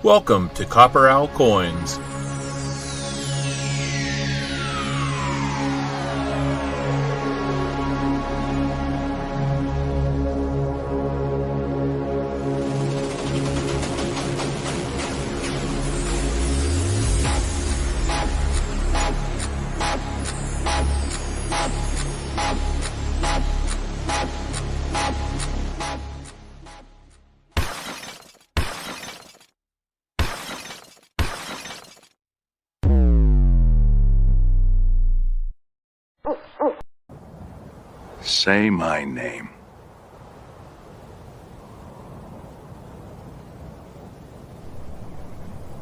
Welcome to CopperOwlCoins. Say my name.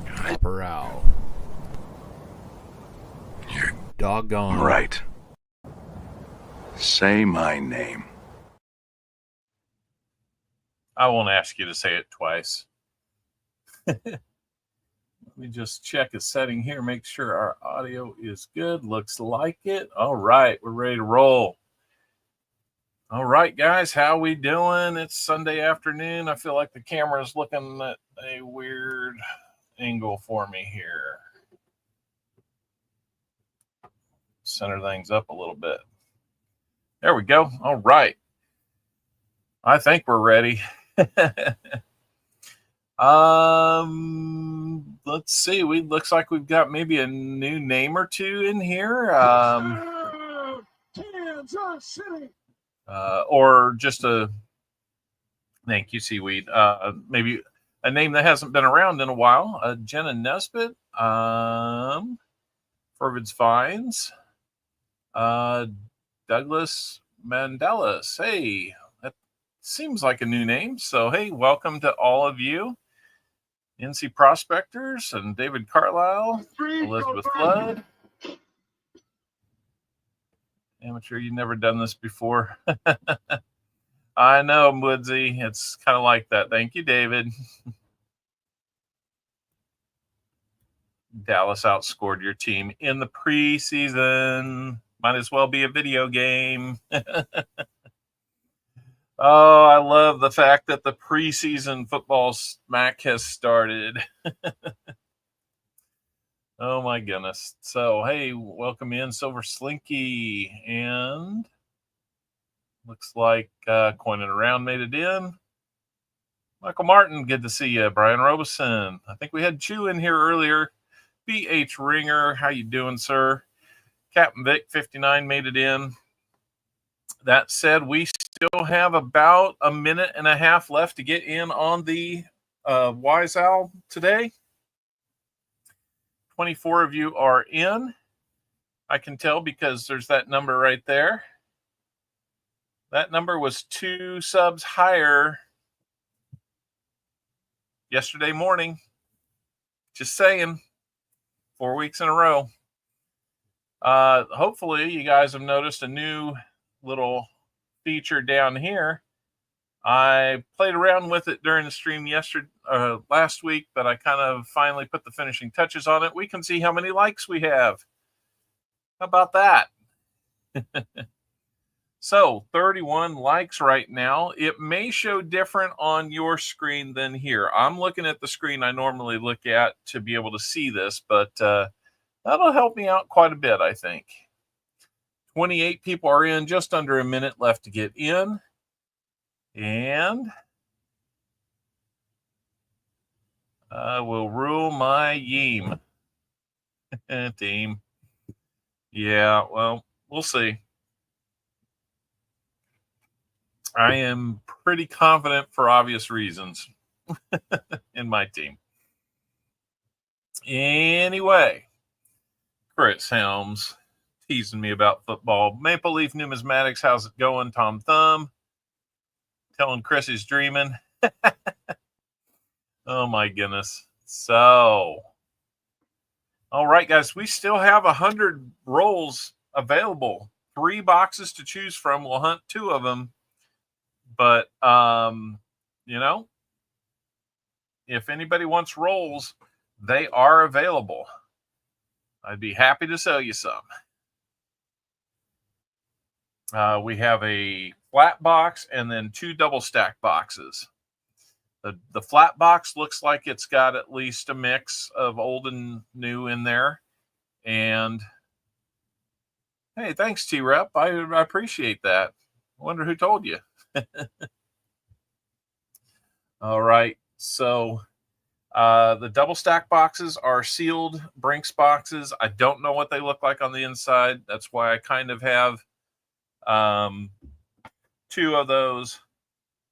CopperOwl. You're Doggone right. Say my name. I won't ask you to say it twice. Let me just check a setting here, make sure our audio is good. Looks like it. All right, we're ready to roll. All right, guys, how we doing? It's Sunday afternoon. I feel like the camera is looking at a weird angle for me here. Center things up a little bit. There we go. All right. I think we're ready. Let's see. Looks like we've got maybe a new name or two in here. Or just a thank you, Seaweed. Maybe a name that hasn't been around in a while. Jenna Nesbitt, Fervid's Vines, Douglas Mandelas. Hey, that seems like a new name. So, hey, welcome to all of you. NC Prospectors and David Carlisle, Elizabeth Flood. Amateur, you've never done this before. I know, Woodsy. It's kind of like that. Thank you, David. Dallas outscored your team in the preseason. Might as well be a video game. Oh, I love the fact that the preseason football smack has started. Oh, my goodness. So, hey, welcome in, Silver Slinky. And looks like Coin and Around made it in. Michael Martin, good to see you. Brian Robeson. I think we had Chew in here earlier. BH Ringer, how you doing, sir? Captain Vic 59 made it in. That said, we still have about a minute and a half left to get in on the Wise Owl today. 24 of you are in. I can tell because there's that number right there. That number was 2 subs higher yesterday morning. Just saying. 4 weeks in a row. Hopefully you guys have noticed a new little feature down here. I played around with it during the stream last week, but I kind of finally put the finishing touches on it. We can see how many likes we have. How about that? So 31 likes right now. It may show different on your screen than here. I'm looking at the screen I normally look at to be able to see this, but that'll help me out quite a bit, I think. 28 people are in, just under a minute left to get in. And I will rule my yeem. Team. Yeah, well, we'll see. I am pretty confident for obvious reasons in my team. Anyway, Chris Helms teasing me about football. Maple Leaf Numismatics, how's it going? Tom Thumb telling Chris he's dreaming. Oh my goodness. So, all right, guys, we still have 100 rolls available. 3 boxes to choose from. We'll hunt 2 of them. But, you know, if anybody wants rolls, they are available. I'd be happy to sell you some. We have a flat box and then 2 double stack boxes. The flat box looks like it's got at least a mix of old and new in there. And hey, thanks, T-Rep. I appreciate that. I wonder who told you. All right. So the double stack boxes are sealed Brinks boxes. I don't know what they look like on the inside. That's why I kind of have 2 of those.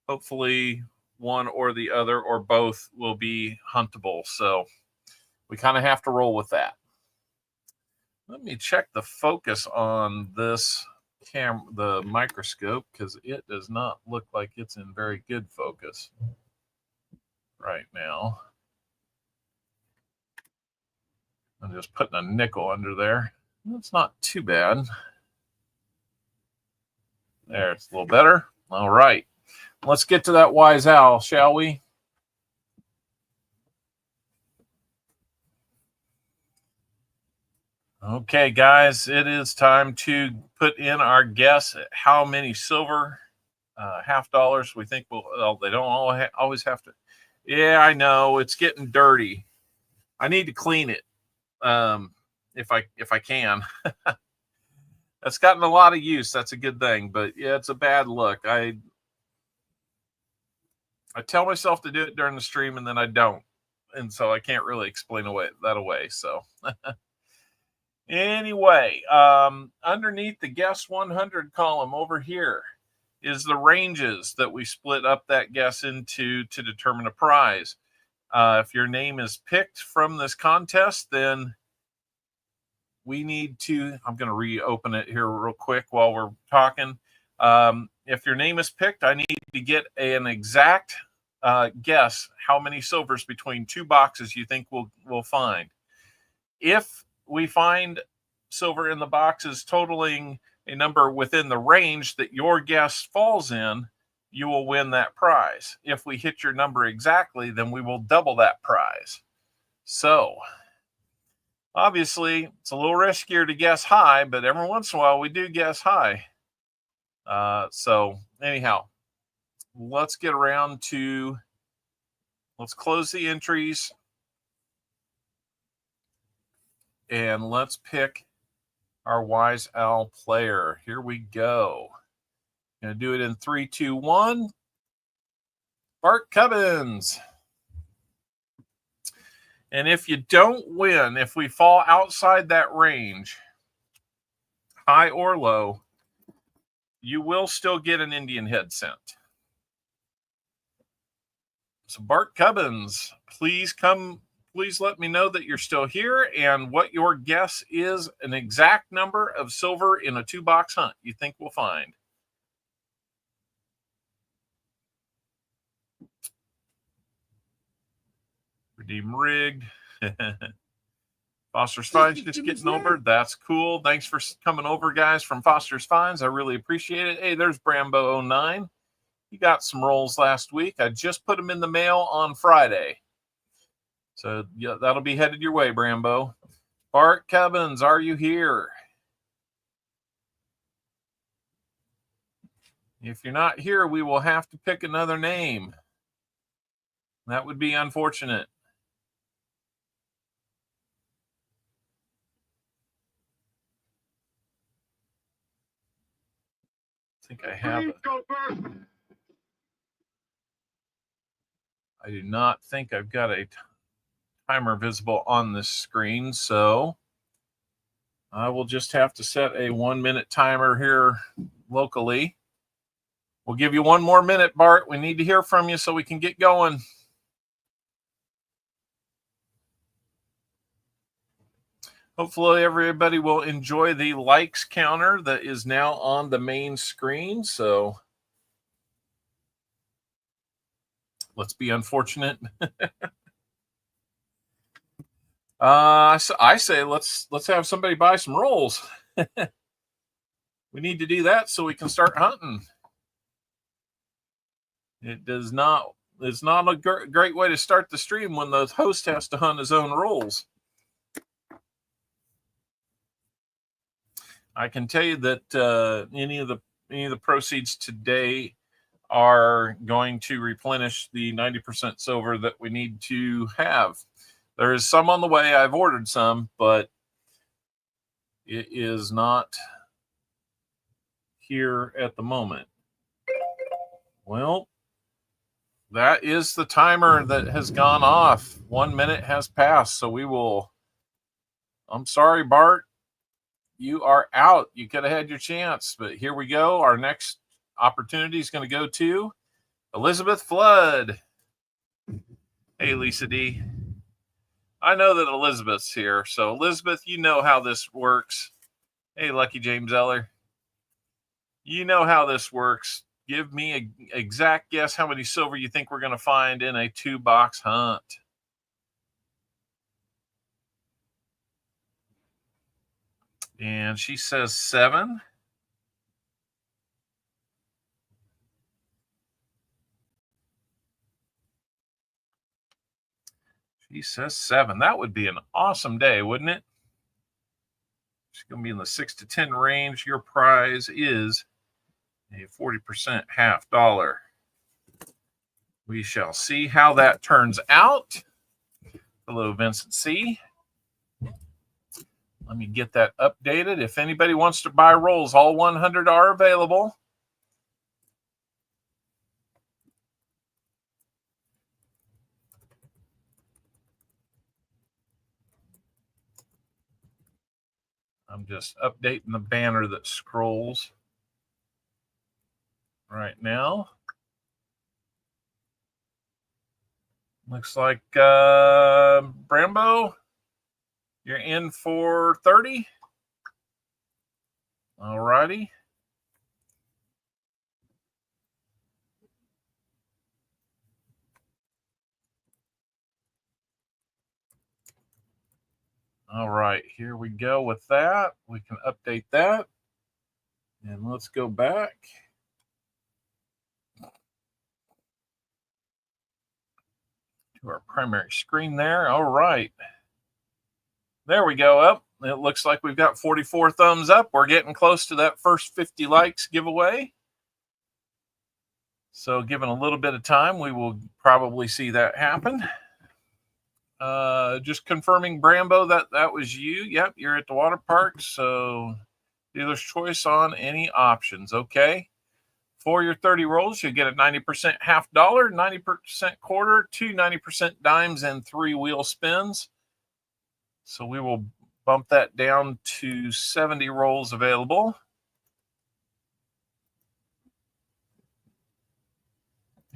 Hopefully one or the other or both will be huntable. So we kind of have to roll with that. Let me check the focus on this the microscope, because it does not look like it's in very good focus right now. I'm just putting a nickel under there. That's not too bad. There, it's a little better. All right. Let's get to that wise owl, shall we? Okay, guys, it is time to put in our guess at how many silver half dollars we think will. Well, they don't always have to. Yeah, I know it's getting dirty. I need to clean it if I can. That's gotten a lot of use. That's a good thing, but yeah, it's a bad look. I tell myself to do it during the stream and then I don't, and so I can't really explain that away. So anyway, underneath the guess 100 column over here is the ranges that we split up that guess into to determine a prize. If your name is picked from this contest, then we need to, I'm going to reopen it here real quick while we're talking. If your name is picked, I need to get an exact guess how many silvers between 2 boxes you think we'll find. If we find silver in the boxes totaling a number within the range that your guess falls in, you will win that prize. If we hit your number exactly, then we will double that prize. So obviously, it's a little riskier to guess high, but every once in a while we do guess high. So anyhow, let's get around to, let's close the entries and let's pick our Wise Owl player. Here we go. Going to do it in 3, 2, 1. Bart Cubbins. And if you don't win, if we fall outside that range, high or low, you will still get an Indian head sent. So Bart Cubbins, please let me know that you're still here and what your guess is, an exact number of silver in a 2-box hunt you think we'll find. Redeem rigged. Foster's Finds just getting over. That's cool. Thanks for coming over, guys, from Foster's Finds. I really appreciate it. Hey, there's Brambo09. You got some rolls last week. I just put them in the mail on Friday. So yeah, that'll be headed your way, Brambo. Bart Cubbins, are you here? If you're not here, we will have to pick another name. That would be unfortunate. I think I have it. I do not think I've got a timer visible on this screen, so I will just have to set a 1-minute timer here locally. We'll give you 1 more minute, Bart. We need to hear from you so we can get going. Hopefully everybody will enjoy the likes counter that is now on the main screen. So let's be unfortunate. I say let's have somebody buy some rolls. We need to do that so we can start hunting. It's not a great way to start the stream when the host has to hunt his own rolls. I can tell you that any of the proceeds today are going to replenish the 90% silver that we need to have. There is some on the way. I've ordered some, but it is not here at the moment. Well, that is the timer that has gone off. 1 minute has passed, so we will. I'm sorry, Bart. You are out. You could have had your chance, but here we go. Our next opportunity is going to go to Elizabeth Flood. Hey, Lisa D. I know that Elizabeth's here. So, Elizabeth, you know how this works. Hey, Lucky James Eller. You know how this works. Give me an exact guess how many silver you think we're going to find in a 2-box hunt. And she says 7. She says 7. That would be an awesome day, wouldn't it? She's going to be in the 6 to 10 range. Your prize is a 40% half dollar. We shall see how that turns out. Hello, Vincent C. Let me get that updated. If anybody wants to buy rolls, all 100 are available. I'm just updating the banner that scrolls right now. Looks like Brambo, you're in for 30. All righty. All right, here we go with that. We can update that. And let's go back. To our primary screen there. All right. There we go. Up. It looks like we've got 44 thumbs up. We're getting close to that first 50 likes giveaway. So given a little bit of time, we will probably see that happen. Just confirming, Brambo, that was you. Yep, you're at the water park. So dealer's choice on any options. Okay. For your 30 rolls, you'll get a 90% half dollar, 90% quarter, 2 90% dimes, and 3 wheel spins. So we will bump that down to 70 rolls available.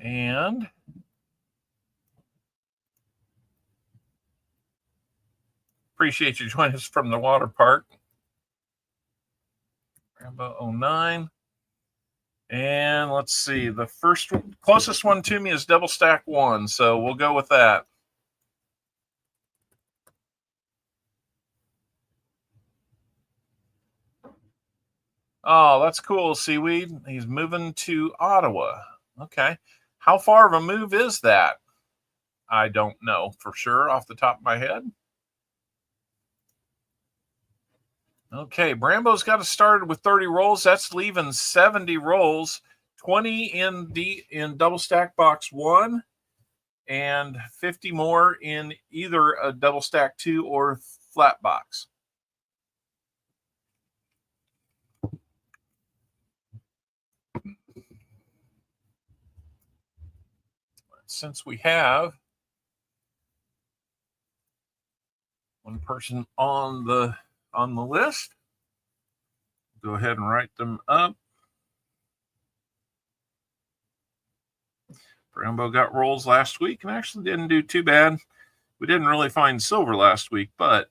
And appreciate you joining us from the water park. Rambo 09. And let's see, the first one, closest one to me is double stack 1. So we'll go with that. Oh, that's cool, Seaweed. He's moving to Ottawa. Okay. How far of a move is that? I don't know for sure off the top of my head. Okay, Brambo's got us started with 30 rolls. That's leaving 70 rolls, 20 in double stack box 1, and 50 more in either a double stack 2 or flat box. Since we have one person on the list, go ahead and write them up. Brambo got rolls last week and actually didn't do too bad. We didn't really find silver last week, but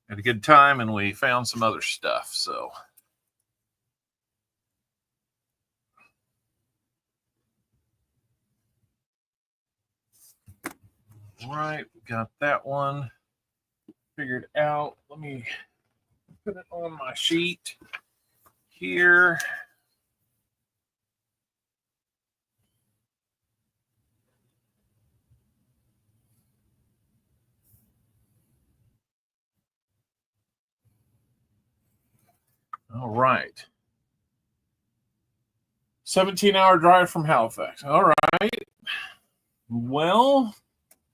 had a good time and we found some other stuff. So all right, got that one figured out. Let me put it on my sheet here. All right. 17-hour drive from Halifax. All right. Well,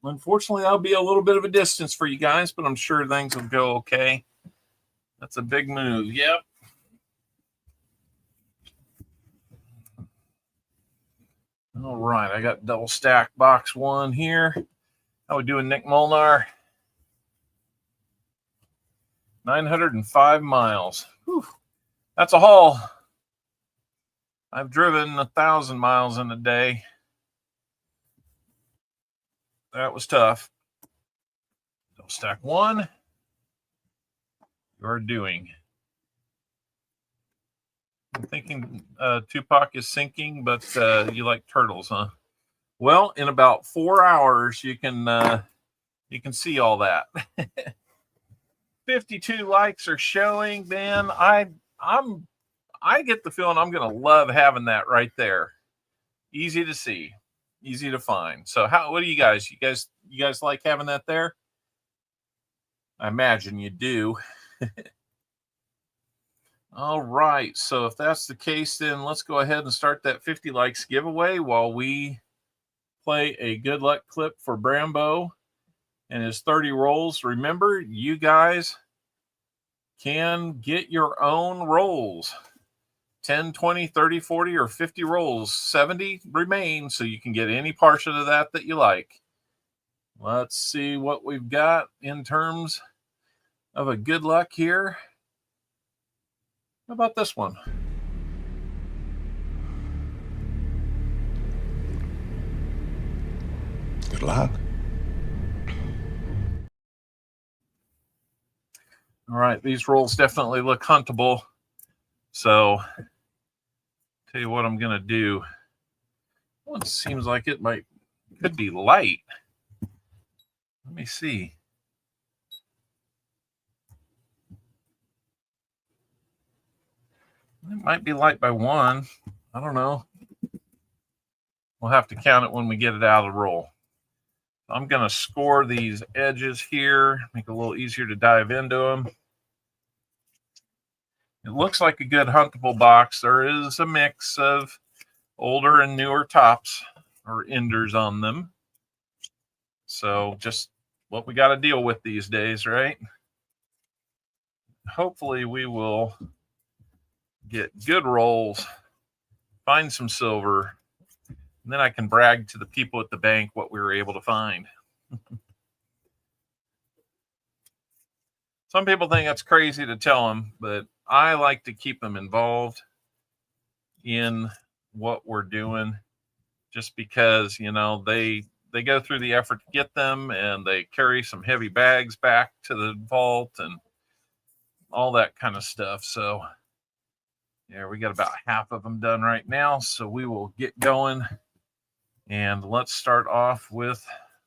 unfortunately, that'll be a little bit of a distance for you guys, but I'm sure things will go okay. That's a big move. Yep. All right. I got double stack box 1 here. How we doing, Nick Molnar? 905 miles. Whew. That's a haul. I've driven 1,000 miles in a day. That was tough. Double stack 1. You're doing. I'm thinking Tupac is sinking, but you like turtles, huh? Well, in about 4 hours, you can see all that. 52 likes are showing, man. I get the feeling I'm gonna love having that right there. Easy to see, easy to find. So what do you guys? You guys like having that there? I imagine you do. All right. So if that's the case, then let's go ahead and start that 50 likes giveaway while we play a good luck clip for Brambo and his 30 rolls. Remember, you guys can get your own rolls. 10, 20, 30, 40, or 50 rolls. 70 remain, so you can get any portion of that you like. Let's see what we've got in terms of a good luck here. How about this one? Good luck. All right, these rolls definitely look huntable. So, tell you what I'm going to do. One seems like it could be light. Let me see. It might be light by 1. I don't know. We'll have to count it when we get it out of the roll. I'm going to score these edges here, make it a little easier to dive into them. It looks like a good huntable box. There is a mix of older and newer tops or enders on them. So just what we got to deal with these days, right? Hopefully we will get good rolls, find some silver, and then I can brag to the people at the bank what we were able to find. Some people think that's crazy to tell them, but I like to keep them involved in what we're doing just because, you know, they go through the effort to get them and they carry some heavy bags back to the vault and all that kind of stuff. So yeah, we got about half of them done right now. So we will get going and let's start off with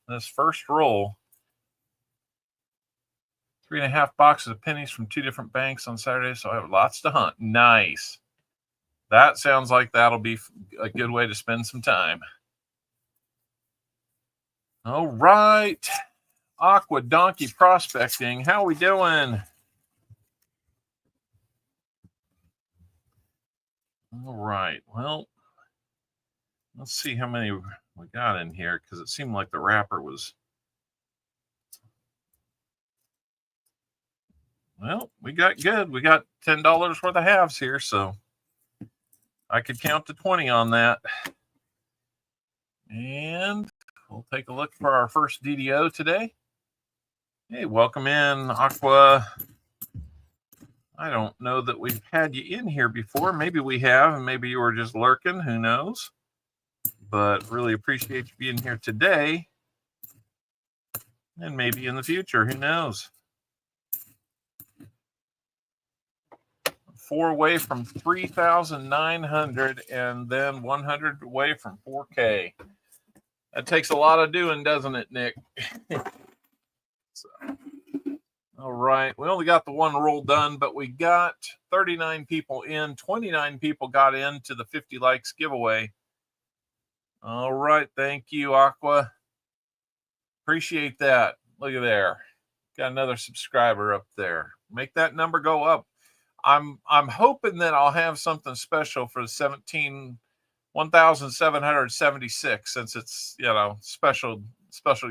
this first roll. 3.5 boxes of pennies from 2 different banks on Saturday. So I have lots to hunt. Nice. That sounds like that'll be a good way to spend some time. All right. Aqua Donkey Prospecting. How we doing? All right. Well, let's see how many we got in here because it seemed like the wrapper was. Well, we got good. We got $10 worth of halves here, so I could count to 20 on that. And we'll take a look for our first DDO today. Hey, welcome in, Aqua. I don't know that we've had you in here before. Maybe we have, and maybe you were just lurking. Who knows? But really appreciate you being here today. And maybe in the future. Who knows? 4 away from 3,900 and then 100 away from 4K. That takes a lot of doing, doesn't it, Nick? So, all right. We only got the one roll done, but we got 39 people in. 29 people got into the 50 likes giveaway. All right. Thank you, Aqua. Appreciate that. Look at there. Got another subscriber up there. Make that number go up. I'm hoping that I'll have something special for the 17 1,776 since it's, special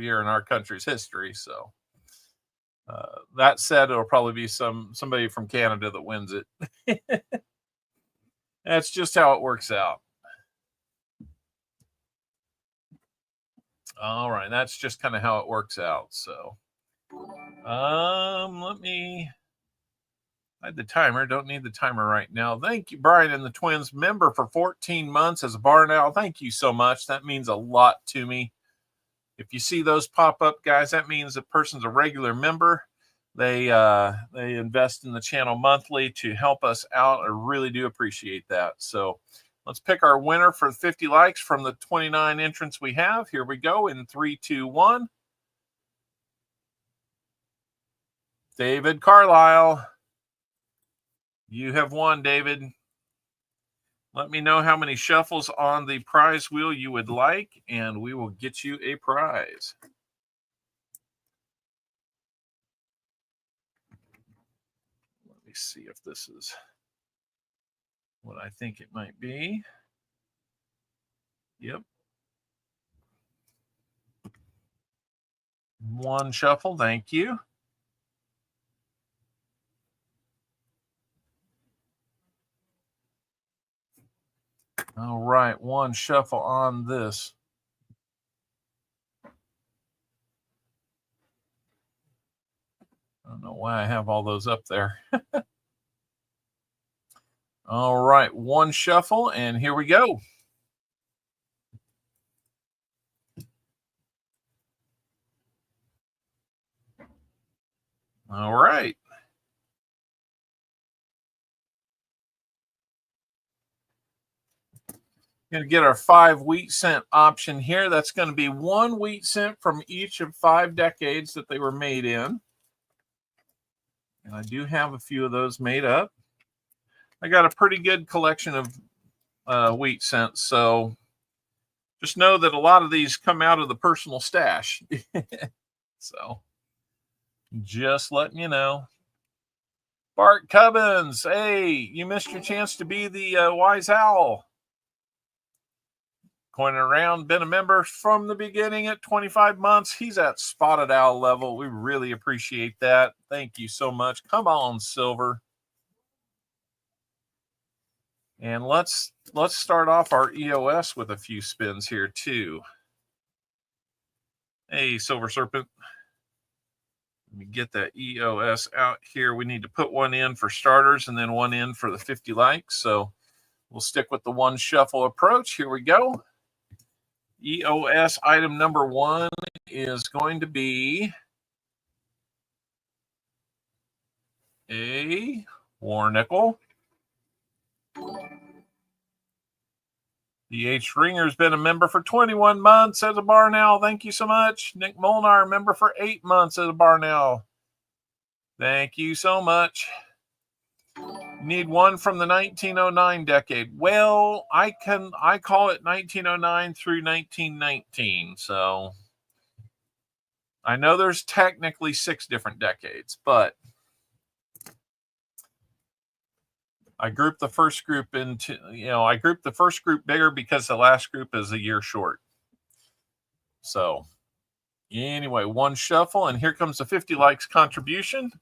year in our country's history. So that said, it'll probably be somebody from Canada that wins it. That's just how it works out. All right, that's just kind of how it works out. So let me hide the timer. Don't need the timer right now. Thank you, Brian and the Twins, member for 14 months as a Barn Owl. Thank you so much. That means a lot to me. If you see those pop up, guys, that means the person's a regular member. They invest in the channel monthly to help us out. I really do appreciate that. So let's pick our winner for 50 likes from the 29 entrants we have. Here we go in 3, 2, 1. David Carlisle. You have won, David. Let me know how many shuffles on the prize wheel you would like, and we will get you a prize. Let me see if this is what I think it might be. Yep. One shuffle, thank you. All right, one shuffle on this. I don't know why I have all those up there. All right, one shuffle, and here we go. All right. Going to get our 5 wheat cent option here. That's going to be 1 wheat cent from each of 5 decades that they were made in. And I do have a few of those made up. I got a pretty good collection of wheat cents, so just know that a lot of these come out of the personal stash. So just letting you know. Bart Cubbins, hey, you missed your chance to be the Wise Owl. Coining around, been a member from the beginning at 25 months. He's at Spotted Owl level. We really appreciate that. Thank you so much. Come on, Silver. And let's start off our EOS with a few spins here too. Hey, Silver Serpent. Let me get that EOS out here. We need to put one in for starters and then one in for the 50 likes. So we'll stick with the one shuffle approach. Here we go. EOS item number 1 is going to be a war nickel. The H. Ringer's been a member for 21 months as a Barn Owl. Thank you so much. Nick Molnar, member for 8 months as a Barn Owl. Thank you so much. Need one from the 1909 decade. Well, I call it 1909 through 1919. So I know there's technically 6 different decades, but I grouped the first group into, I grouped the first group bigger because the last group is a year short. So anyway, one shuffle, and here comes the 50 likes contribution.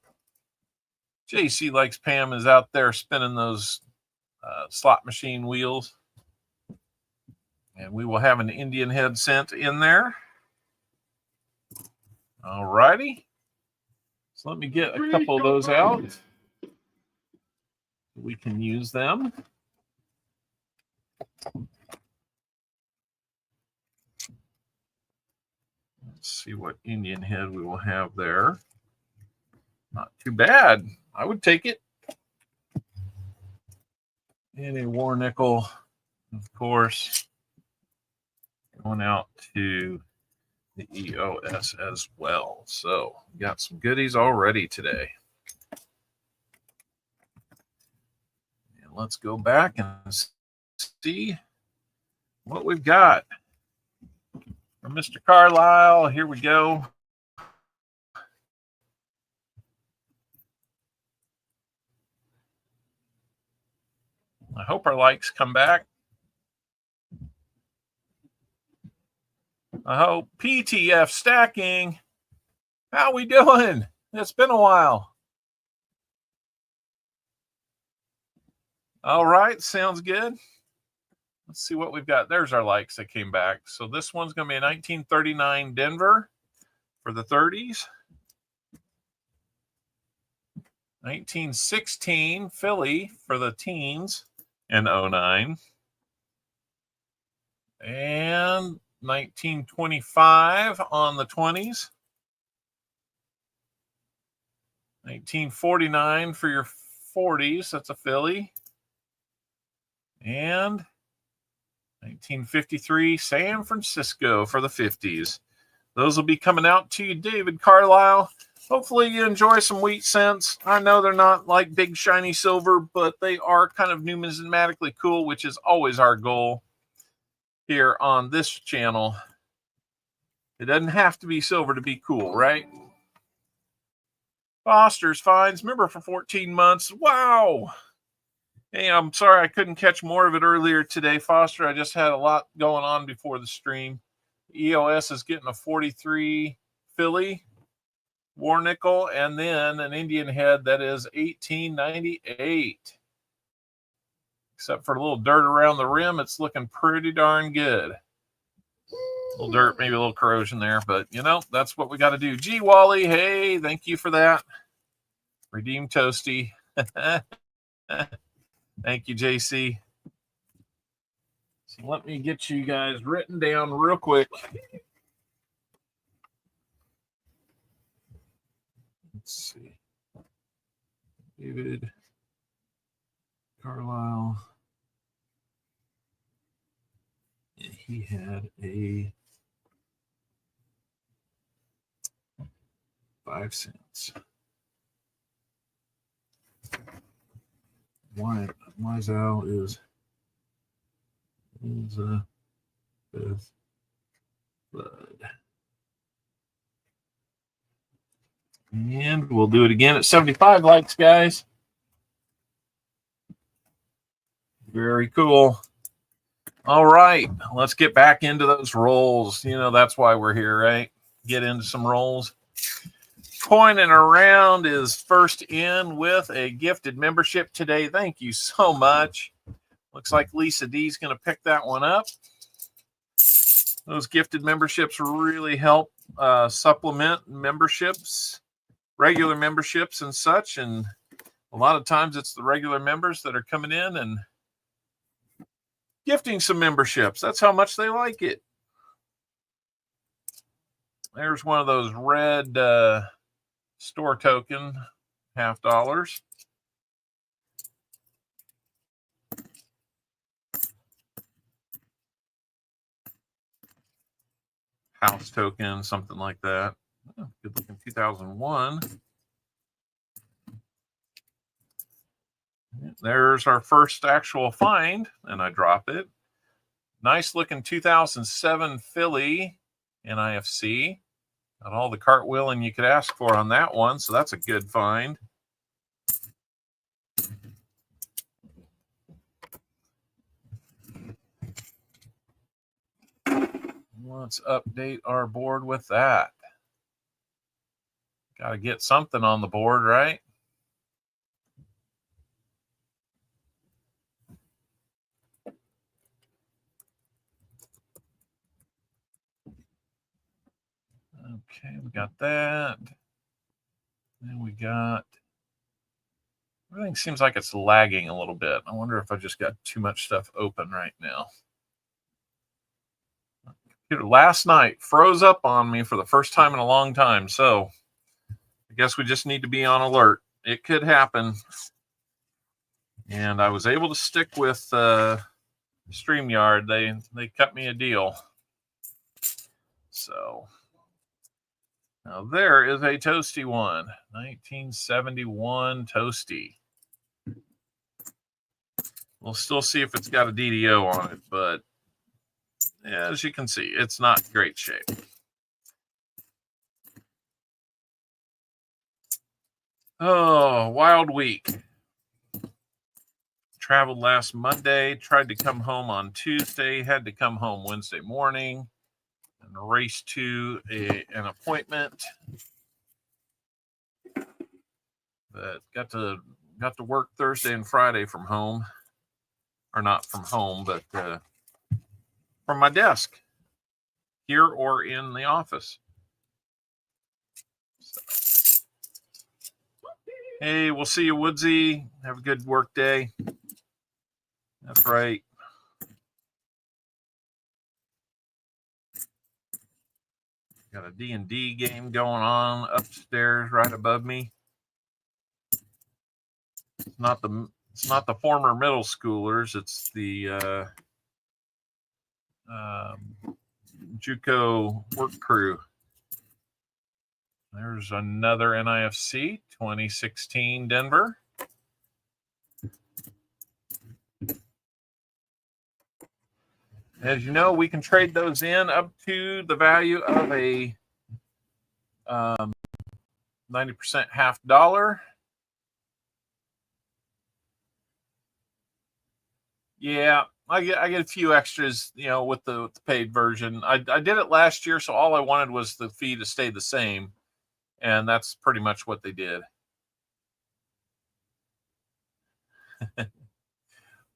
JC Likes Pam is out there spinning those slot machine wheels. And we will have an Indian head cent in there. All righty. So let me get a couple of those out. We can use them. Let's see what Indian head we will have there. Not too bad. I would take it. And a war nickel, of course, going out to the EOS as well. So we got some goodies already today. And let's go back and see what we've got. For Mr. Carlisle, here we go. I hope our likes come back. I hope. PTF stacking. How we doing? It's been a while. All right, sounds good. Let's see what we've got. There's our likes that came back. So this one's going to be a 1939 Denver for the 30s. 1916 Philly for the teens and 09. And 1925 on the 20s. 1949 for your 40s. That's a Philly. And 1953 San Francisco for the 50s. Those will be coming out to you, David Carlisle. Hopefully you enjoy some wheat cents. I know they're not like big shiny silver, but they are kind of numismatically cool, which is always our goal here on this channel. It doesn't have to be silver to be cool, right? Foster's Finds, member for 14 months. Wow. Hey, I'm sorry I couldn't catch more of it earlier today, Foster. I just had a lot going on before the stream. EOS is getting a 43 Philly war nickel, and then an Indian head that is 1898. Except for a little dirt around the rim, it's looking pretty darn good. A little dirt, maybe a little corrosion there, but you know, that's what we got to do. G Wally, hey, thank you for that. Redeem Toasty. Thank you, JC. So let me get you guys written down real quick. Let's see. David Carlisle. Yeah, he had a 5 cents. Wiseow is Beth Bud. And we'll do it again at 75 likes, guys. Very cool. All right, let's get back into those rolls. You know, that's why we're here, right? Get into some rolls. Coining around is first in with a gifted membership today. Thank you so much. Looks like Lisa D is going to pick that one up. Those gifted memberships really help supplement memberships, regular memberships and such. And a lot of times it's the regular members that are coming in and gifting some memberships. That's how much they like it. There's one of those red store token $50. House token, something like that. Oh, good looking 2001. There's our first actual find, and I drop it. Nice looking 2007 Philly NIFC. Got all the cartwheeling you could ask for on that one, so that's a good find. Let's update our board with that. Got to get something on the board, right? Okay, we got that. Then we got, everything seems like it's lagging a little bit. I wonder if I just got too much stuff open right now. Computer last night froze up on me for the first time in a long time, so I guess we just need to be on alert. It could happen. And I was able to stick with StreamYard. They cut me a deal. So now there is a toasty one, 1971 toasty. We'll still see if it's got a DDO on it, but as you can see, it's not in great shape. Oh, wild week. Traveled last Monday, tried to come home on Tuesday, had to come home Wednesday morning, and race to an appointment. But got to work Thursday and Friday from home, or not from home, but from my desk here or in the office. So, hey, we'll see you, Woodsy. Have a good work day. That's right. Got a D&D game going on upstairs right above me. It's not the former middle schoolers. It's the JUCO work crew. There's another NIFC 2016 Denver. As you know, we can trade those in up to the value of a 90% half dollar. Yeah, I get a few extras, with the paid version. I did it last year, so all I wanted was the fee to stay the same, and that's pretty much what they did.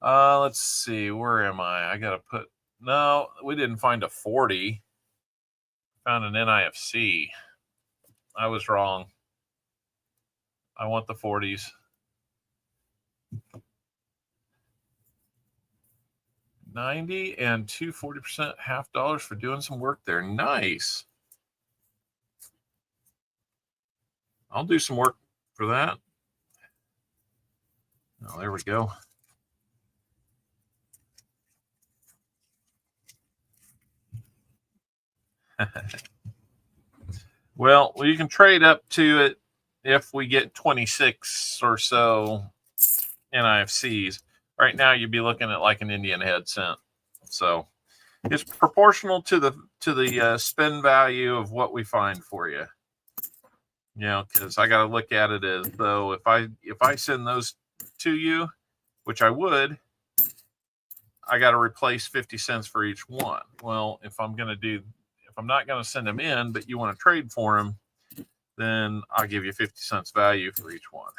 Let's see, where am I? I gotta put. No, we didn't find a 40. Found an NIFC. I was wrong. I want the 40s. $90 and 40% half dollars for doing some work there. Nice. I'll do some work for that. Oh, there we go. Well, you can trade up to it if we get 26 or so NIFCs. Right now, you'd be looking at like an Indian head cent. So it's proportional to the spend value of what we find for you. Because I got to look at it as though if I send those to you, which I would, I got to replace 50 cents for each one. Well, if I'm not going to send them in, but you want to trade for them, then I'll give you 50 cents value for each one.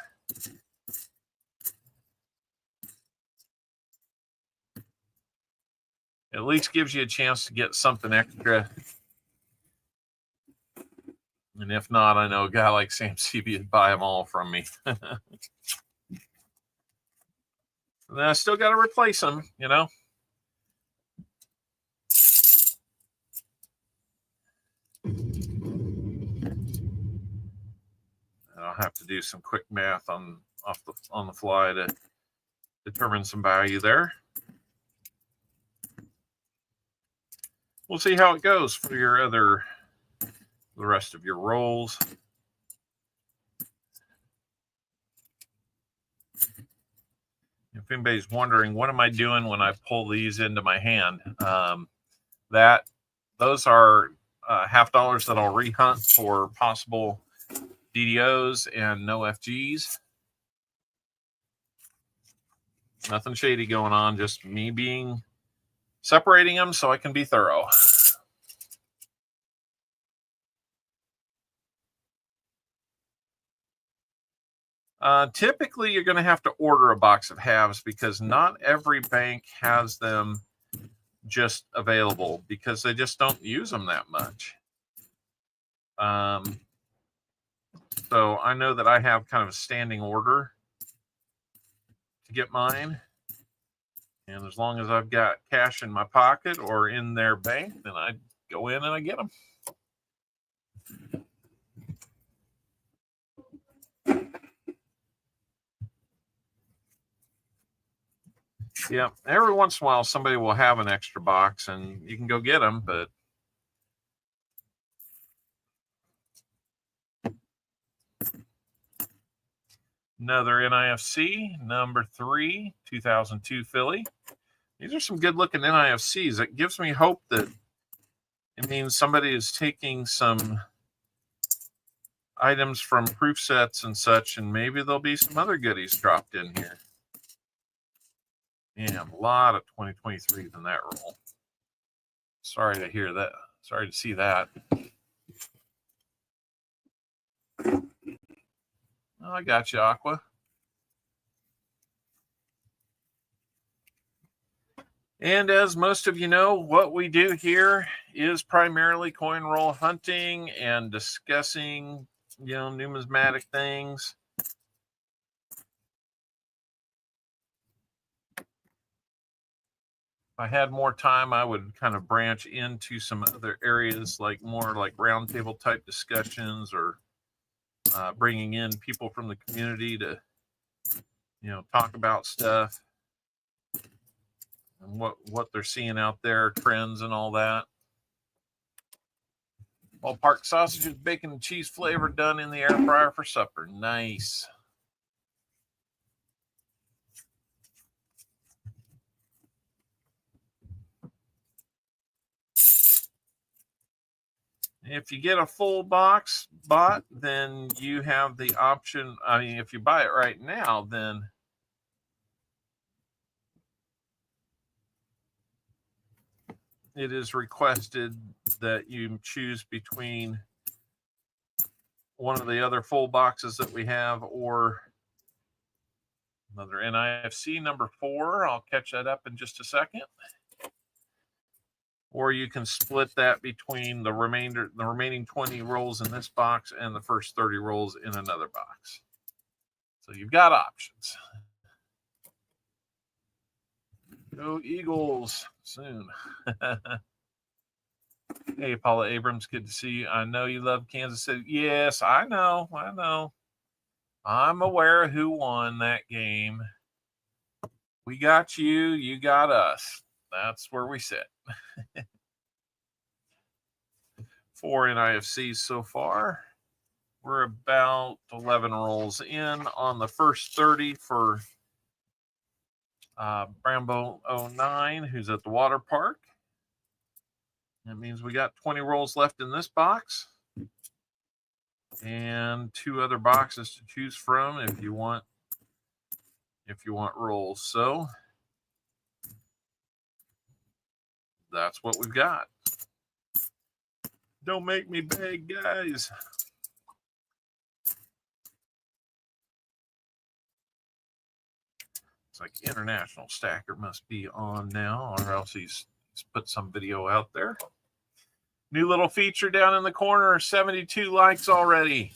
At least gives you a chance to get something extra. And if not, I know a guy like Sam Seavey would buy them all from me. And then I still got to replace them, I'll have to do some quick math on the fly to determine some value there. We'll see how it goes for the rest of your rolls. If anybody's wondering, what am I doing when I pull these into my hand? Those are half dollars that I'll rehunt for possible DDOs and no FGs. Nothing shady going on, just me separating them so I can be thorough. Typically, you're going to have to order a box of halves because not every bank has them just available because they just don't use them that much. So I know that I have kind of a standing order to get mine. And as long as I've got cash in my pocket or in their bank, then I go in and I get them. Yeah, every once in a while somebody will have an extra box and you can go get them, but another NIFC, number 3, 2002 Philly. These are some good looking NIFCs. It gives me hope that it means somebody is taking some items from proof sets and such, and maybe there'll be some other goodies dropped in here. And a lot of 2023s in that roll. Sorry to hear that. Sorry to see that. Oh, I got you, Aqua. And as most of you know, what we do here is primarily coin roll hunting and discussing, numismatic things. If I had more time, I would kind of branch into some other areas, like more like roundtable type discussions, or bringing in people from the community to, talk about stuff and what they're seeing out there, trends and all that. Ballpark sausages, bacon and cheese flavor, done in the air fryer for supper. Nice. If you get a full box bought, then you have the option. I mean, if you buy it right now, then it is requested that you choose between one of the other full boxes that we have or another NIFC number 4. I'll catch that up in just a second. Or you can split that between the remaining 20 rolls in this box and the first 30 rolls in another box. So you've got options. Go Eagles soon. Hey, Paula Abrams, good to see you. I know you love Kansas City. Yes, I know. I'm aware of who won that game. We got you. You got us. That's where we sit. 4 NIFCs so far. We're about 11 rolls in on the first 30 for Brambo 09, who's at the water park. That means we got 20 rolls left in this box and 2 other boxes to choose from if you want rolls. So that's what we've got. Don't make me beg, guys. It's like International Stacker must be on now, or else he's put some video out there. New little feature down in the corner, 72 likes already.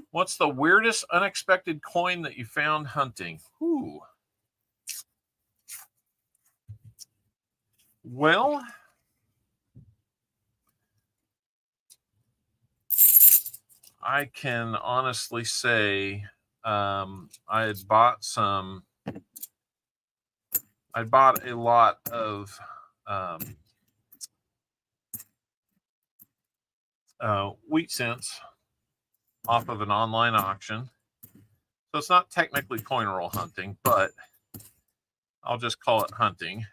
What's the weirdest unexpected coin that you found hunting? Ooh. Well, I can honestly say I bought a lot of wheat cents off of an online auction. So it's not technically coin roll hunting, but I'll just call it hunting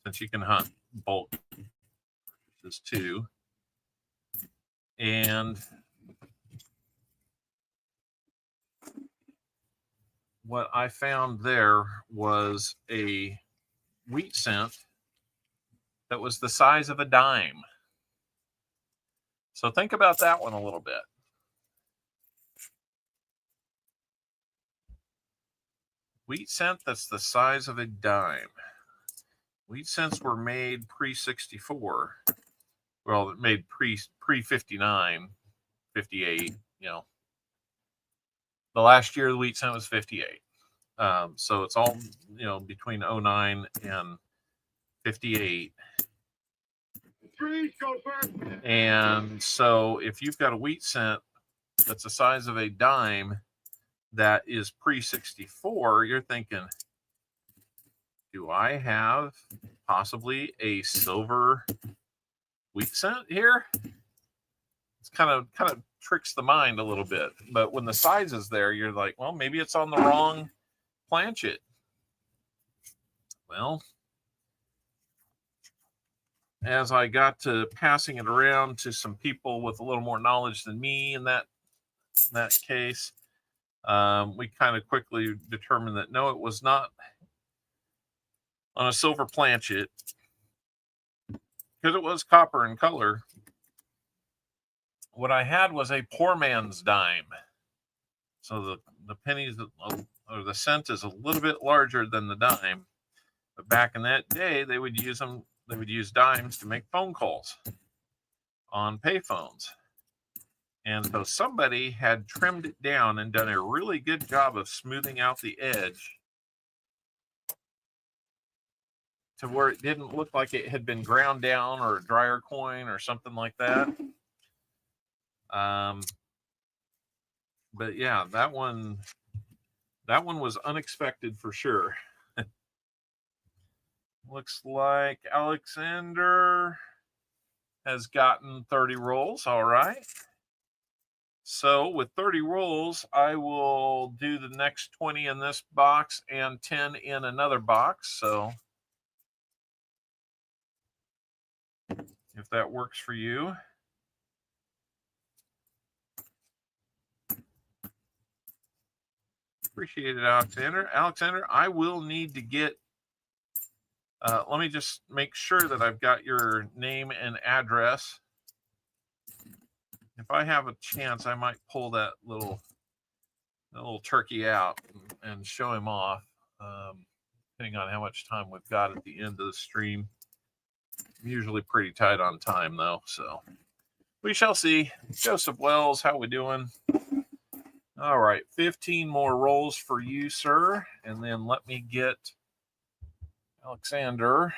since you can hunt bulk purchases too. And what I found there was a wheat cent that was the size of a dime. So think about that one a little bit. Wheat cent that's the size of a dime. Wheat cents were made pre-64. Well, made pre-59, 58, The last year the wheat cent was 58. So it's all, between 09 and 58. And so if you've got a wheat cent that's the size of a dime that is pre-64, you're thinking, do I have possibly a silver wheat cent here? It's kind of tricks the mind a little bit. But when the size is there, you're like, well, maybe it's on the wrong planchet. Well, as I got to passing it around to some people with a little more knowledge than me in that case, we kind of quickly determined that no, it was not on a silver planchet. because it was copper in color, what I had was a poor man's dime. So the pennies or the cent is a little bit larger than the dime. But back in that day, they would use them. They would use dimes to make phone calls on payphones. And so somebody had trimmed it down and done a really good job of smoothing out the edge to where it didn't look like it had been ground down or a dryer coin or something like that. But yeah, that one was unexpected for sure. Looks like Alexander has gotten 30 rolls. All right. So with 30 rolls, I will do the next 20 in this box and 10 in another box. So if that works for you. Appreciate it, Alexander. Alexander, I will need to get, let me just make sure that I've got your name and address. If I have a chance, I might pull that little turkey out and show him off, depending on how much time we've got at the end of the stream. I'm usually pretty tight on time, though, so we shall see. Joseph Wells, how we doing? All right, 15 more rolls for you, sir, and then let me get Alexander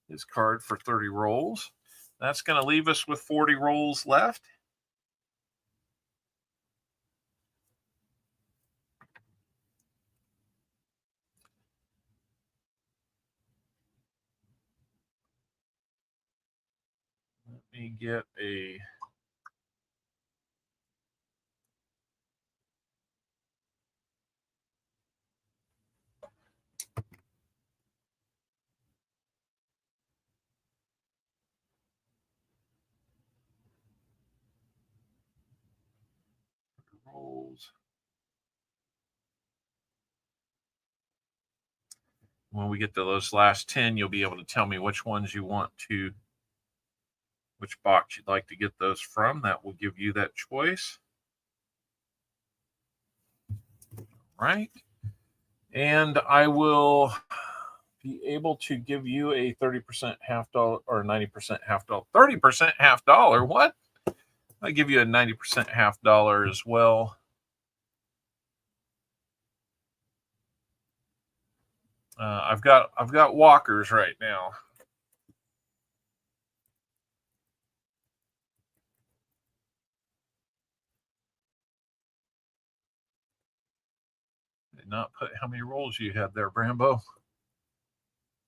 his card for 30 rolls. That's going to leave us with 40 rolls left. Let me get a rolls. When we get to those last 10, you'll be able to tell me which ones you want to, which box you'd like to get those from. That will give you that choice. Right. And I will be able to give you a 30% half dollar or 90% half dollar. 30% half dollar? What? I give you a 90% half dollar as well. I've got walkers right now. Did not put how many rolls you had there, Brambo.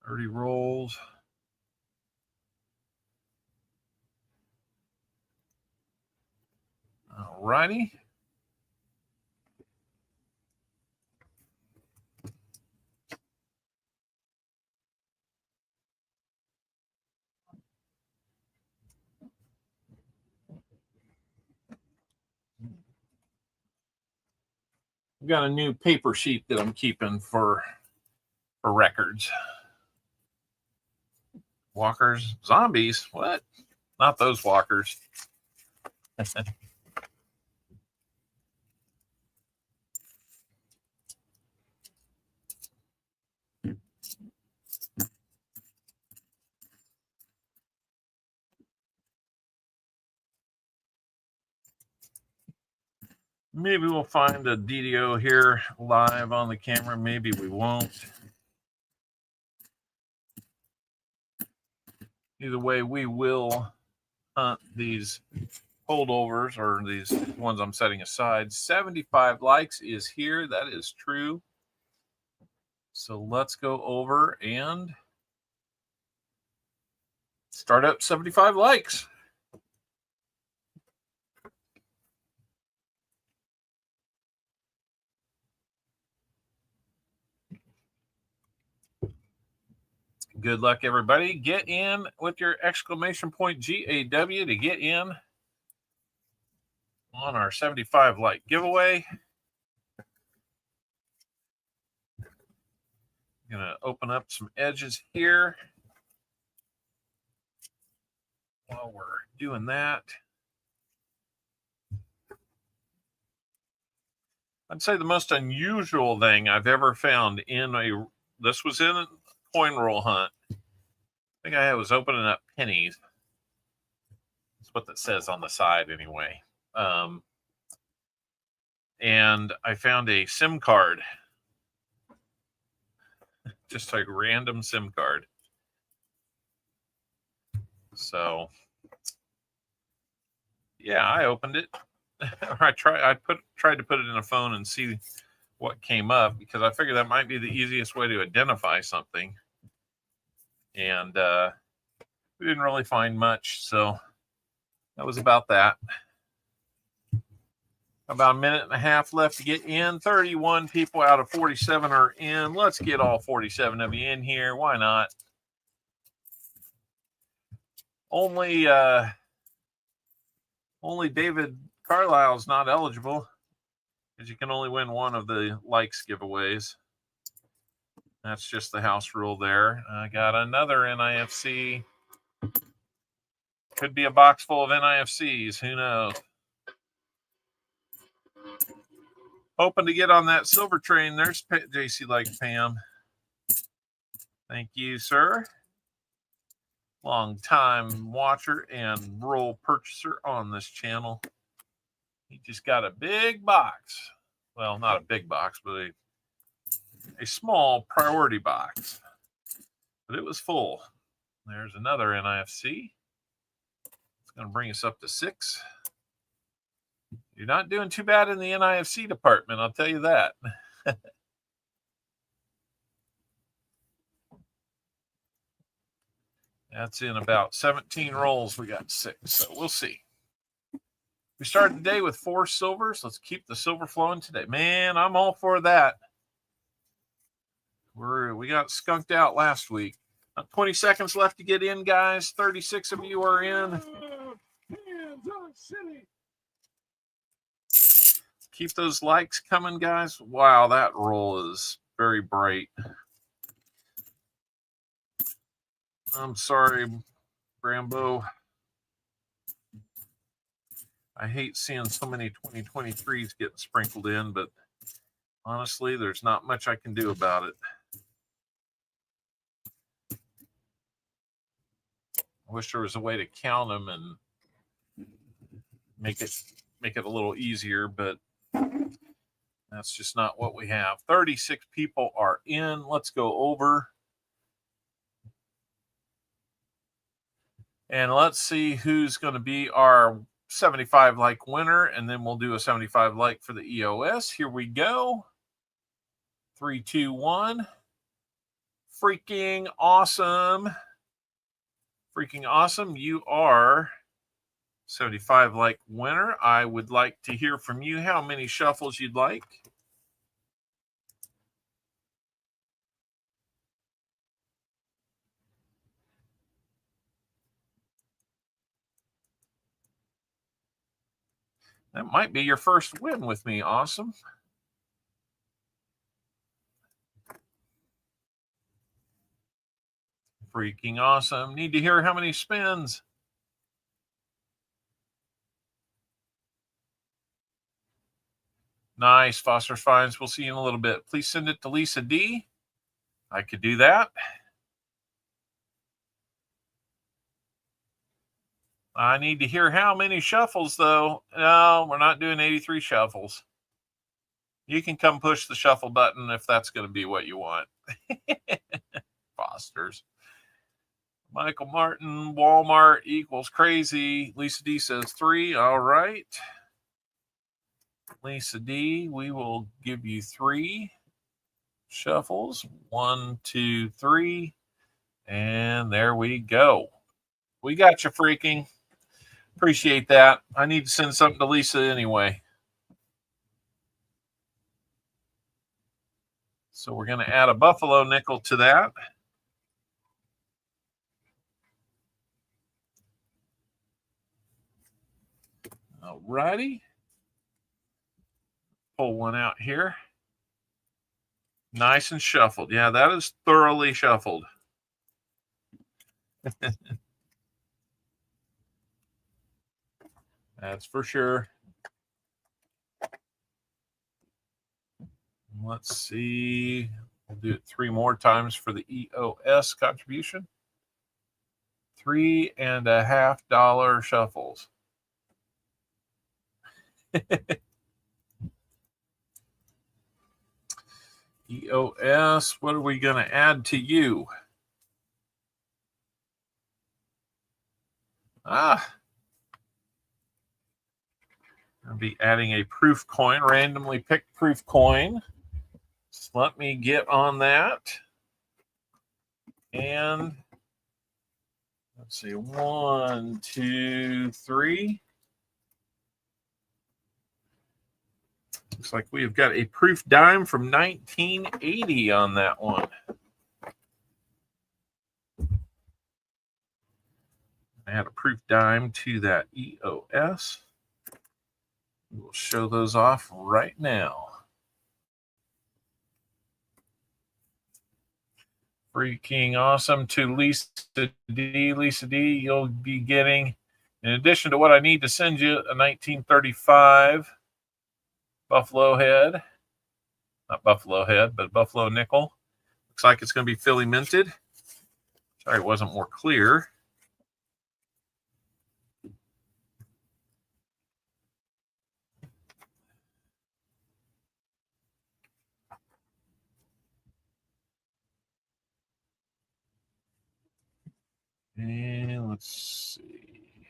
30 rolls. All righty. I've got a new paper sheet that I'm keeping for records. Walkers, zombies, what? Not those walkers. Maybe we'll find a DDO here live on the camera. Maybe we won't. Either way, we will hunt these holdovers or these ones I'm setting aside. 75 likes is here. That is true. So let's go over and start up 75 likes. Good luck, everybody. Get in with your exclamation point GAW to get in on our 75 like giveaway. Gonna open up some edges here. while we're doing that, I'd say the most unusual thing I've ever found this was in a coin roll hunt. I think I was opening up pennies. That's what that says on the side anyway. And I found a SIM card. Just a random SIM card. So, yeah, I opened it. I tried to put it in a phone and see what came up, because I figured that might be the easiest way to identify something. And we didn't really find much, so that was about that. About a minute and a half left to get in. 31 people out of 47 are in. Let's get all 47 of you in here. Why not? Only David Carlisle's not eligible, because you can only win one of the likes giveaways. That's just the house rule there. I got another NIFC. Could be a box full of NIFCs. Who knows? Hoping to get on that silver train. There's JC like Pam. Thank you, sir. Long time watcher and roll purchaser on this channel. He just got a big box. Well, not a big box, but a small priority box. But it was full. There's another NIFC. It's going to bring us up to 6. You're not doing too bad in the NIFC department, I'll tell you that. That's in about 17 rolls. We got 6, so we'll see. We started the day with 4 silvers. Let's keep the silver flowing today. Man, I'm all for that. We got skunked out last week. 20 seconds left to get in, guys. 36 of you are in. Keep those likes coming, guys. Wow, that roll is very bright. I'm sorry, Brambo. I hate seeing so many 2023s getting sprinkled in, but honestly, there's not much I can do about it. I wish there was a way to count them and make it a little easier, but that's just not what we have. 36 people are in. Let's go over. And let's see who's going to be our 75 like winner. And then we'll do a 75 like for the EOS. Here we go. 3, 2, 1. Freaking awesome. Freaking awesome. You are 75 like winner. I would like to hear from you how many shuffles you'd like. That might be your first win with me. Awesome. Freaking awesome. Need to hear how many spins. Nice. Foster's Finds. We'll see you in a little bit. Please send it to Lisa D. I could do that. I need to hear how many shuffles, though. No, we're not doing 83 shuffles. You can come push the shuffle button if that's going to be what you want. Foster's. Michael Martin, Walmart equals crazy. Lisa D says 3. All right. Lisa D, we will give you 3 shuffles. 1, 2, 3. And there we go. We got you, freaking. Appreciate that. I need to send something to Lisa anyway. So we're going to add a Buffalo nickel to that. All righty. Pull one out here. Nice and shuffled. Yeah, that is thoroughly shuffled. That's for sure. Let's see. We'll do it 3 more times for the EOS contribution. $3.50 shuffles. EOS, what are we going to add to you? I'll be adding a proof coin, randomly picked proof coin. So let me get on that. And let's see, 1, 2, 3. Looks like we've got a proof dime from 1980 on that one. Add a proof dime to that EOS. We'll show those off right now. Freaking awesome to Lisa D. Lisa D, you'll be getting, in addition to what I need to send you, a 1935 Buffalo head. Not Buffalo head, but Buffalo nickel. Looks like it's going to be Philly minted. Sorry, it wasn't more clear. And let's see.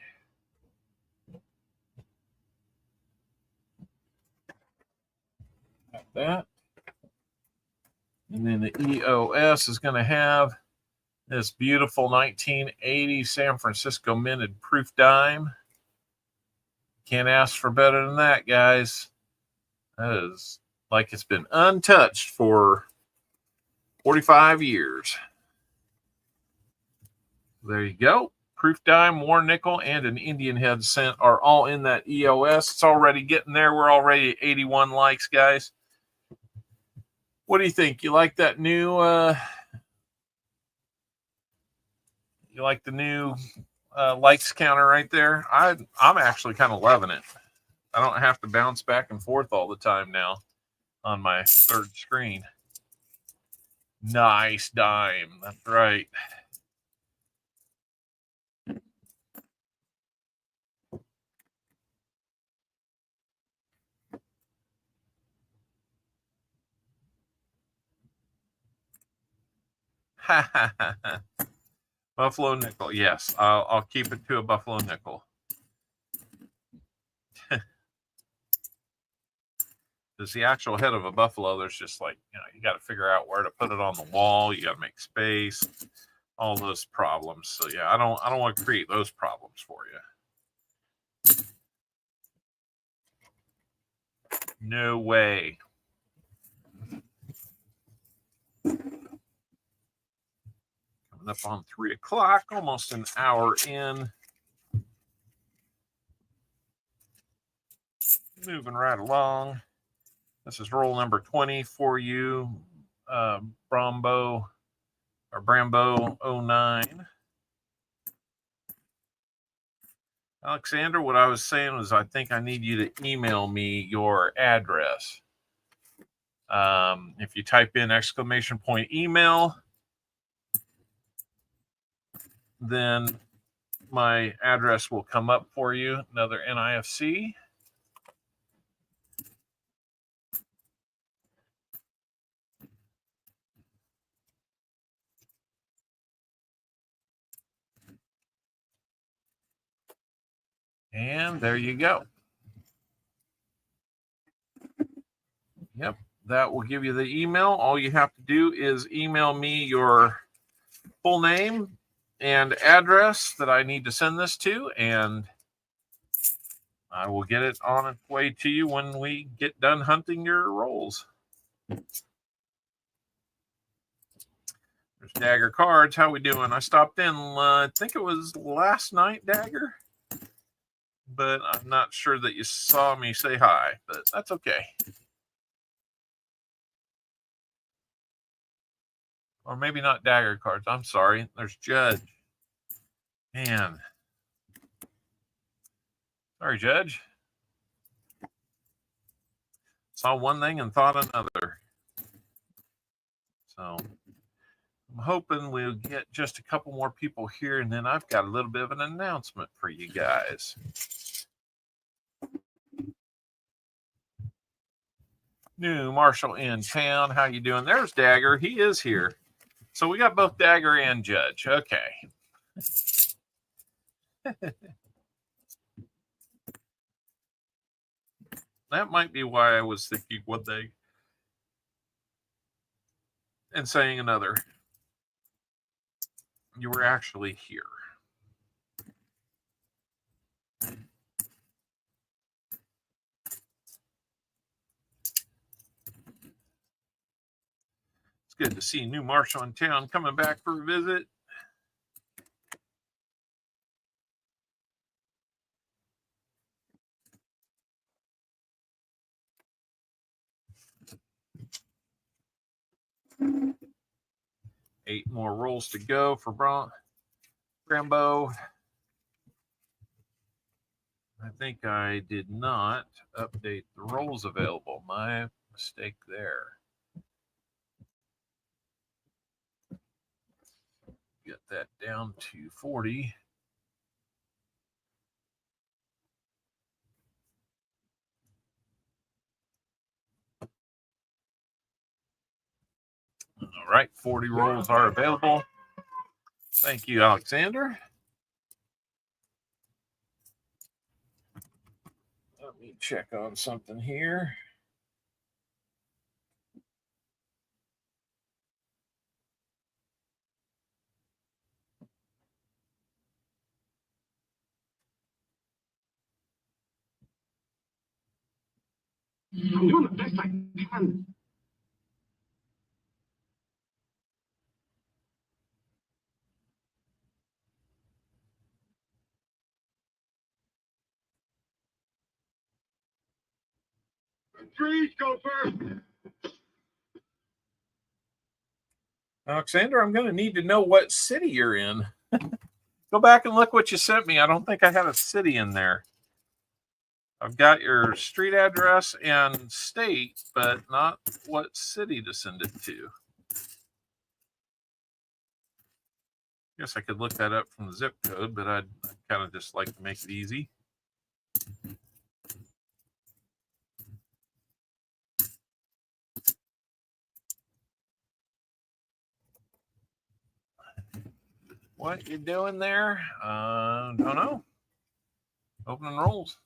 Got that. And then the EOS is going to have this beautiful 1980 San Francisco minted proof dime. Can't ask for better than that, guys. That is like it's been untouched for 45 years. There you go. Proof dime, war nickel, and an Indian head cent are all in that EOS. It's already getting there. We're already at 81 likes, guys. What do you think? You like that new you like the new likes counter right there? I'm actually kind of loving it. I don't have to bounce back and forth all the time now on my third screen. Nice dime. That's right. Buffalo nickel. Yes, I'll keep it to a buffalo nickel. Because the actual head of a buffalo, there's just like, you got to figure out where to put it on the wall. You got to make space, all those problems. So yeah, I don't want to create those problems for you. No way. Coming up on 3 o'clock, almost an hour in. Moving right along. This is roll number 20 for you, Brambo 09. Alexander, what I was saying was I think I need you to email me your address. If you type in !email, then my address will come up for you. Another NIFC. And there you go. Yep, that will give you the email. All you have to do is email me your full name and address that I need to send this to, and I will get it on its way to you when we get done hunting your rolls. There's Dagger Cards. How we doing? I stopped in, I think it was last night, Dagger. But I'm not sure that you saw me say hi, but that's okay. Or maybe not Dagger Cards. I'm sorry. There's Judge. Man. Sorry, Judge. Saw one thing and thought another. So I'm hoping we'll get just a couple more people here, and then I've got a little bit of an announcement for you guys. New Marshall in town. How you doing? There's Dagger. He is here. So we got both Dagger and Judge. Okay. That might be why I was thinking one thing and saying another. You were actually here. It's good to see New Marshall in town coming back for a visit. Eight more rolls to go for Brambo. I think I did not update the rolls available. My mistake there. Get that down to 40. All right, 40 rolls are available. Thank you, Alexander. Let me check on something here. I'm doing the best I can. Please go first. Alexander, I'm going to need to know what city you're in. Go back and look what you sent me. I don't think I had a city in there. I've got your street address and state, but not what city to send it to. Guess I could look that up from the zip code, but I'd kind of just like to make it easy. What you doing there? Don't know. Opening rolls.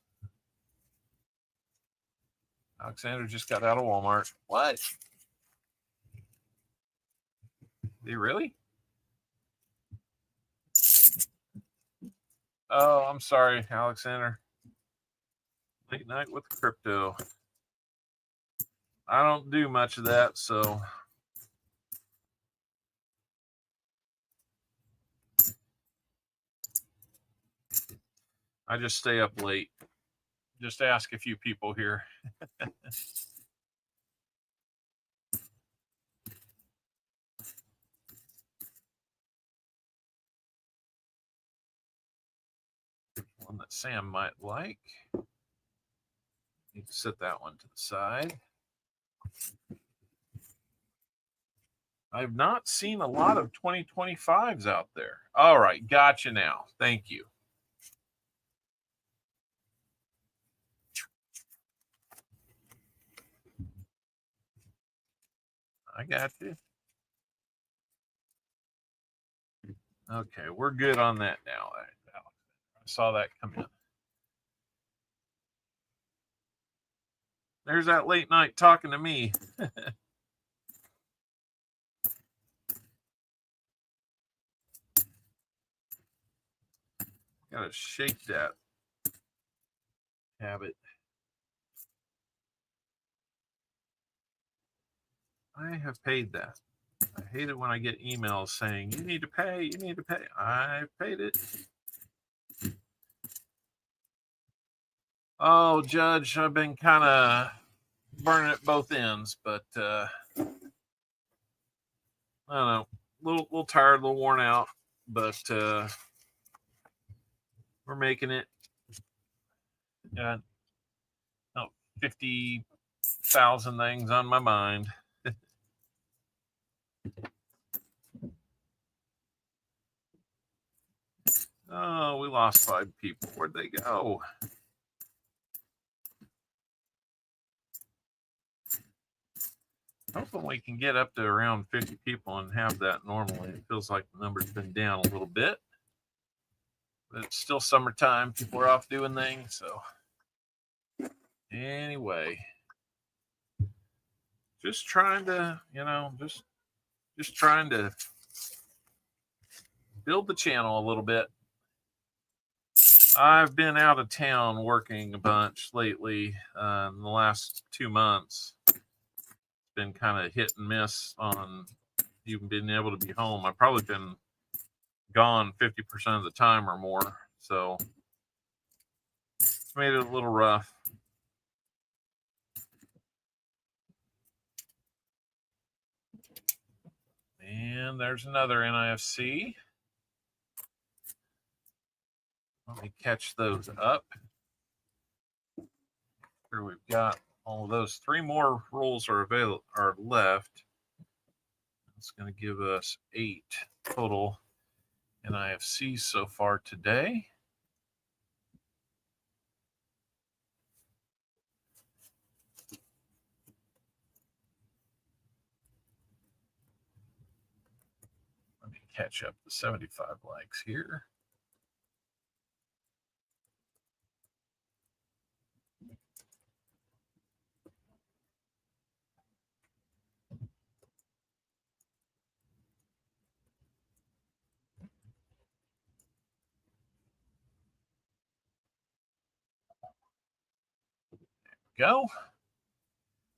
Alexander just got out of Walmart. What? Did he really? Oh, I'm sorry, Alexander. Late night with crypto. I don't do much of that, so I just stay up late. Just ask a few people here. One that Sam might like. Need to set that one to the side. I've not seen a lot of 2025s out there. All right, gotcha now. Thank you. I got you. Okay, we're good on that now. I saw that come in. There's that late night talking to me. Gotta shake that habit. I have paid that. I hate it when I get emails saying, you need to pay, you need to pay. I paid it. Oh, Judge, I've been kind of burning at both ends, but I don't know, a little tired, a little worn out, but we're making it. Got 50,000 things on my mind. Oh, we lost 5 people. Where'd they go? Hoping we can get up to around 50 people and have that normally. It feels like the number's been down a little bit. But it's still summertime. People are off doing things. So anyway, just trying to, just trying to build the channel a little bit. I've been out of town working a bunch lately in the last 2 months. It's been kind of hit and miss on even being able to be home. I've probably been gone 50% of the time or more. So it's made it a little rough. And there's another NIFC. Let me catch those up. Here we've got all of those. 3 more rolls are left. It's going to give us 8 total NIFCs so far today. Let me catch up the 75 likes here. Go.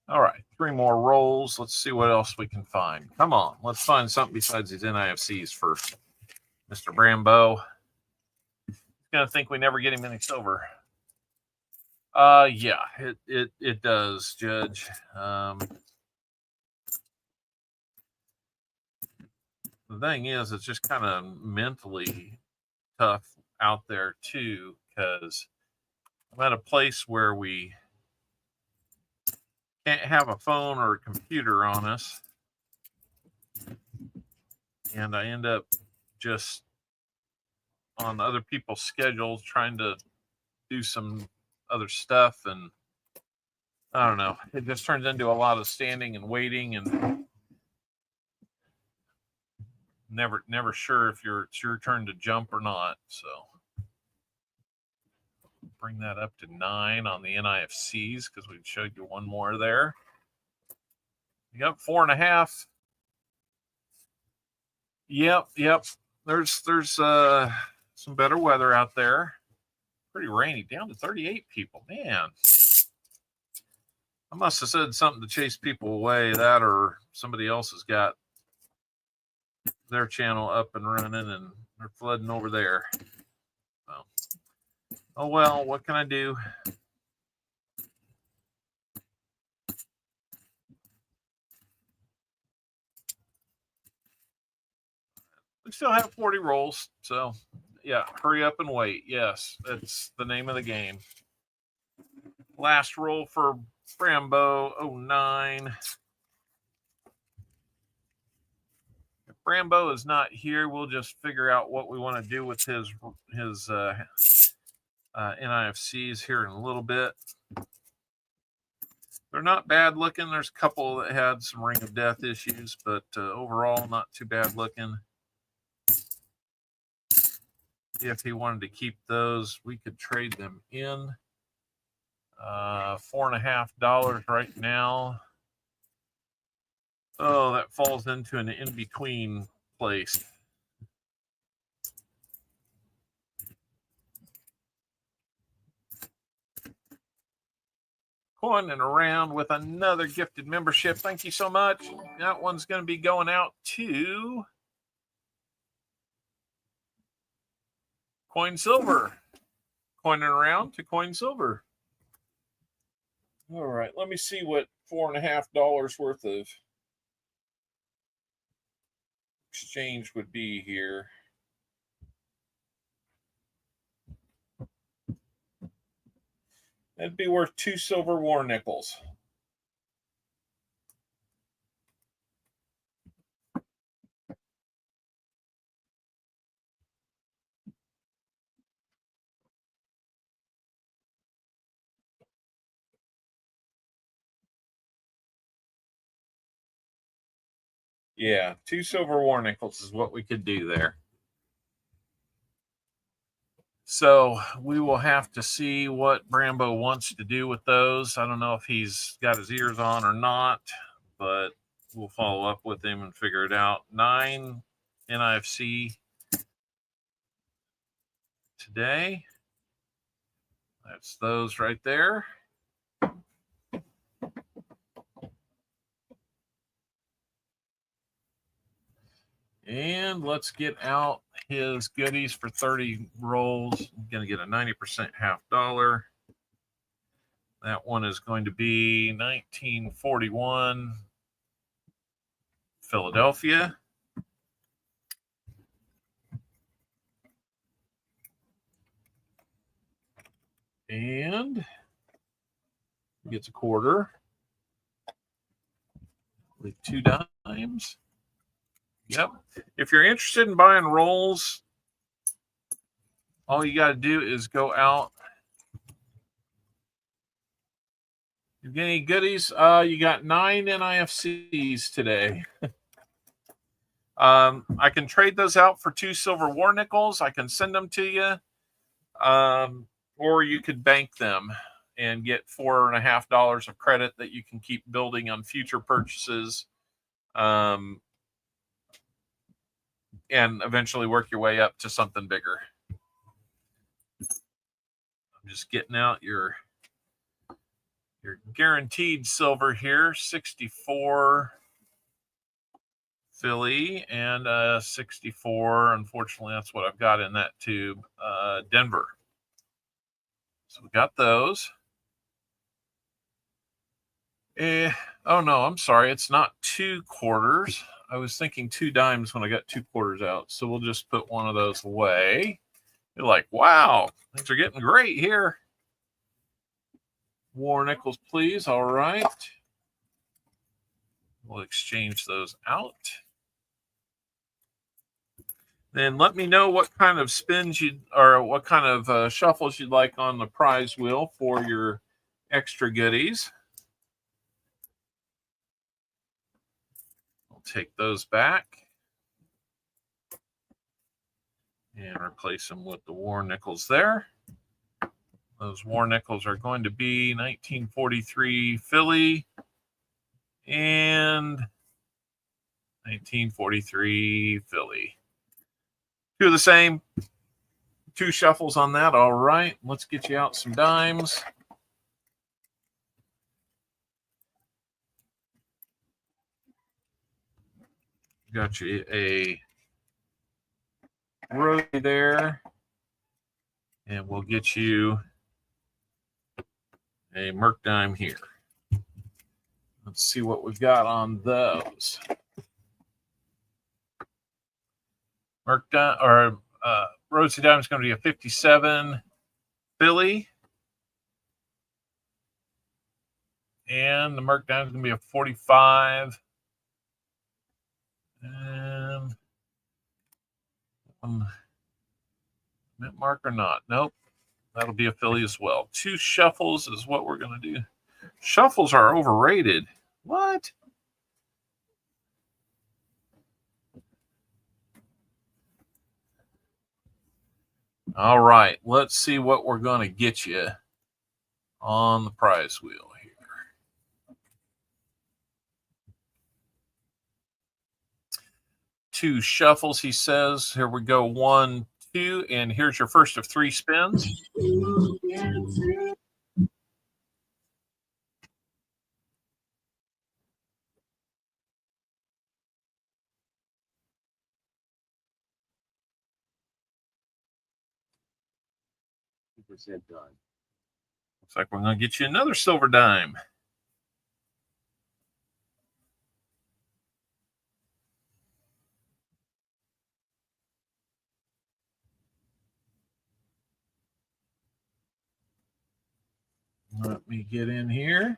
All right, 3 more rolls. Let's see what else we can find. Come on, let's find something besides these NIFCs for Mr. Brambo. He's gonna think we never get him any silver. Yeah, it does, Judge. The thing is, it's just kind of mentally tough out there too, because I'm at a place where we can't have a phone or a computer on us, and I end up just on other people's schedules trying to do some other stuff, and I don't know, it just turns into a lot of standing and waiting and never sure if it's your turn to jump or not. So bring that up to 9 on the NIFCs because we showed you 1 more there. You got 4.5. Yep. There's some better weather out there. Pretty rainy, down to 38 people. Man, I must have said something to chase people away. That or somebody else has got their channel up and running and they're flooding over there. So, oh well, what can I do? We still have 40 rolls, so yeah, hurry up and wait. Yes, that's the name of the game. Last roll for Brambo 09. If Brambo is not here, we'll just figure out what we want to do with his NIFCs here in a little bit. They're not bad looking. There's a couple that had some Ring of Death issues, but overall not too bad looking. If he wanted to keep those, we could trade them in. $4.50 right now. Oh, that falls into an in-between place. Coining around with another gifted membership. Thank you so much. That one's going to be going out to Coin Silver. Coining around to Coin Silver. All right, let me see what $4.50 worth of exchange would be here. That'd be worth 2 silver war nickels. Yeah, 2 silver war nickels is what we could do there. So we will have to see what Brambo wants to do with those. I don't know if he's got his ears on or not, but we'll follow up with him and figure it out. 9 NIFC today. That's those right there. And let's get out his goodies for 30 rolls. I'm going to get a 90% half dollar. That one is going to be 1941 Philadelphia. And gets a quarter with 2 dimes. Yep. If you're interested in buying rolls, all you got to do is go out. You get any goodies? You got 9 NIFCs today. I can trade those out for 2 silver war nickels. I can send them to you. Or you could bank them and get $4.50 of credit that you can keep building on future purchases. And eventually work your way up to something bigger. I'm just getting out your guaranteed silver here, 64 Philly and 64. Unfortunately, that's what I've got in that tube. Denver. So we got those. Oh no, I'm sorry. It's not 2 quarters. I was thinking 2 dimes when I got 2 quarters out. So we'll just put one of those away. You're like, wow, things are getting great here. War nickels, please. All right. We'll exchange those out. Then let me know what kind of spins or what kind of shuffles you'd like on the prize wheel for your extra goodies. I'll take those back and replace them with the war nickels there. Those war nickels are going to be 1943 Philly and 1943 Philly. 2 of the same. 2 shuffles on that. All right. Let's get you out some dimes. Got you a rosy there. And we'll get you a Merc dime here. Let's see what we've got on those. Merc dime or rosy dime is going to be a 57 Philly. And the Merc dime is going to be a 45. And mint mark or not? Nope. That'll be a Philly as well. 2 shuffles is what we're going to do. Shuffles are overrated. What? All right. Let's see what we're going to get you on the prize wheel here. 2 shuffles, he says. Here we go. 1, 2, and here's your first of 3 spins. Done. Looks like we're going to get you another silver dime. Let me get in here.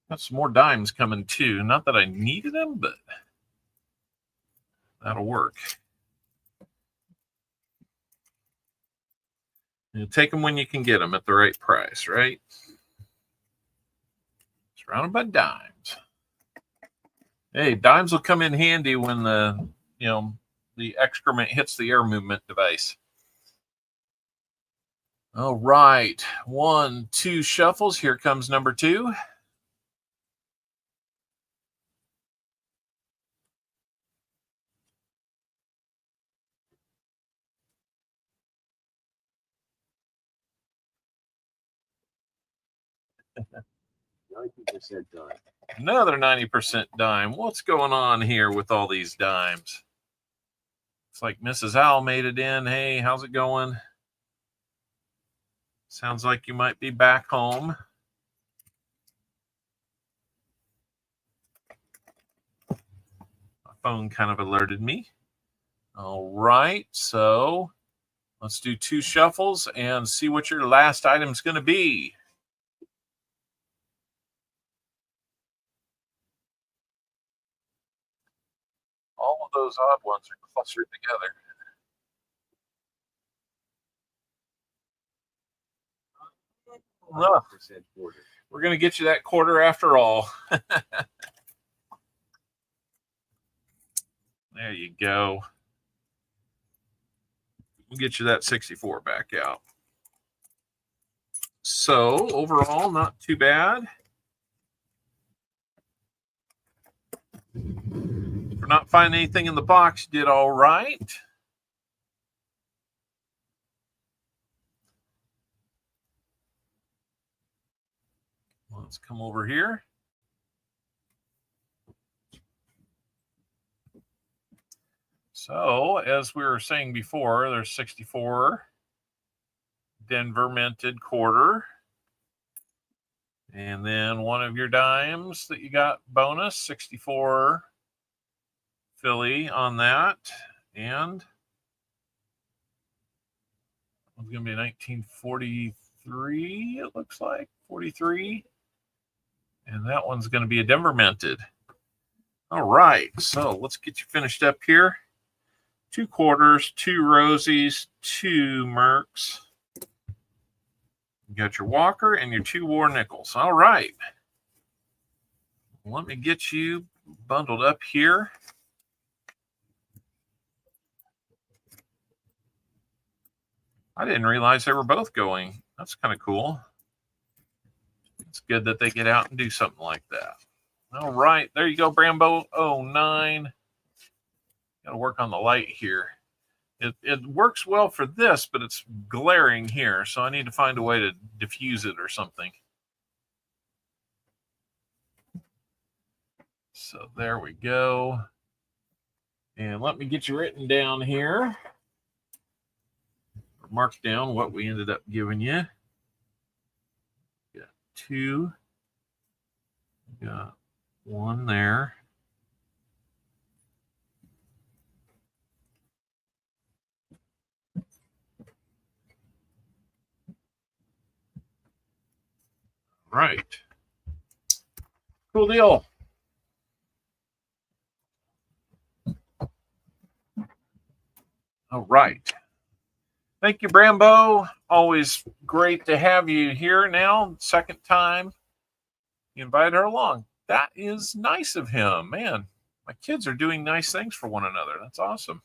Got some more dimes coming too. Not that I needed them, but that'll work. You take them when you can get them at the right price, right? Surrounded by dimes. Hey, dimes will come in handy when the excrement hits the air movement device. All right. 1, 2 shuffles. Here comes number 2. Another 90% dime. What's going on here with all these dimes? It's like Mrs. Owl made it in. Hey, how's it going? Sounds like you might be back home. My phone kind of alerted me. All right, so let's do 2 shuffles and see what your last item is going to be. All of those odd ones are clustered together. We're going to get you that quarter after all. There you go. We'll get you that 64 back out. So overall, not too bad. For not finding anything in the box, you did all right. Let's come over here. So, as we were saying before, there's 64 Denver minted quarter. And then one of your dimes that you got bonus, 64 Philly on that. And it's going to be 1943, it looks like. 43. And that one's going to be a Denver minted. All right, so let's get you finished up here. 2 quarters, 2 rosies, 2 mercs. You got your Walker and your 2 war nickels. All right. Let me get you bundled up here. I didn't realize they were both going. That's kind of cool. It's good that they get out and do something like that. All right, there you go, Brambo 09. Got to work on the light here. It works well for this, but it's glaring here, so I need to find a way to diffuse it or something. So there we go. And let me get you written down here. Mark down what we ended up giving you. Got 2. Got 1 there. Right. Cool deal. All right. Thank you, Brambo. Always great to have you here now. Second time you invited her along. That is nice of him. Man, my kids are doing nice things for one another. That's awesome.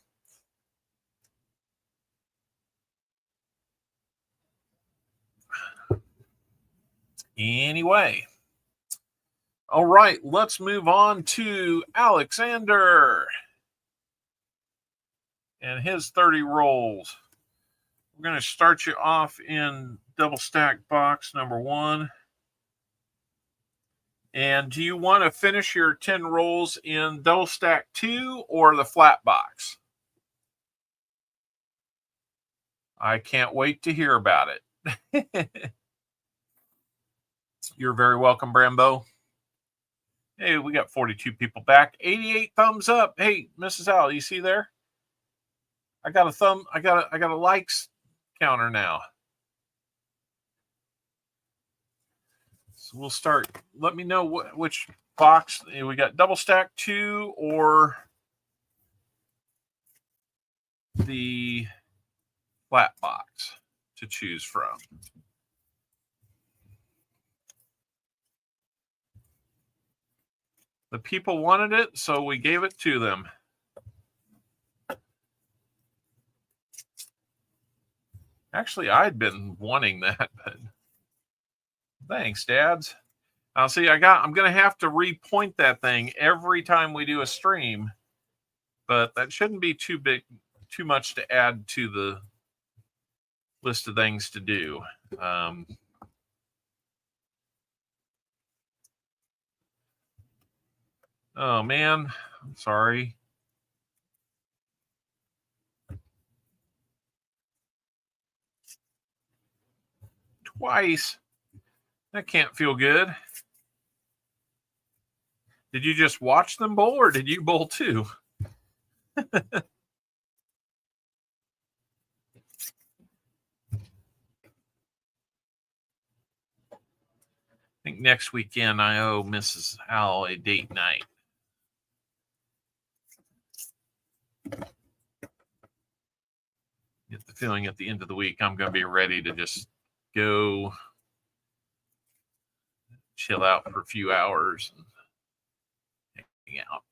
Anyway. All right, let's move on to Alexander and his 30 rolls. We're going to start you off in double stack box number 1. And do you want to finish your 10 rolls in double stack 2 or the flat box? I can't wait to hear about it. You're very welcome, Brambo. Hey, we got 42 people back. 88 thumbs up. Hey, Mrs. Al, you see there? I got a thumb. I got a likes counter now. So we'll start. Let me know which box. We got double stack 2 or the flat box to choose from. The people wanted it, so we gave it to them. Actually, I'd been wanting that, but thanks, Dads. See, I'm going to have to repoint that thing every time we do a stream, but that shouldn't be too much to add to the list of things to do. Oh man, I'm sorry. Twice. That can't feel good. Did you just watch them bowl or did you bowl too? I think next weekend I owe Mrs. Al a date night. Get the feeling at the end of the week I'm going to be ready to just go chill out for a few hours and hang out.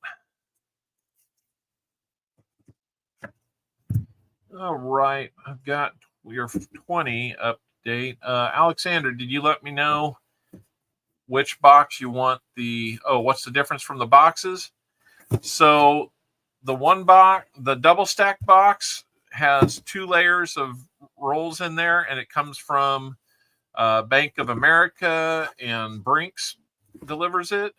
All right, I've got your 20 update. Alexander, did you let me know which box you want what's the difference from the boxes? So the one box, the double stack box has 2 layers of rolls in there, and it comes from Bank of America, and Brinks delivers it.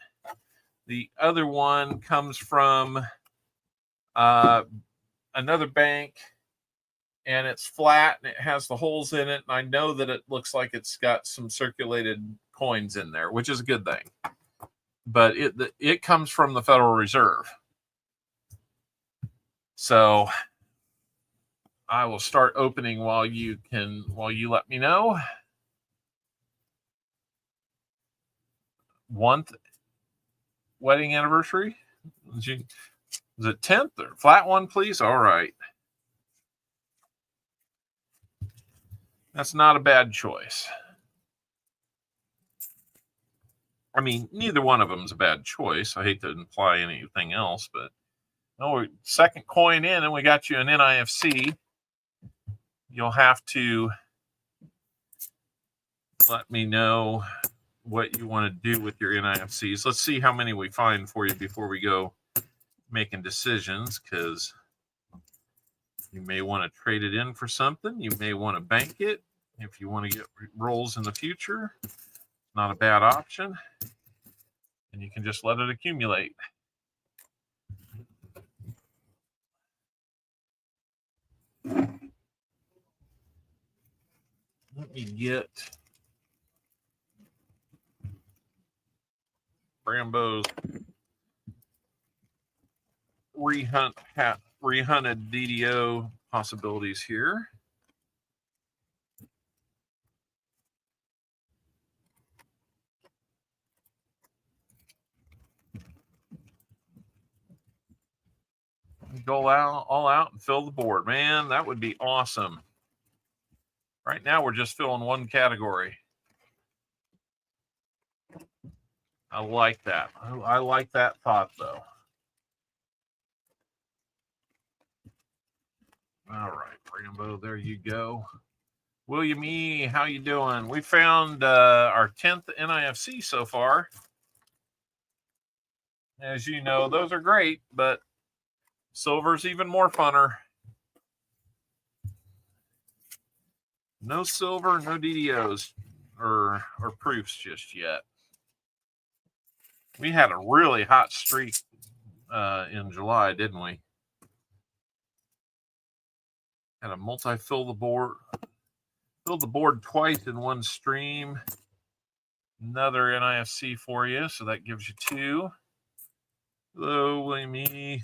The other one comes from another bank, and it's flat and it has the holes in it. And I know that it looks like it's got some circulated coins in there, which is a good thing. But it comes from the Federal Reserve. So I will start opening while you let me know. Wedding anniversary? Is it 10th or flat one, please? All right. That's not a bad choice. I mean, neither one of them is a bad choice. I hate to imply anything else, but no, second coin in, and we got you an NIFC. You'll have to let me know what you want to do with your NIFCs. Let's see how many we find for you before we go making decisions, because you may want to trade it in for something. You may want to bank it if you want to get rolls in the future. Not a bad option. And you can just let it accumulate. Let me get Rambo's rehunted DDO possibilities here. Go all out and fill the board. Man, that would be awesome. Right now, we're just filling one category. I like that. I like that thought, though. All right, Rambo, there you go. William E., how you doing? We found our 10th NIFC so far. As you know, those are great, but silver's even more funner. No silver, no DDOs or proofs just yet. We had a really hot streak in July, didn't we? Had a fill the board twice in one stream. Another NIFC for you, so that gives you 2. Hello, William E.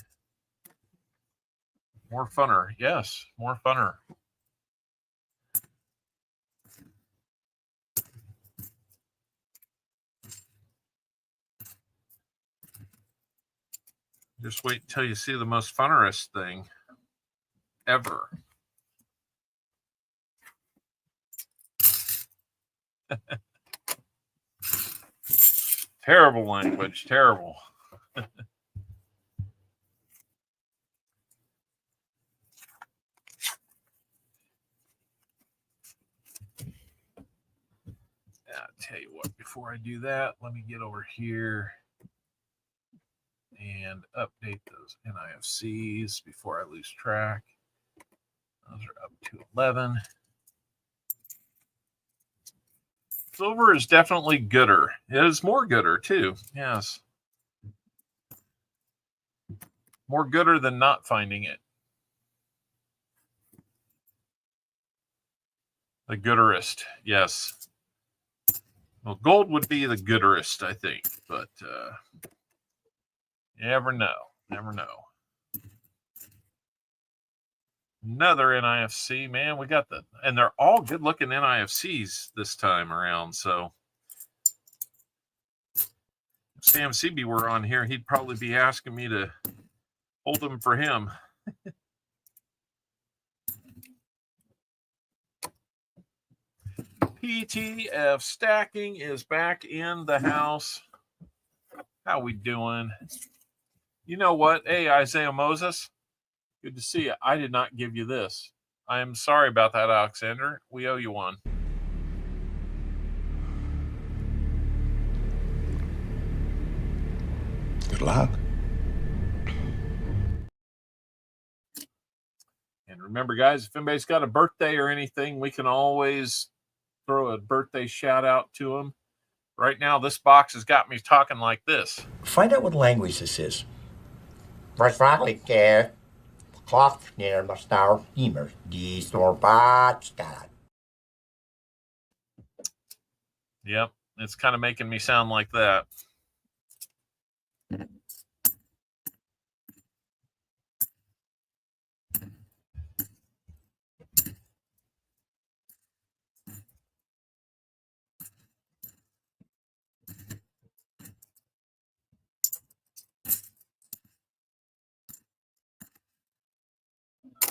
More funner. Yes, more funner. Just wait until you see the most funnerest thing ever. Terrible language, terrible. I'll tell you what, before I do that, let me get over here and update those NIFCs before I lose track. Those are up to 11. Silver is definitely gooder. It is more gooder too. Yes. More gooder than not finding it. The gooderest. Yes. Well, gold would be the gooderest, I think, but you never know. Never know. Another NIFC, man. We got and they're all good looking NIFCs this time around. So if Sam Seaby were on here, he'd probably be asking me to hold them for him. PTF stacking is back in the house. How we doing? You know what? Hey, Isaiah Moses. Good to see you. I did not give you this. I am sorry about that, Alexander. We owe you one. Good luck. And remember, guys, if anybody's got a birthday or anything, we can always throw a birthday shout out to them. Right now, this box has got me talking like this. Find out what language this is. Waarschijnlijk klopt neer maar snel immer die stormbaat staat. Yep, it's kind of making me sound like that.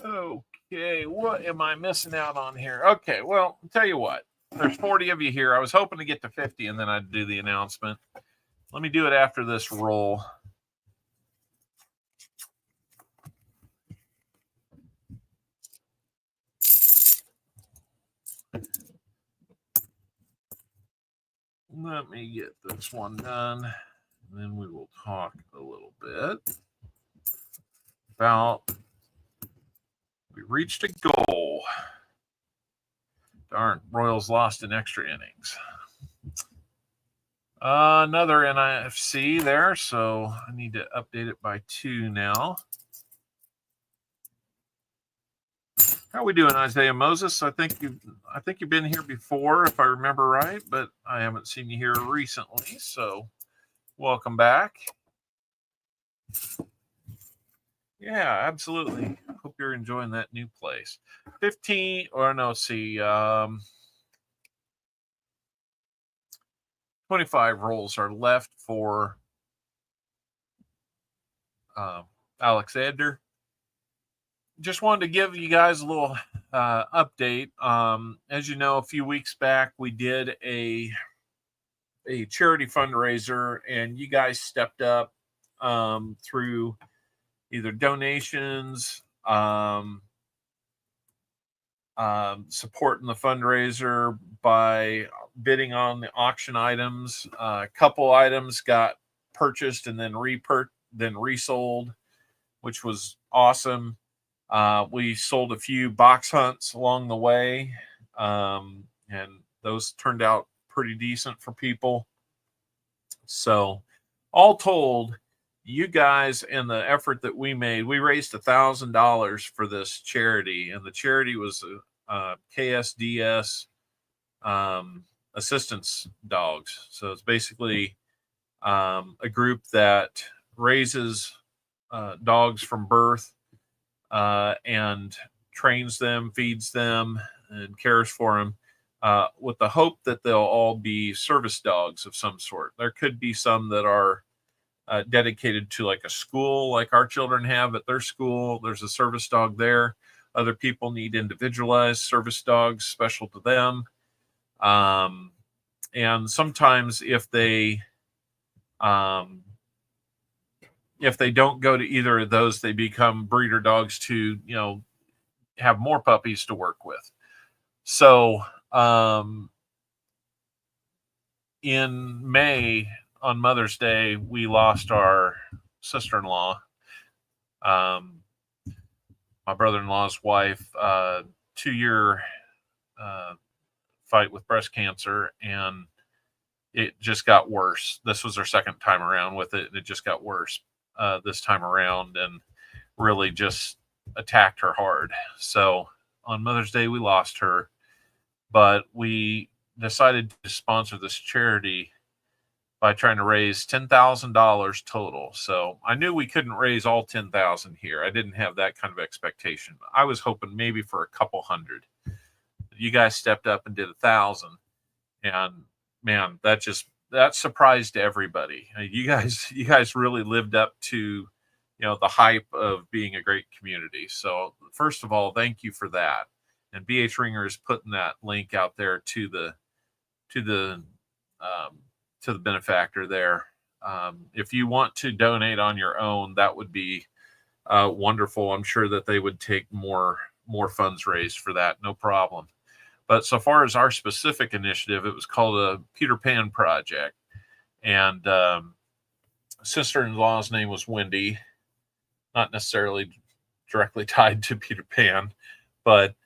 Okay, what am I missing out on here? Okay, well, I'll tell you what. There's 40 of you here. I was hoping to get to 50 and then I'd do the announcement. Let me do it after this roll. Let me get this one done. And then we will talk a little bit about we reached a goal. Darn, Royals lost in extra innings. Another NIFC there, so I need to update it by 2 now. How are we doing, Isaiah Moses? I think you've been here before, if I remember right, but I haven't seen you here recently, so welcome back. Yeah, absolutely. Hope you're enjoying that new place. 15, or no, see, 25 rolls are left for Alexander. Just wanted to give you guys a little update. As you know, a few weeks back, we did a charity fundraiser, and you guys stepped up through either donations, supporting the fundraiser by bidding on the auction items. A couple items got purchased and then resold, which was awesome. We sold a few box hunts along the way, and those turned out pretty decent for people. So all told, you guys and the effort that we made, we raised $1,000 for this charity, and the charity was KSDS assistance dogs. So it's basically a group that raises dogs from birth and trains them, feeds them, and cares for them with the hope that they'll all be service dogs of some sort. There could be some that are dedicated to like a school, like our children have at their school. There's a service dog there. Other people need individualized service dogs special to them. And sometimes if they don't go to either of those, they become breeder dogs to, have more puppies to work with. So in May, on Mother's Day, we lost our sister-in-law, my brother-in-law's wife, 2-year fight with breast cancer, and it just got worse. This was our second time around with it, and it just got worse this time around, and really just attacked her hard. So on Mother's Day, we lost her, but we decided to sponsor this charity by trying to raise $10,000 total. So I knew we couldn't raise all 10,000 here. I didn't have that kind of expectation. I was hoping maybe for a couple hundred. You guys stepped up and did 1,000, and man, that surprised everybody. You guys really lived up to, the hype of being a great community. So first of all, thank you for that. And BH Ringer is putting that link out there to the benefactor there. If you want to donate on your own, that would be wonderful. I'm sure that they would take more funds raised for that, no problem. But so far as our specific initiative, it was called a Peter Pan Project, and sister-in-law's name was Wendy, not necessarily directly tied to Peter Pan, but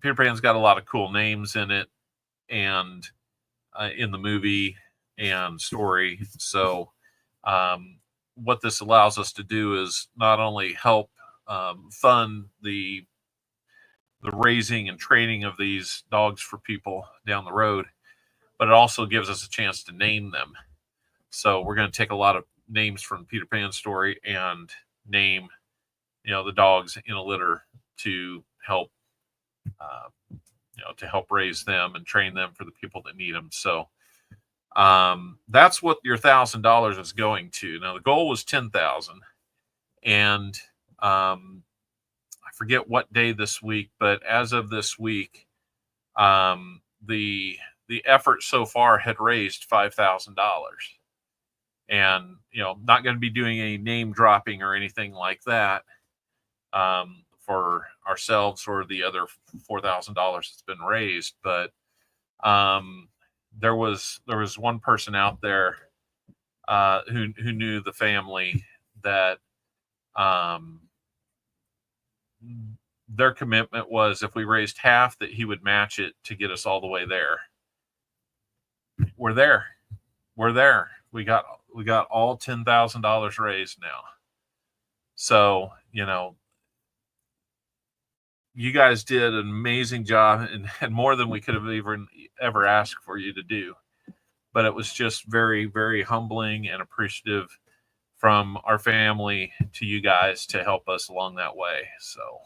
Peter Pan's got a lot of cool names in it, and in the movie and story. So what this allows us to do is not only help fund the raising and training of these dogs for people down the road, but it also gives us a chance to name them. So we're going to take a lot of names from Peter Pan story and name, the dogs in a litter to help, to help raise them and train them for the people that need them. So that's what your $1,000 is going to. Now the goal was 10,000, and I forget what day this week, but as of this week, the effort so far had raised $5,000. And, not going to be doing any name dropping or anything like that for ourselves or the other $4,000 that's been raised. But there was one person out there who knew the family that their commitment was if we raised half, that he would match it to get us all the way there. We're there. We got all $10,000 raised now. So, you guys did an amazing job, and more than we could have ever asked for you to do. But it was just very, very humbling and appreciative from our family to you guys to help us along that way. So,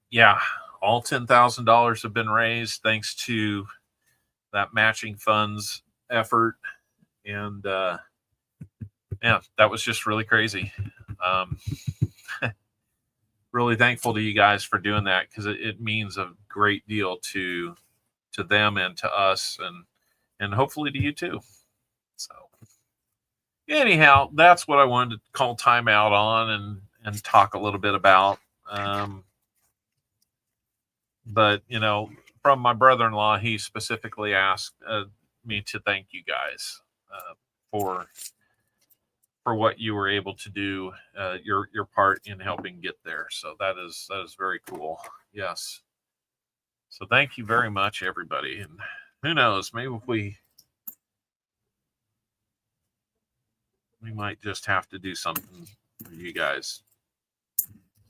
yeah, all $10,000 have been raised thanks to that matching funds effort. And, yeah, that was just really crazy. Really thankful to you guys for doing that, because it means a great deal to them and to us, and hopefully to you too. So anyhow, that's what I wanted to call time out on and talk a little bit about. But from my brother-in-law, he specifically asked me to thank you guys for what you were able to do, your part in helping get there. So that is very cool. Yes. So thank you very much, everybody. And who knows, maybe if we might just have to do something for you guys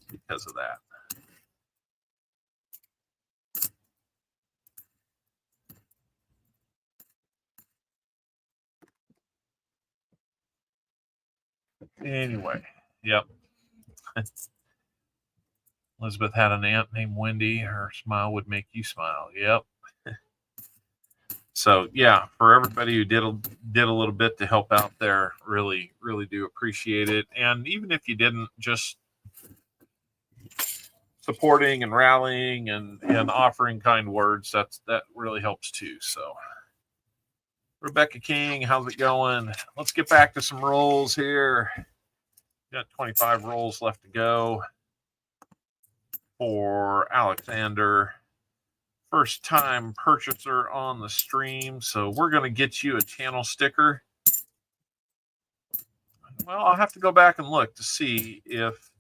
because of that. Anyway, yep. Elizabeth had an aunt named Wendy. Her smile would make you smile. Yep. So yeah, for everybody who did a little bit to help out there, really do appreciate it. And even if you didn't, just supporting and rallying and offering kind words, that really helps too. So Rebecca King, how's it going? Let's get back to some rolls here. Got 25 rolls left to go for Alexander. First time purchaser on the stream, so we're going to get you a channel sticker. Well, I'll have to go back and look to see if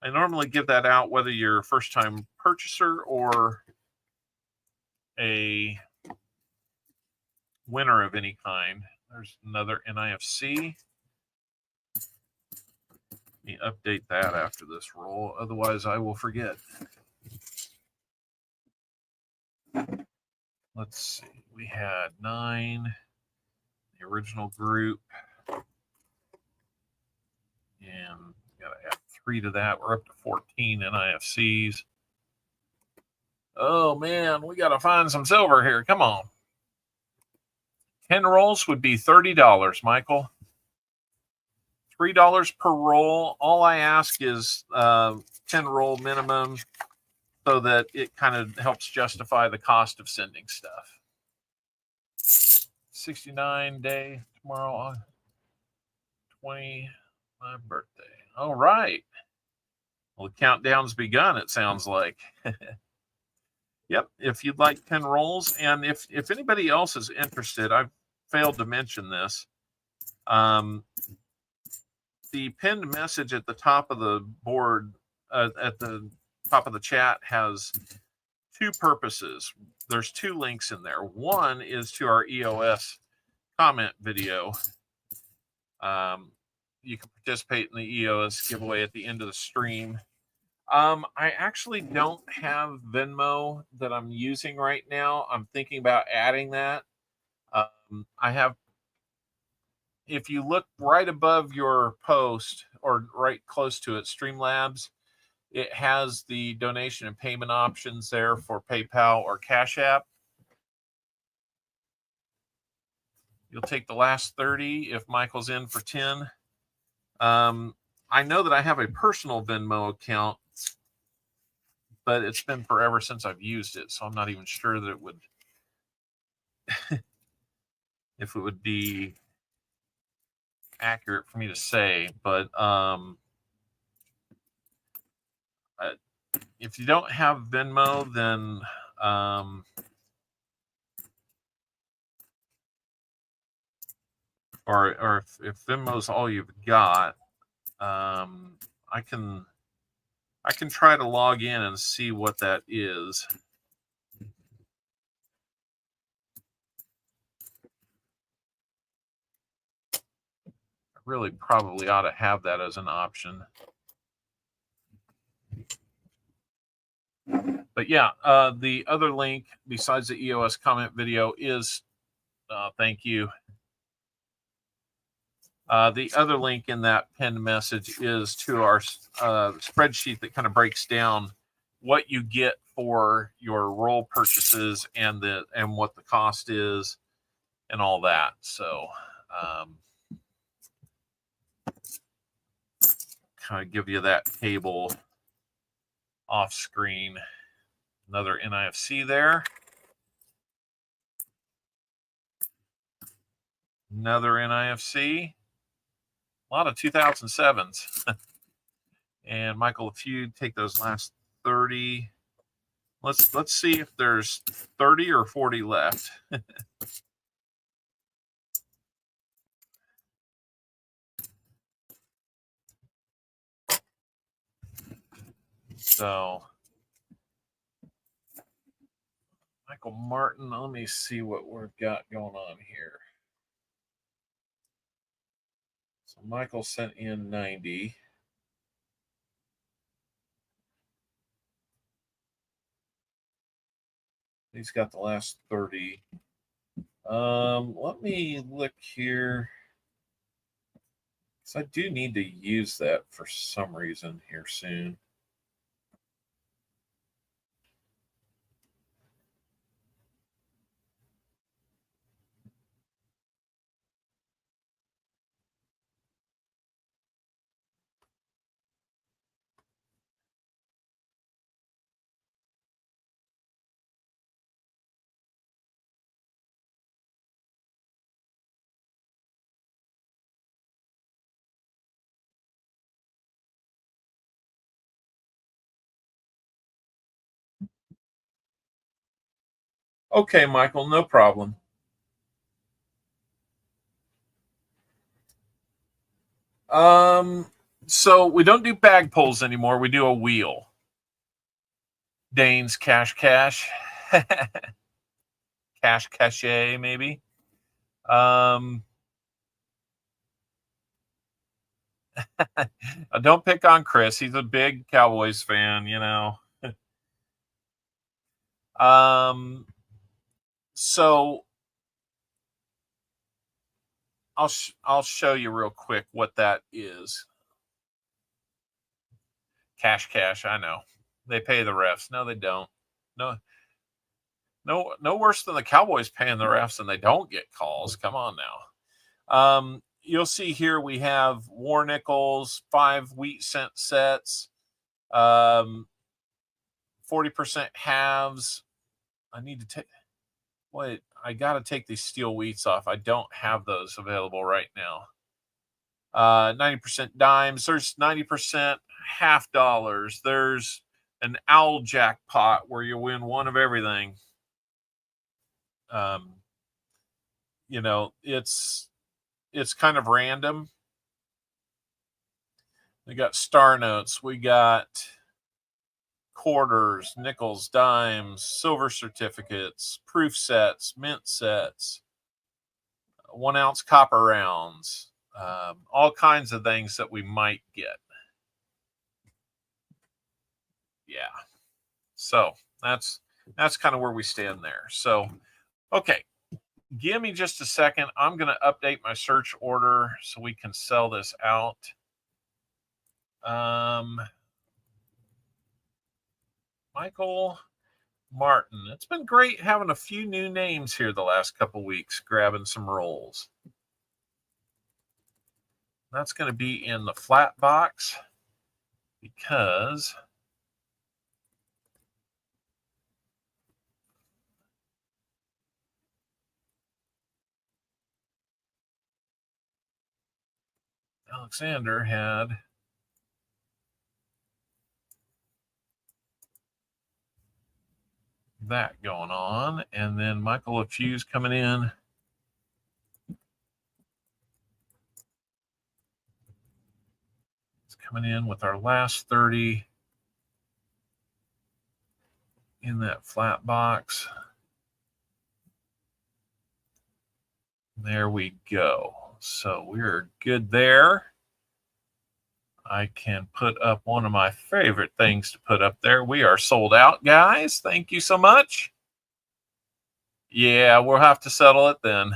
I normally give that out, whether you're a first time purchaser or a winner of any kind. There's another NIFC. Let me update that after this roll, otherwise I will forget. Let's see, we had 9, the original group, and gotta add 3 to that. We're up to 14 NIFCs. Oh man, we gotta find some silver here. Come on. 10 rolls would be $30, Michael. $3 per roll. All I ask is 10 roll minimum, so that it kind of helps justify the cost of sending stuff. 69 day tomorrow, 20, my birthday. All right. Well, the countdown's begun, it sounds like. Yep, if you'd like 10 rolls, and if anybody else is interested, I've failed to mention this. The pinned message at the top of the board, at the top of the chat, has 2 purposes. There's 2 links in there. One is to our EOS comment video. You can participate in the EOS giveaway at the end of the stream. I actually don't have Venmo that I'm using right now. I'm thinking about adding that. I have, if you look right above your post or right close to it, Streamlabs, it has the donation and payment options there for PayPal or Cash App. You'll take the last 30 if Michael's in for 10. I know that I have a personal Venmo account, but it's been forever since I've used it, so I'm not even sure that it would if it would be accurate for me to say. But if you don't have Venmo, then or if Venmo's all you've got, I can try to log in and see what that is. I really probably ought to have that as an option. But yeah, the other link besides the EOS comment video is, thank you. The other link in that pinned message is to our spreadsheet that kind of breaks down what you get for your roll purchases and what the cost is and all that. So kind of give you that table off screen. Another NIFC there. Another NIFC. A lot of 2007s. And Michael, if you take those last 30, let's see if there's 30 or 40 left. So Michael Martin, let me see what we've got going on here. So Michael sent in 90. He's got the last 30. Let me look here, because I do need to use that for some reason here soon. Okay, Michael, no problem. So we don't do bag pulls anymore. We do a wheel. Dane's cash. Cash cachet, maybe. Don't pick on Chris. He's a big Cowboys fan, you know. So I'll show you real quick what that is. Cash. I know. They pay the refs. No, they don't. No worse than the Cowboys paying the refs and they don't get calls. Come on now. You'll see here we have war nickels, 5 wheat cent sets, 40% halves. I need to take. Wait, I got to take these steel wheats off. I don't have those available right now. 90% dimes. There's 90% half dollars. There's an owl jackpot where you win one of everything. You know, it's kind of random. We got star notes. We got quarters, nickels, dimes, silver certificates, proof sets, mint sets, 1 ounce copper rounds, all kinds of things that we might get. Yeah. So that's kind of where we stand there. So, okay. Give me just a second. I'm going to update my search order so we can sell this out. Michael Martin. It's been great having a few new names here the last couple weeks, grabbing some rolls. That's going to be in the flat box because Alexander had that going on, and then Michael LaFuse coming in. It's coming in with our last 30 in that flat box. There we go. So we're good there. I can put up one of my favorite things to put up there. We are sold out, guys. Thank you so much. Yeah, we'll have to settle it then.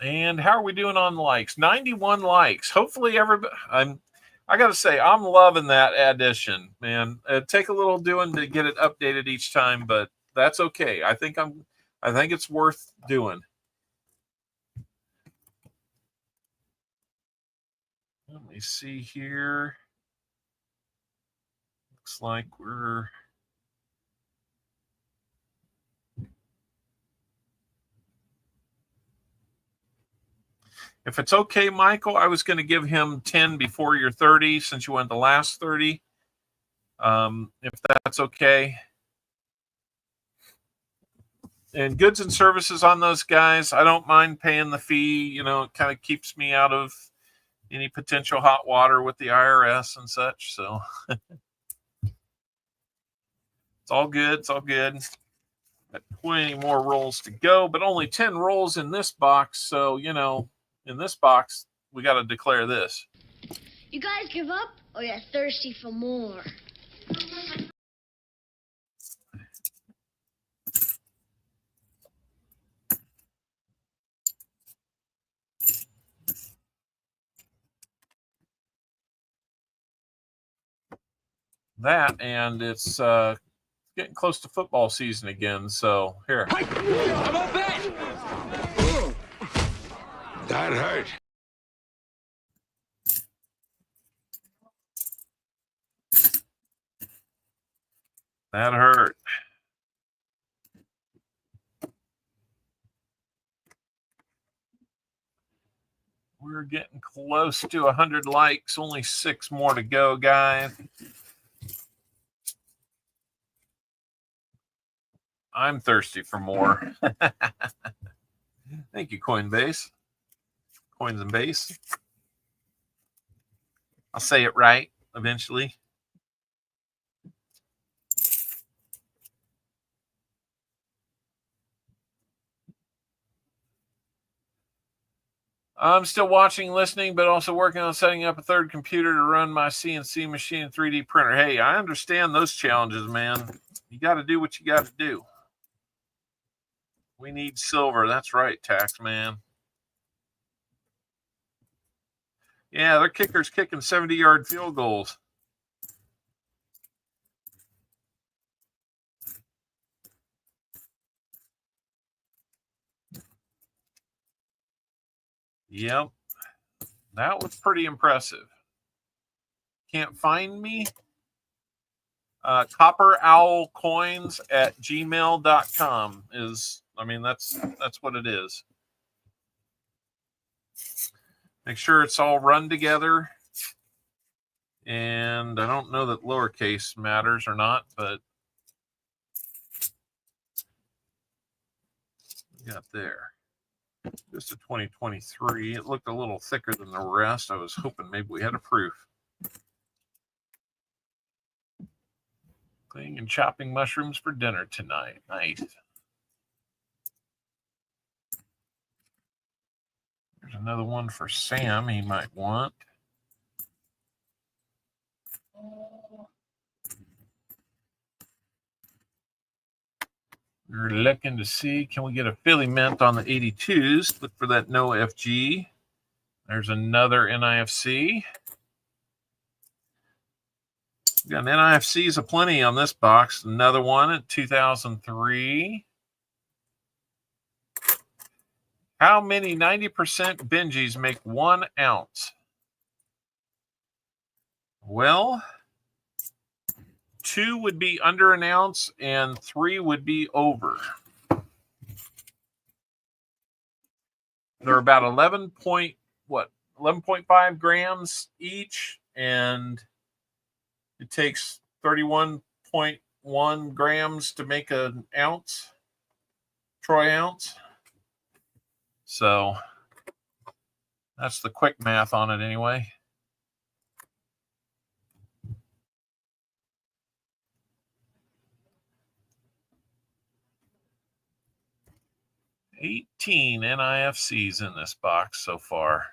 And how are we doing on likes? 91 likes. Hopefully everybody, I got to say, I'm loving that addition, man. It'd take a little doing to get it updated each time, but that's okay. I think it's worth doing. Let me see here. Looks like we're if it's okay, Michael, I was going to give him 10 before your 30 since you went the last 30. If that's okay. And goods and services on those guys, I don't mind paying the fee. You know, it kind of keeps me out of any potential hot water with the IRS and such. So it's all good. It's all good. Got plenty more rolls to go, but only 10 rolls in this box. So, you know, in this box, we got to declare this. You guys give up or you're thirsty for more? That, and it's getting close to football season again. So here. That hurt. That hurt. We're getting close to 100 likes. Only 6 more to go, guys. I'm thirsty for more. Thank you, Coinbase. Coins and Base. I'll say it right eventually. I'm still watching, listening, but also working on setting up a third computer to run my CNC machine and 3D printer. Hey, I understand those challenges, man. You got to do what you got to do. We need silver. That's right, Tax Man. Yeah, their kicker's kicking 70-yard field goals. Yep. That was pretty impressive. Can't find me? CopperOwlCoins at gmail.com is, I mean, that's what it is. Make sure it's all run together. And I don't know that lowercase matters or not, but we got there. Just a 2023. It looked a little thicker than the rest. I was hoping maybe we had a proof. Cleaning and chopping mushrooms for dinner tonight. Nice. There's another one for Sam he might want. We're looking to see, can we get a Philly mint on the 82s? Look for that no FG. There's another NIFC. We got an NIFCs aplenty on this box. Another one at 2003. How many 90% Benjis make 1 ounce? Well, 2 would be under an ounce and 3 would be over. They're about 11.5 grams each, and it takes 31.1 grams to make an ounce, troy ounce. So that's the quick math on it anyway. $18 NIFCs in this box so far.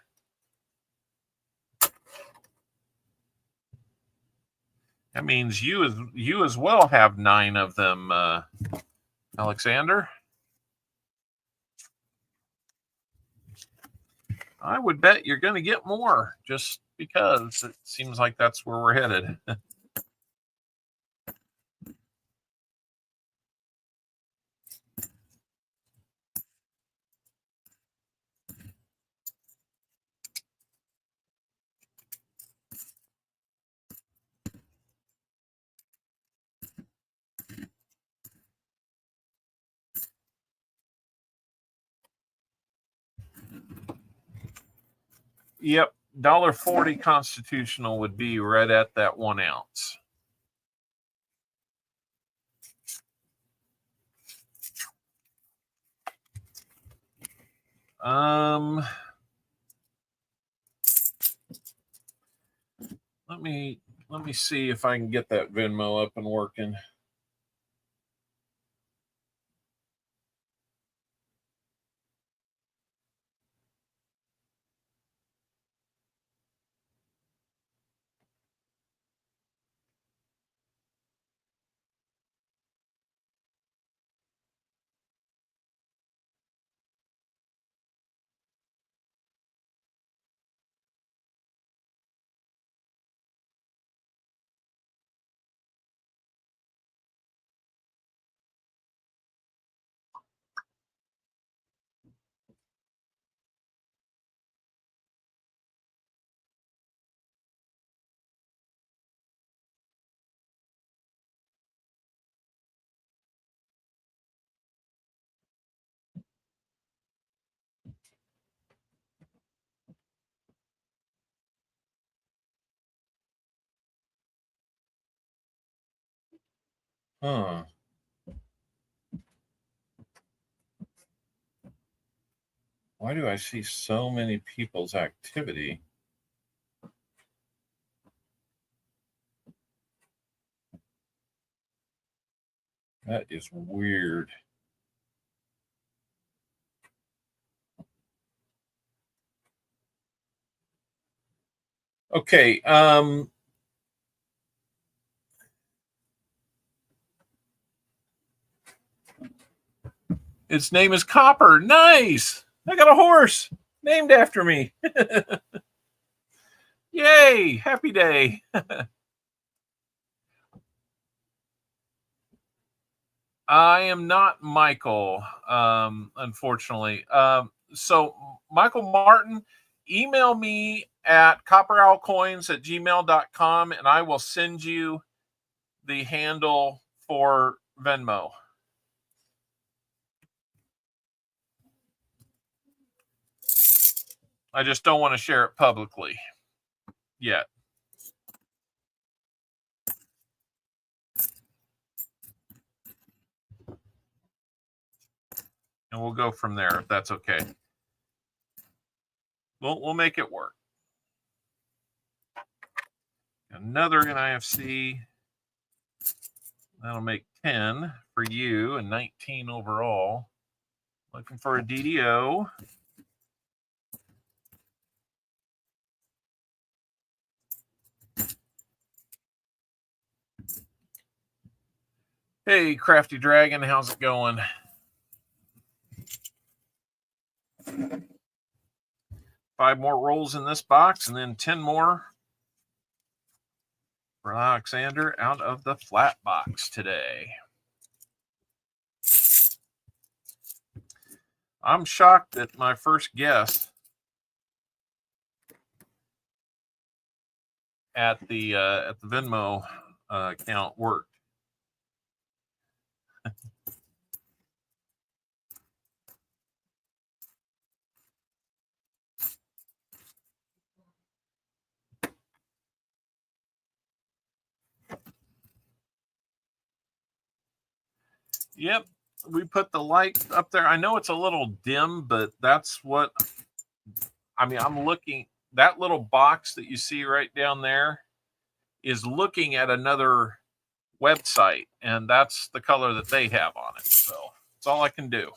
That means you as well have 9 of them, Alexander. I would bet you're going to get more just because it seems like that's where we're headed. Yep, $1.40 constitutional would be right at that 1 ounce. Let me see if I can get that Venmo up and working. Why do I see so many people's activity? That is weird. Okay. Its name is Copper. Nice. I got a horse named after me. Yay. Happy day. I am not Michael, unfortunately. So, Michael Martin, email me at CopperOwlCoins@gmail.com and I will send you the handle for Venmo. I just don't want to share it publicly yet. And we'll go from there if that's okay. We'll make it work. Another NIFC. That'll make 10 for you and 19 overall. Looking for a DDO. Hey, Crafty Dragon, how's it going? Five more rolls in this box and then 10 more for Alexander out of the flat box today. I'm shocked that my first guess at the Venmo account worked. Yep, we put the light up there. I know it's a little dim, but that's what, I mean, I'm looking, that little box that you see right down there is looking at another website, and that's the color that they have on it. So that's all I can do.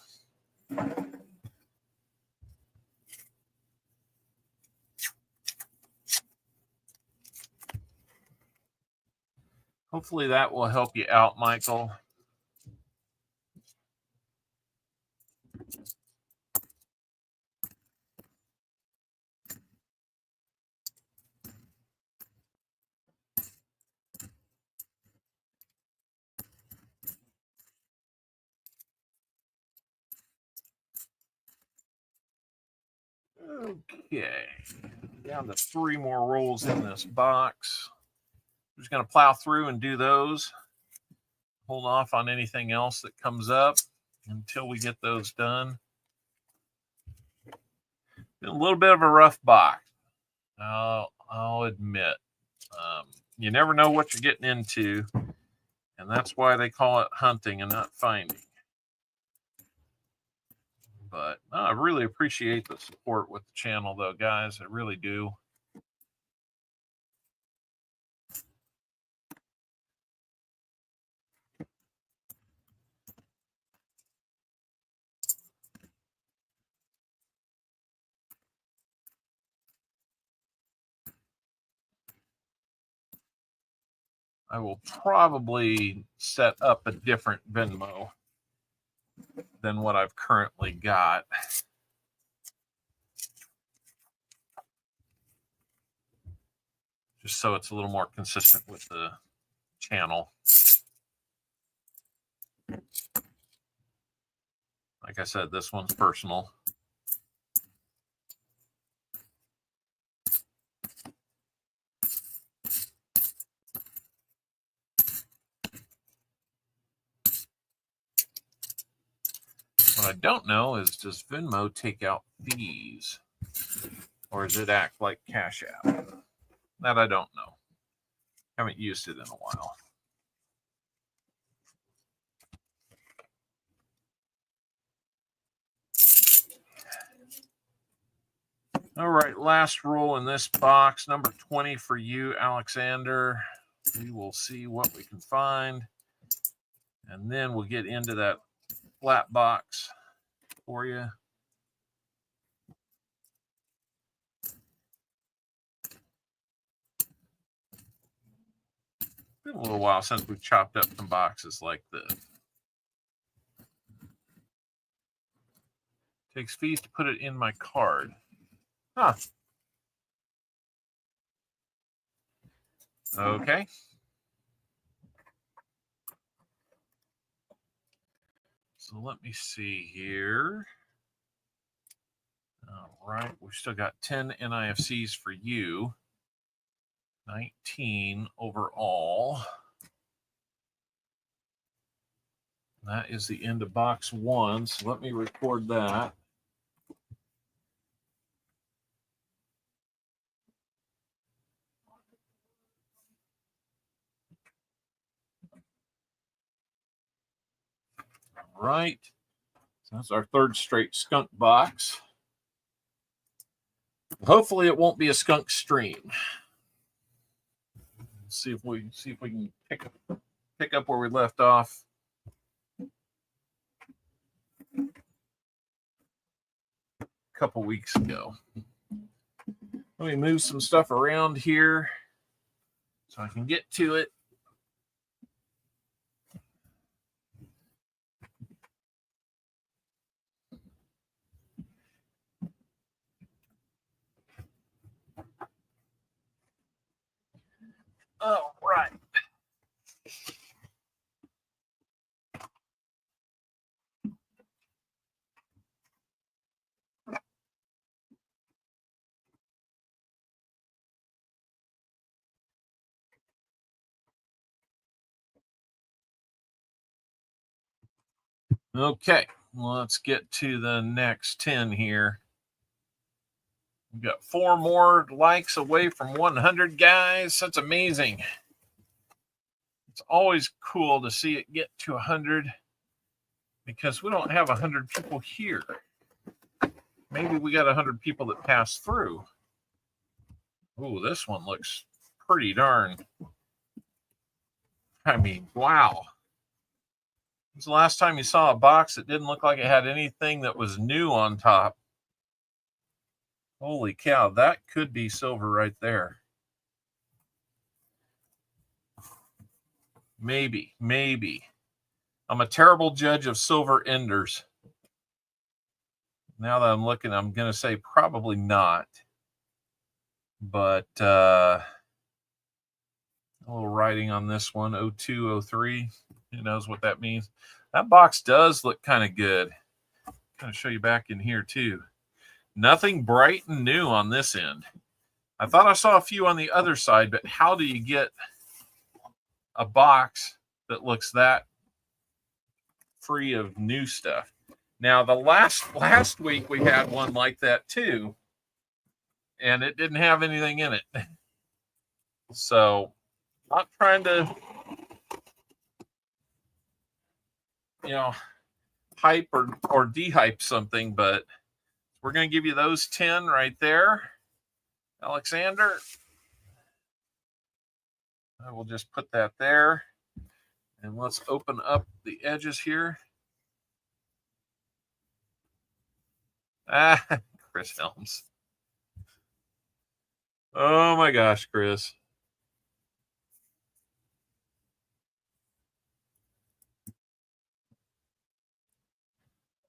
Hopefully that will help you out, Michael. Okay, down to 3 more rolls in this box. I'm just going to plow through and do those. Hold off on anything else that comes up until we get those done. Been a little bit of a rough box, I'll admit. You never know what you're getting into, and that's why they call it hunting and not finding. But I really appreciate the support with the channel, though, guys. I really do. I will probably set up a different Venmo than what I've currently got. Just so it's a little more consistent with the channel. Like I said, this one's personal. What I don't know is, does Venmo take out fees? Or does it act like Cash App? That I don't know. Haven't used it in a while. All right, last roll in this box, number 20 for you, Alexander. We will see what we can find, and then we'll get into that flat box for you. Been a little while since we've chopped up some boxes like this. Takes fees to put it in my card. Huh. Okay. So let me see here. All right. We've still got 10 NIFCs for you. 19 overall. That is the end of box 1. So let me record that. All right. So that's our third straight skunk box. Hopefully it won't be a skunk stream. Let's see if we can pick up where we left off. A couple weeks ago. Let me move some stuff around here so I can get to it. All right. Okay, let's get to the next 10 here. We've got 4 more likes away from 100, guys. That's amazing. It's always cool to see it get to 100 because we don't have 100 people here. Maybe we got 100 people that passed through. Ooh, this one looks pretty darn. I mean, wow. When's the last time you saw a box that didn't look like it had anything that was new on top? Holy cow, that could be silver right there. Maybe. I'm a terrible judge of silver enders. Now that I'm looking, I'm going to say probably not. But a little writing on this one, 0203. Who knows what that means? That box does look kind of good. Kind of show you back in here too. Nothing bright and new on this end. I thought I saw a few on the other side, but how do you get a box that looks that free of new stuff? Now, the last week we had one like that too, and it didn't have anything in it. So, not trying to, hype or de-hype something, but we're going to give you those 10 right there, Alexander. I will just put that there. And let's open up the edges here. Chris Helms. Oh my gosh, Chris.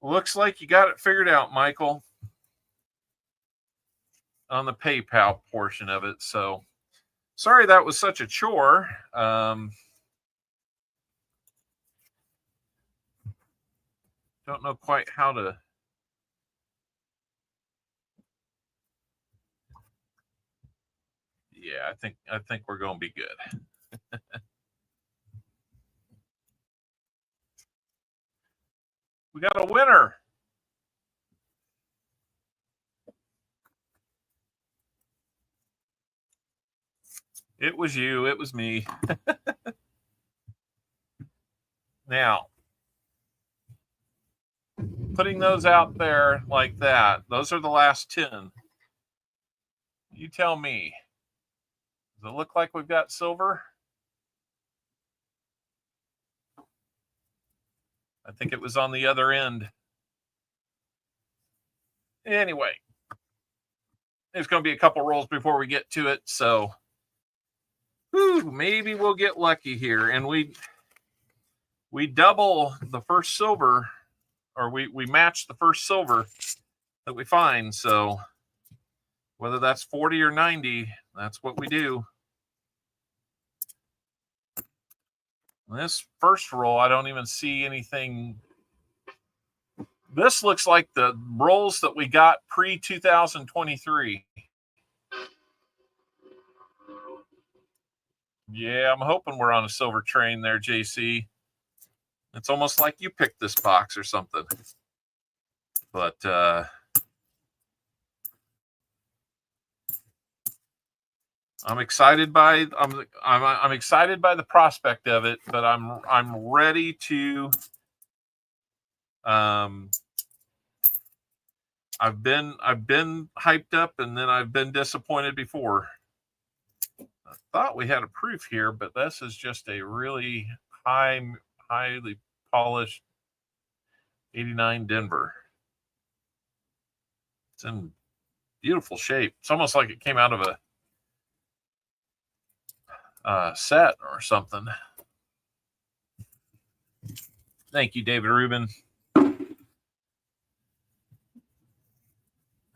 Looks like you got it figured out, Michael, on the PayPal portion of it. So sorry that was such a chore. Don't know quite how to. Yeah, I think we're going to be good. We got a winner. It was you. It was me. Now, putting those out there like that, those are the last 10. You tell me. Does it look like we've got silver? I think it was on the other end. Anyway, there's going to be a couple rolls before we get to it, so maybe we'll get lucky here, and we double the first silver, or we match the first silver that we find. So whether that's 40 or 90, that's what we do. This first roll, I don't even see anything. This looks like the rolls that we got pre-2023. Yeah, I'm hoping we're on a silver train there, JC. It's almost like you picked this box or something. But I'm excited by I'm excited by the prospect of it, but I'm ready to I've been hyped up, and then I've been disappointed before. I thought we had a proof here, but this is just a really highly polished 89 Denver. It's in beautiful shape. It's almost like it came out of a set or something. Thank you, David Rubin.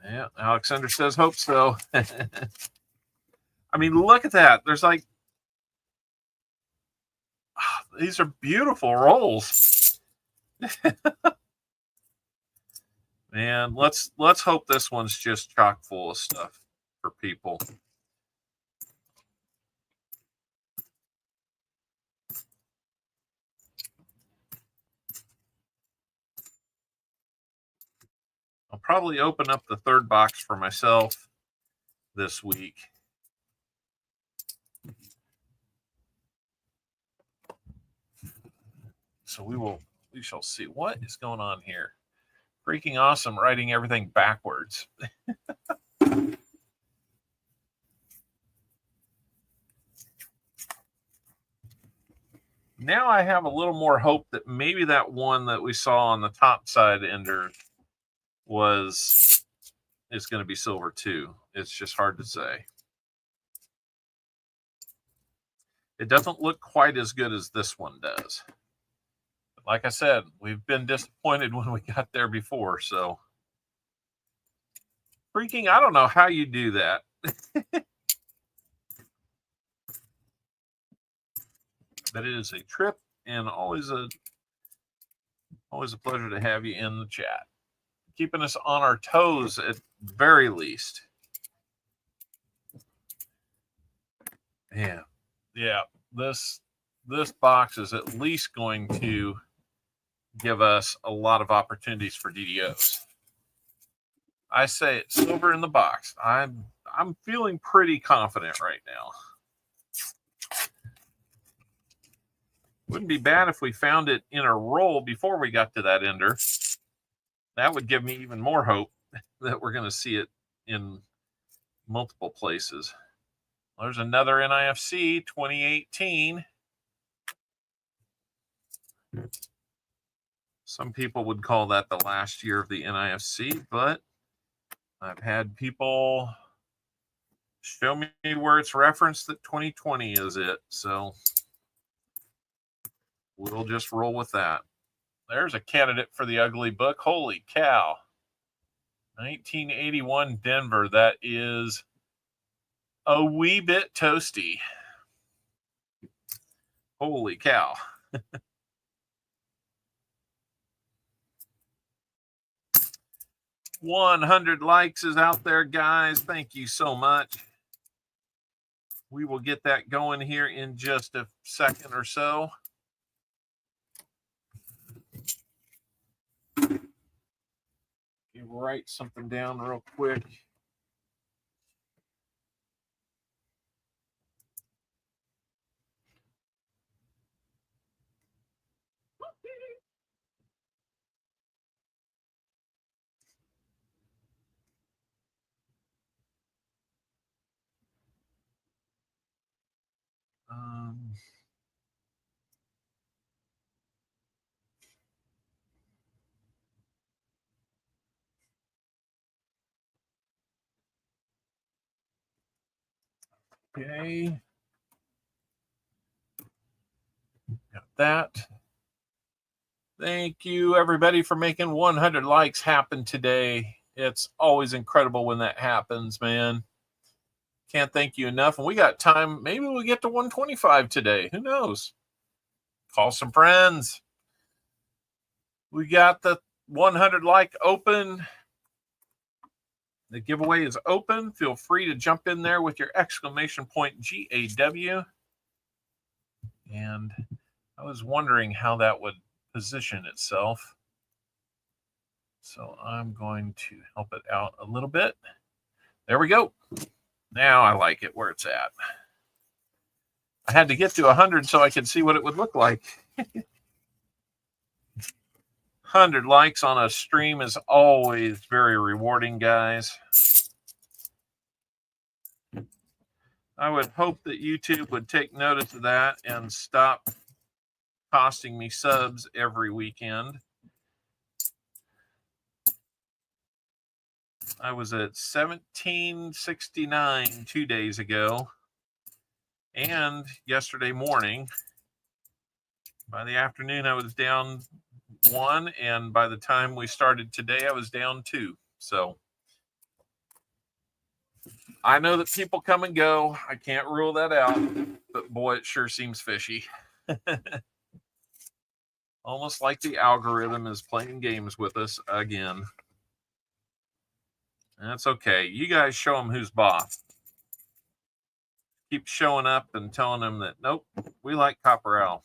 Yeah, Alexander says, hope so. I mean, look at that. There's like, these are beautiful rolls. Man, let's hope this one's just chock full of stuff for people. I'll probably open up the third box for myself this week. So we shall see what is going on here. Freaking awesome, writing everything backwards. Now I have a little more hope that maybe that one that we saw on the top side ender is going to be silver too. It's just hard to say. It doesn't look quite as good as this one does. But like I said, we've been disappointed when we got there before, so freaking, I don't know how you do that. But it is a trip, and always a pleasure to have you in the chat. Keeping us on our toes at very least. Yeah. This box is at least going to give us a lot of opportunities for DDOs. I say it's silver in the box. I'm feeling pretty confident right now. Wouldn't be bad if we found it in a roll before we got to that ender. That would give me even more hope that we're going to see it in multiple places. There's another NIFC 2018. Some people would call that the last year of the NIFC, but I've had people show me where it's referenced that 2020 is it. So we'll just roll with that. There's a candidate for the ugly book. Holy cow. 1981 Denver. That is a wee bit toasty. Holy cow. 100 likes is out there, guys. Thank you so much. We will get that going here in just a second or so. Write something down real quick. Okay. Got that. Thank you, everybody, for making 100 likes happen today. It's always incredible when that happens, man. Can't thank you enough. And we got time. Maybe we'll get to 125 today. Who knows? Call some friends. We got the 100 like open. The giveaway is open. Feel free to jump in there with your exclamation point GAW. And I was wondering how that would position itself. So I'm going to help it out a little bit. There we go. Now I like it where it's at. I had to get to 100 so I could see what it would look like. 100 likes on a stream is always very rewarding, guys. I would hope that YouTube would take notice of that and stop costing me subs every weekend. I was at 1769 2 days ago, and yesterday morning. By the afternoon, I was down 1, and by the time we started today, I was down 2. So I know that people come and go. I can't rule that out, but boy, it sure seems fishy. Almost like the algorithm is playing games with us again. That's okay. You guys show them who's boss. Keep showing up and telling them that, nope, we like Copper Owl.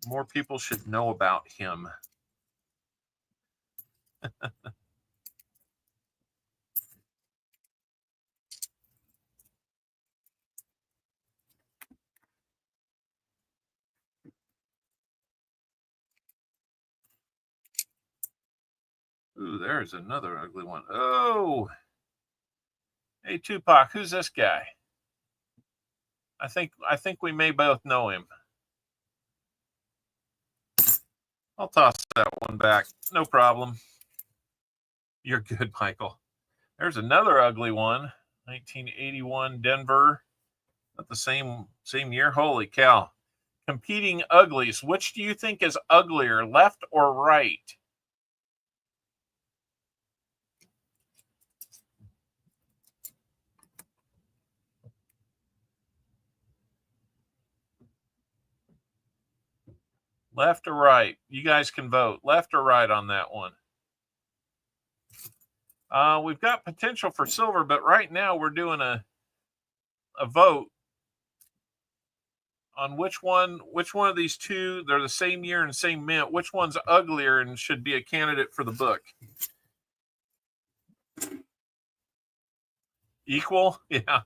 More people should know about him. Ooh, there's another ugly one. Oh, hey Tupac, who's this guy? I think we may both know him. I'll toss that one back. No problem. You're good, Michael. There's another ugly one. 1981 Denver. Not the same year. Holy cow. Competing uglies. Which do you think is uglier, left or right? Left or right? You guys can vote. Left or right on that one? We've got potential for silver, but right now we're doing a vote on which one of these two, they're the same year and same mint, which one's uglier and should be a candidate for the book. Equal? Yeah.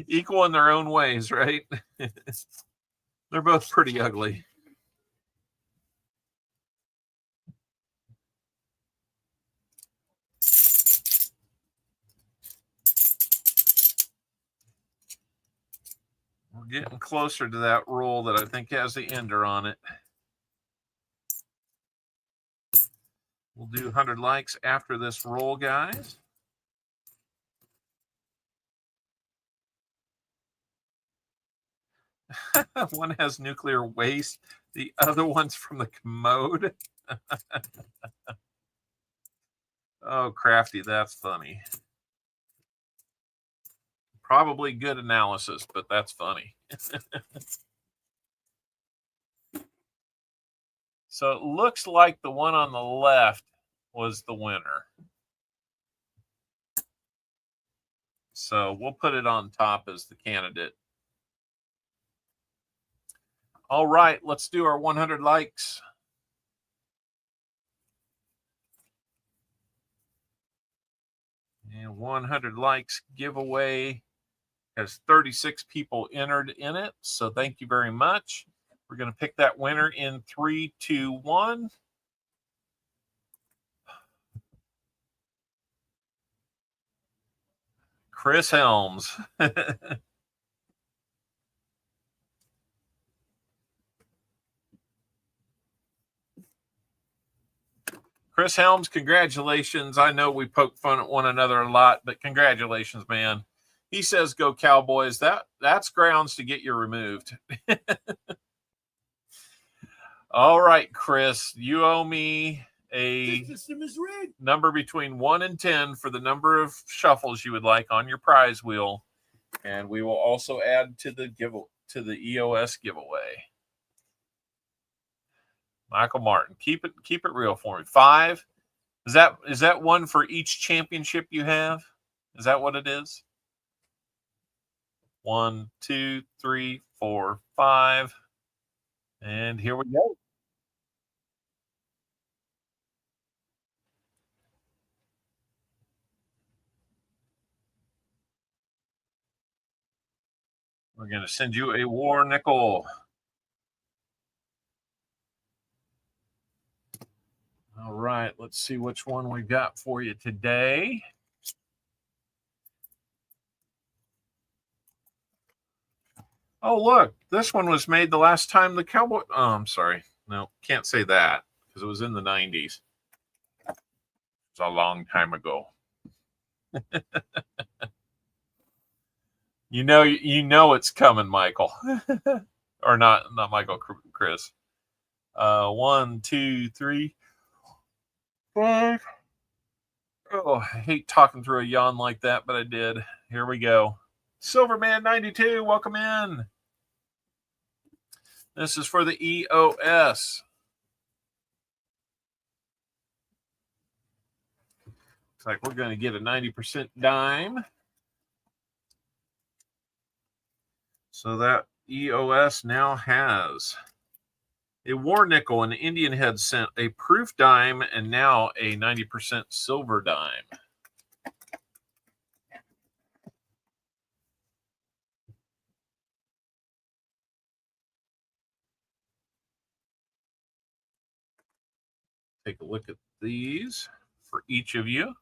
Equal in their own ways, right? They're both pretty ugly. We're getting closer to that roll that I think has the ender on it. We'll do 100 likes after this roll, guys. One has nuclear waste. The other one's from the commode. Oh, Crafty, that's funny. Probably good analysis, but that's funny. So it looks like the one on the left was the winner. So we'll put it on top as the candidate. All right, let's do our 100 likes. And 100 likes giveaway has 36 people entered in it. So thank you very much. We're going to pick that winner in 3, 2, 1. Chris Helms. Chris Helms, congratulations. I know we poke fun at one another a lot, but congratulations, man. He says, go Cowboys. That's grounds to get you removed. All right, Chris, you owe me a number between 1 and 10 for the number of shuffles you would like on your prize wheel. And we will also add to the EOS giveaway. Michael Martin, keep it real for me. 5. Is that one for each championship you have? Is that what it is? 1, 2, 3, 4, 5. And here we go. We're going to send you a war nickel. All right, let's see which one we got for you today. Oh, look, this one was made the last time the Cowboy. Oh, I'm sorry. No, can't say that because it was in the 90s. It's a long time ago. You know it's coming, Michael. Or not Michael, Chris. 1, 2, 3, 5. Oh, I hate talking through a yawn like that, but I did. Here we go. Silverman 92, welcome in. This is for the EOS. Looks like we're going to get a 90% dime. So that EOS now has a war nickel, an Indian head cent, a proof dime, and now a 90% silver dime. Take a look at these for each of you.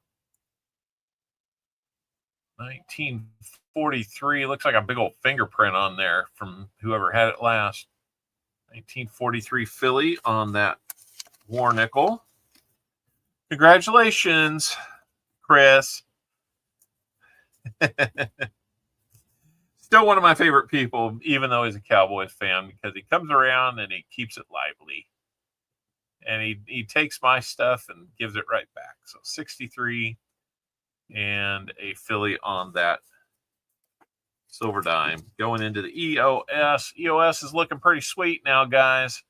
1943, looks like a big old fingerprint on there from whoever had it last. 1943 Philly on that war nickel. Congratulations, Chris. Still one of my favorite people, even though he's a Cowboys fan, because he comes around and he keeps it lively. And he takes my stuff and gives it right back. So 63 and a Philly on that silver dime. Going into the EOS. EOS is looking pretty sweet now, guys.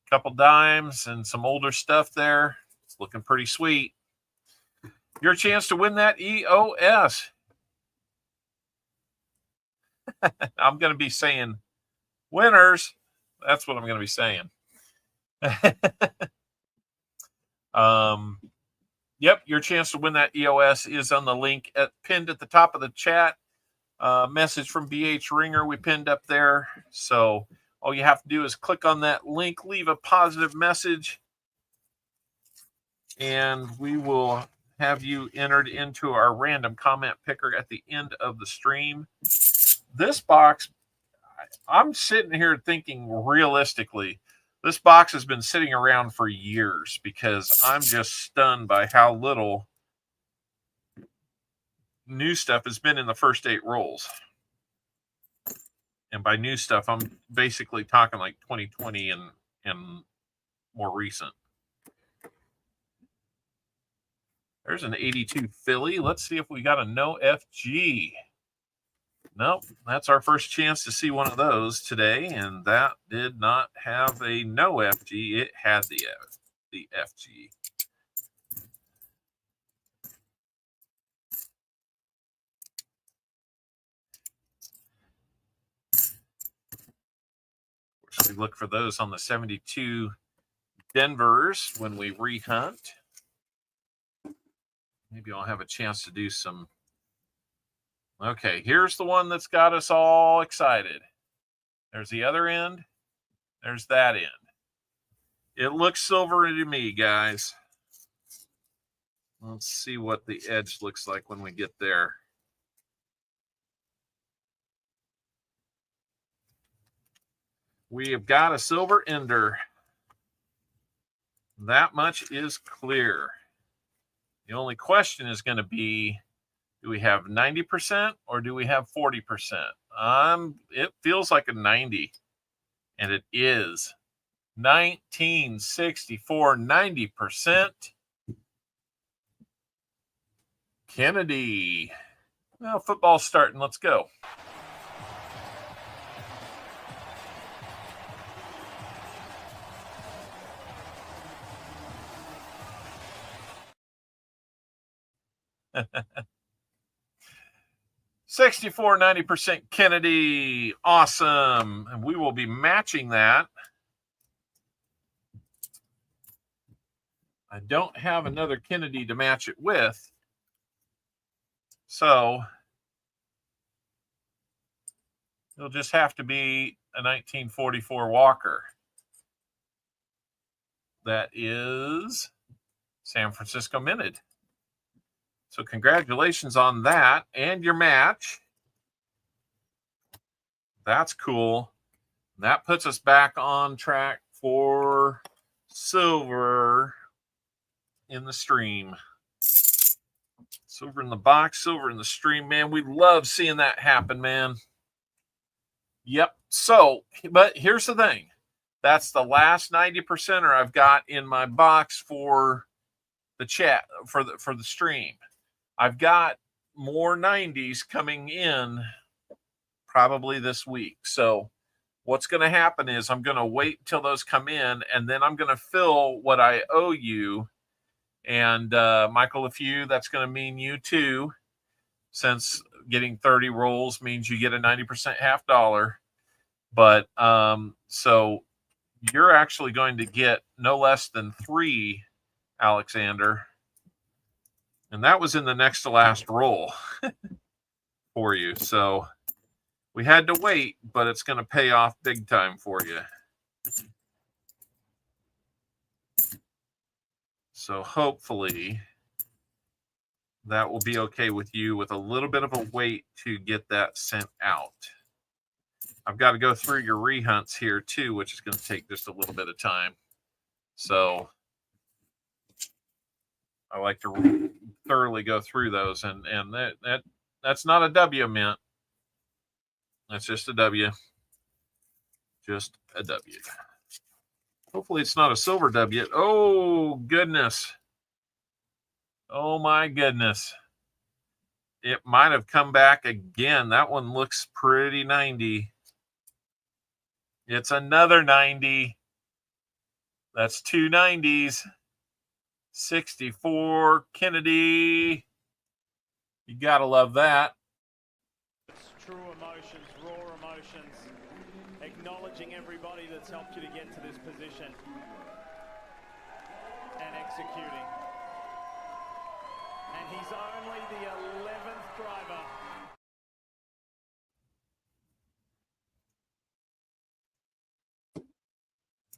Couple dimes and some older stuff there. It's looking pretty sweet. Your chance to win that EOS. I'm going to be saying winners. That's what I'm going to be saying. Yep, your chance to win that EOS is on the link pinned at the top of the chat. Message from BH Ringer we pinned up there. So all you have to do is click on that link, leave a positive message, and we will have you entered into our random comment picker at the end of the stream. This box, I'm sitting here thinking realistically, this box has been sitting around for years because I'm just stunned by how little new stuff has been in the first 8 rolls. And by new stuff, I'm basically talking like 2020 and more recent. There's an 82 Philly. Let's see if we got a no FG. Nope, that's our first chance to see one of those today, and that did not have a no FG. It had the FG. Of course, we look for those on the 72 Denvers when we rehunt. Maybe I'll have a chance to do some. Okay, here's the one that's got us all excited. There's the other end. There's that end. It looks silvery to me, guys. Let's see what the edge looks like when we get there. We have got a silver ender. That much is clear. The only question is going to be, do we have 90% or do we have 40%? It feels like a 90, and it is. 1964, 90%. Kennedy. Well, football's starting. Let's go. $64, 90% Kennedy. Awesome. And we will be matching that. I don't have another Kennedy to match it with. So it'll just have to be a 1944 Walker. That is San Francisco minted. So congratulations on that and your match. That's cool. That puts us back on track for silver in the stream. Silver in the box, silver in the stream, man. We love seeing that happen, man. Yep. So, but here's the thing. That's the last 90%er I've got in my box for the chat, for the stream. I've got more 90s coming in probably this week. So what's going to happen is I'm going to wait till those come in, and then I'm going to fill what I owe you. And Michael, that's going to mean you too, since getting 30 rolls means you get a 90% half dollar. But so you're actually going to get no less than 3, Alexander. And that was in the next to last roll for you. So we had to wait, but it's going to pay off big time for you. So hopefully that will be okay with you with a little bit of a wait to get that sent out. I've got to go through your rehunts here too, which is going to take just a little bit of time. So I like to thoroughly go through those, and that's not a W mint. That's just a W. Just a W. Hopefully it's not a silver W. Oh, goodness. Oh, my goodness. It might have come back again. That one looks pretty 90. It's another 90. That's 2 90s. 64 Kennedy. You got to love that. It's true emotions, raw emotions. Acknowledging everybody that's helped you to get to this position and executing. And he's only the 11th driver.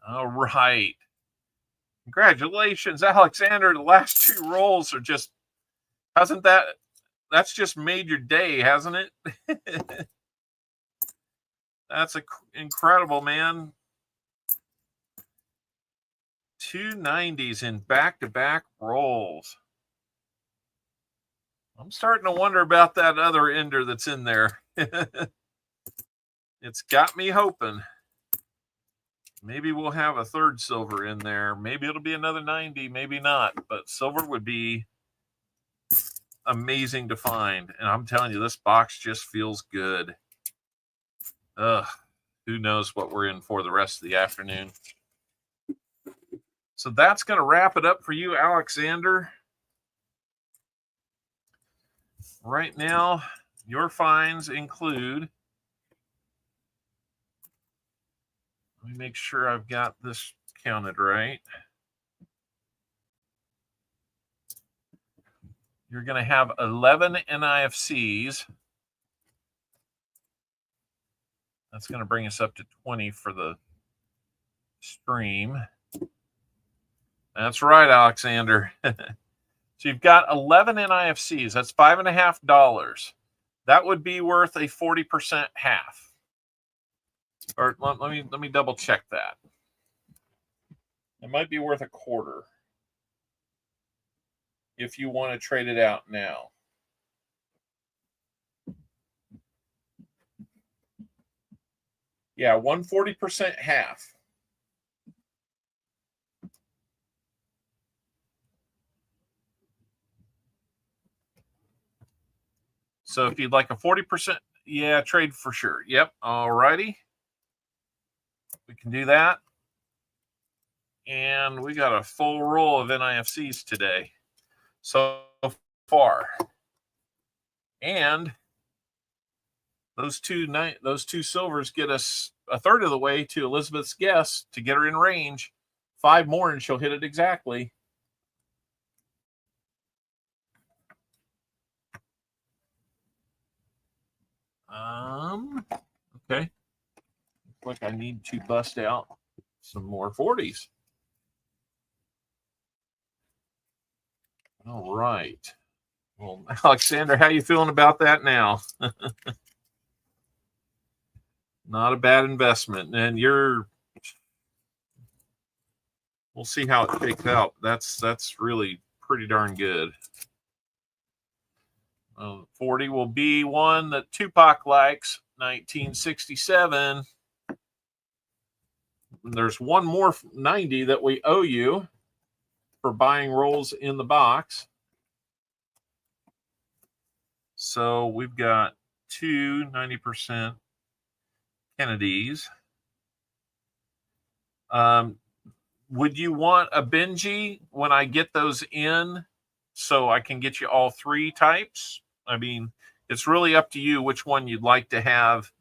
All right. Congratulations, Alexander. The last 2 rolls are just, that's just made your day, hasn't it? That's incredible, man. 2 90s in back-to-back rolls. I'm starting to wonder about that other ender that's in there. It's got me hoping. Maybe we'll have a 3rd silver in there. Maybe it'll be another 90, maybe not. But silver would be amazing to find. And I'm telling you, this box just feels good. Ugh, who knows what we're in for the rest of the afternoon. So that's going to wrap it up for you, Alexander. Right now, your finds include, let me make sure I've got this counted right. You're going to have 11 NIFCs. That's going to bring us up to 20 for the stream. That's right, Alexander. So you've got 11 NIFCs. That's $5.50. That would be worth a 40% half. Or let me double check that. It might be worth a quarter if you want to trade it out now. Yeah, 140% half. So if you'd like a 40%, yeah, trade for sure. Yep. All righty. We can do that. And we got a full roll of NIFCs today so far. And those two silvers get us a third of the way to Elizabeth's guess to get her in range. 5 more and she'll hit it exactly. Okay. Looks like I need to bust out some more 40s. All right. Well, Alexander, how you feeling about that now? Not a bad investment. And we'll see how it shakes out. That's really pretty darn good. 40 will be one that Tupac likes, 1967. There's one more 90 that we owe you for buying rolls in the box. So we've got 2 90% Kennedys. Would you want a Benji when I get those in so I can get you all 3 types? I mean, it's really up to you which one you'd like to have.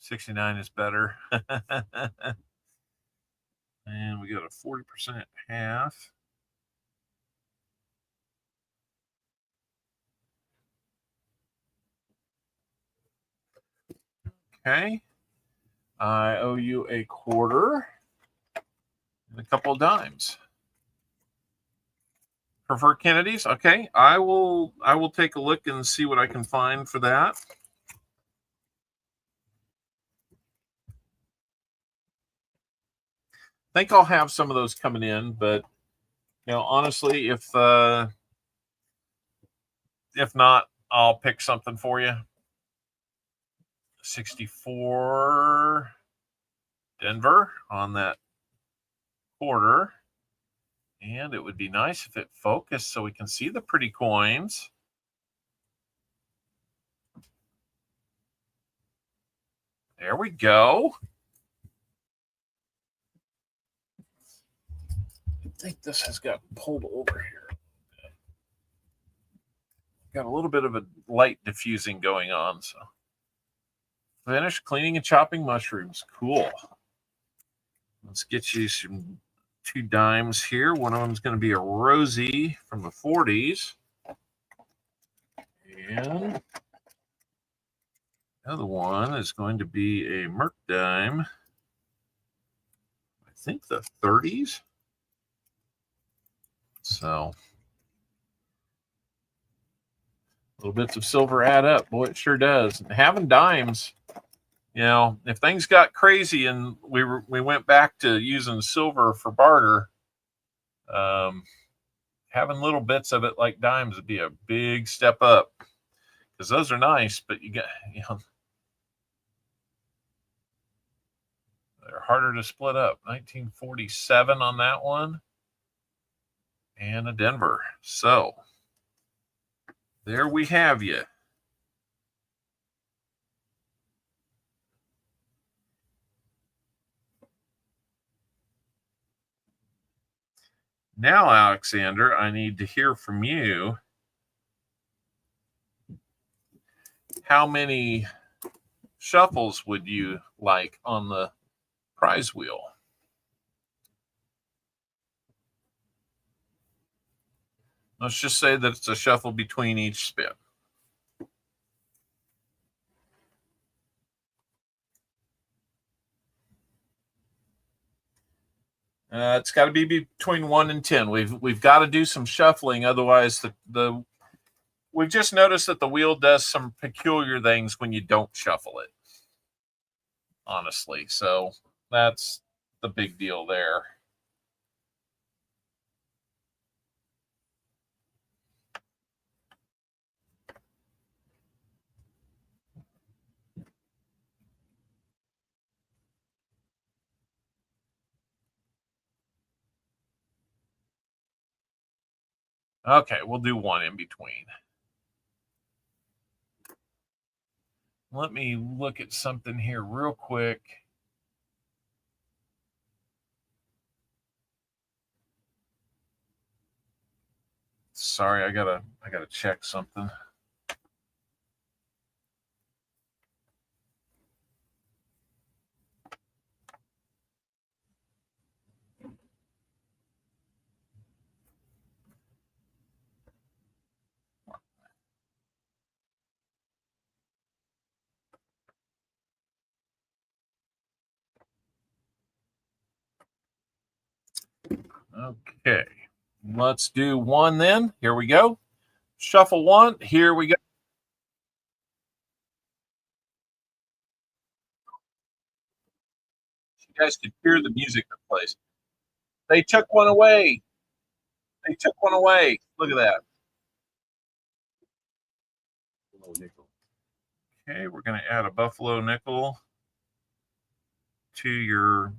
$69 is better. And we got a 40% half. Okay. I owe you a quarter and a couple of dimes. Prefer Kennedy's? Okay. I will take a look and see what I can find for that. I think I'll have some of those coming in, but honestly, if not, I'll pick something for you. 64 Denver on that quarter. And it would be nice if it focused so we can see the pretty coins. There we go. I think this has got pulled over here. Got a little bit of a light diffusing going on. So finished cleaning and chopping mushrooms. Cool. Let's get you some 2 dimes here. One of them is going to be a Rosie from the 40s. And the other one is going to be a Merc dime. I think the 30s. So little bits of silver add up. Boy, it sure does. And having dimes, if things got crazy and we went back to using silver for barter, having little bits of it like dimes would be a big step up, because those are nice, but you got, they're harder to split up. 1947 on that one, and a Denver. So there we have you. Now, Alexander, I need to hear from you. How many shuffles would you like on the prize wheel? Let's just say that it's a shuffle between each spin. It's got to be between 1 and 10. We've got to do some shuffling, otherwise we've just noticed that the wheel does some peculiar things when you don't shuffle it. Honestly, so that's the big deal there. Okay, we'll do one in between. Let me look at something here real quick. Sorry, I gotta check something. Okay, let's do one then. Here we go. Shuffle one. Here we go. You guys could hear the music that plays. They took one away. They took one away. Look at that. Okay, we're going to add a buffalo nickel to your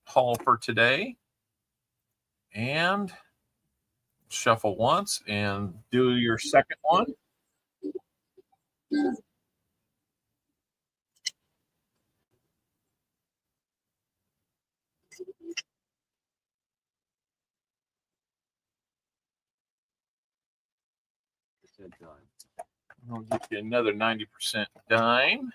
haul for today. And shuffle once and do your second one. I'll get you another 90% dime.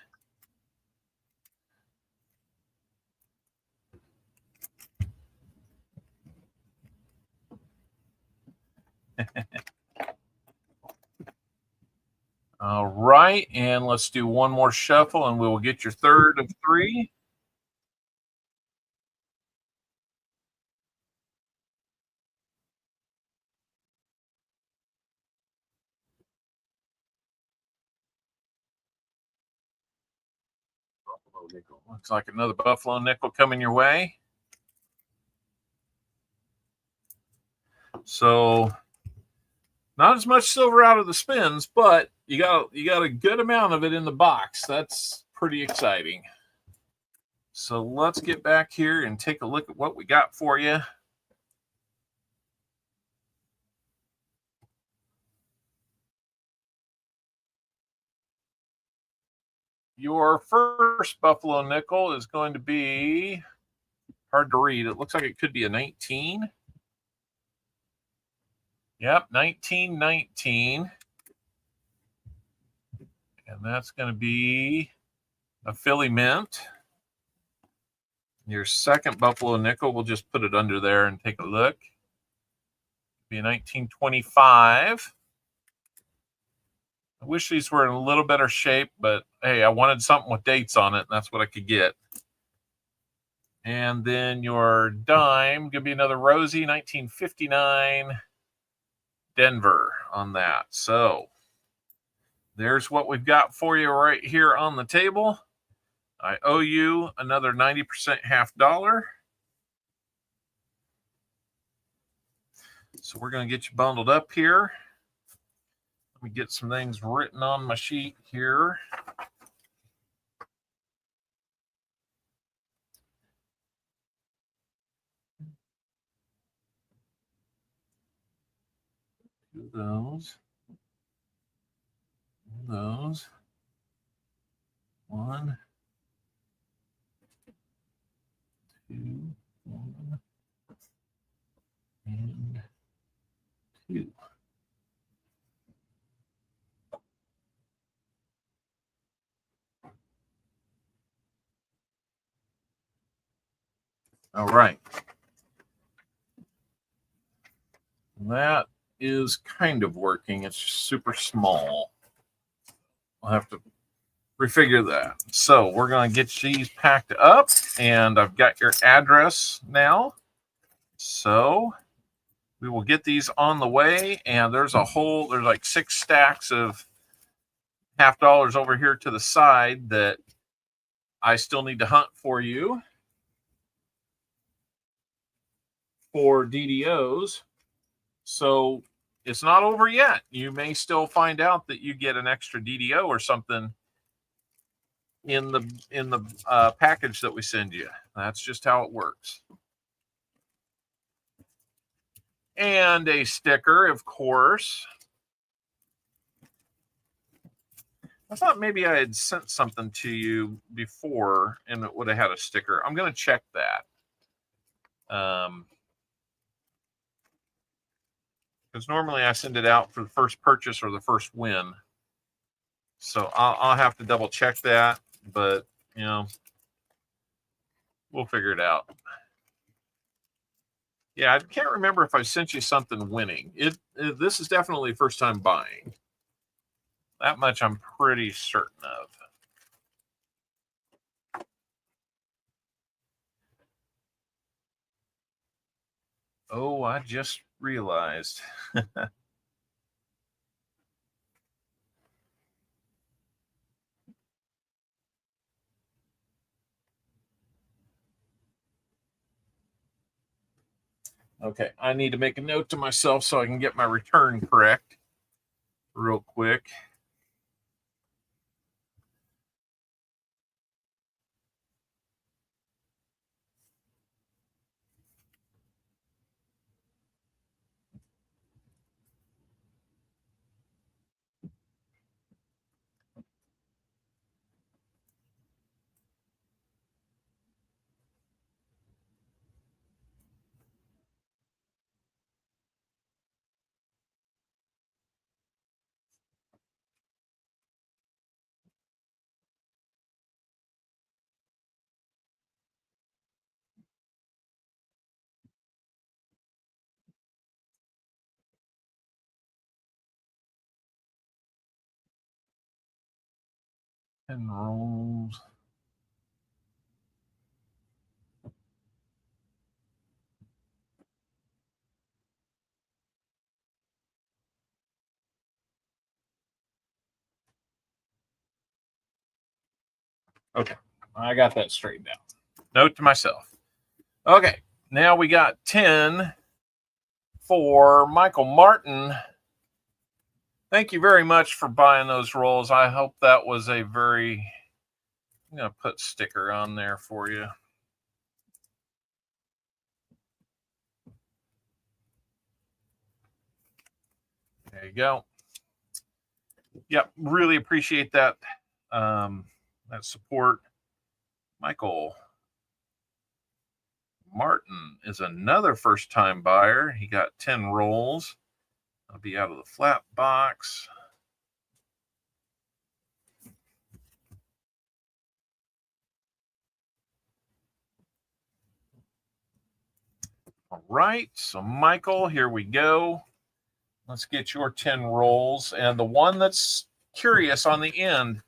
All right, and let's do one more shuffle, and we will get your third of 3. Looks like another buffalo nickel coming your way. So not as much silver out of the spins, but you got a good amount of it in the box. That's pretty exciting. So let's get back here and take a look at what we got for you. Your first buffalo nickel is going to be hard to read. It looks like it could be a 19. Yep, 1919. And that's going to be a Philly Mint. Your second buffalo nickel, we'll just put it under there and take a look. Be a 1925. I wish these were in a little better shape, but hey, I wanted something with dates on it, and that's what I could get. And then your dime, going to be another Rosie, 1959 Denver on that. So there's what we've got for you right here on the table. I owe you another 90% $50. So we're going to get you bundled up here. Let me get some things written on my sheet here. Do those. Those. 1, 2, 1, and 2. All right. That is kind of working. It's super small. I'll have to refigure that. So we're going to get these packed up, and I've got your address now. So we will get these on the way, and there's like 6 stacks of $50 over here to the side that I still need to hunt for you for DDOs. So it's not over yet. You may still find out that you get an extra DDO or something in the package that we send you. That's just how it works. And a sticker, of course. I thought maybe I had sent something to you before and it would have had a sticker. I'm going to check that. Because normally I send it out for the first purchase or the first win. So I'll have to double check that, but you know, we'll figure it out. Yeah, I can't remember if I sent you something winning. This is definitely first time buying. That much I'm pretty certain of. Oh, I just realized. Okay, I need to make a note to myself so I can get my return correct real quick. And rolls. Okay, I got that straightened out. Note to myself. Okay, now we got 10 for Michael Martin. Thank you very much for buying those rolls. I hope that was a very... I'm going to put sticker on there for you. There you go. Yep, really appreciate that that support. Michael Martin is another first-time buyer. He got 10 rolls. I'll be out of the flat box. All right, so Michael, here we go. Let's get your 10 rolls. And the one that's curious on the end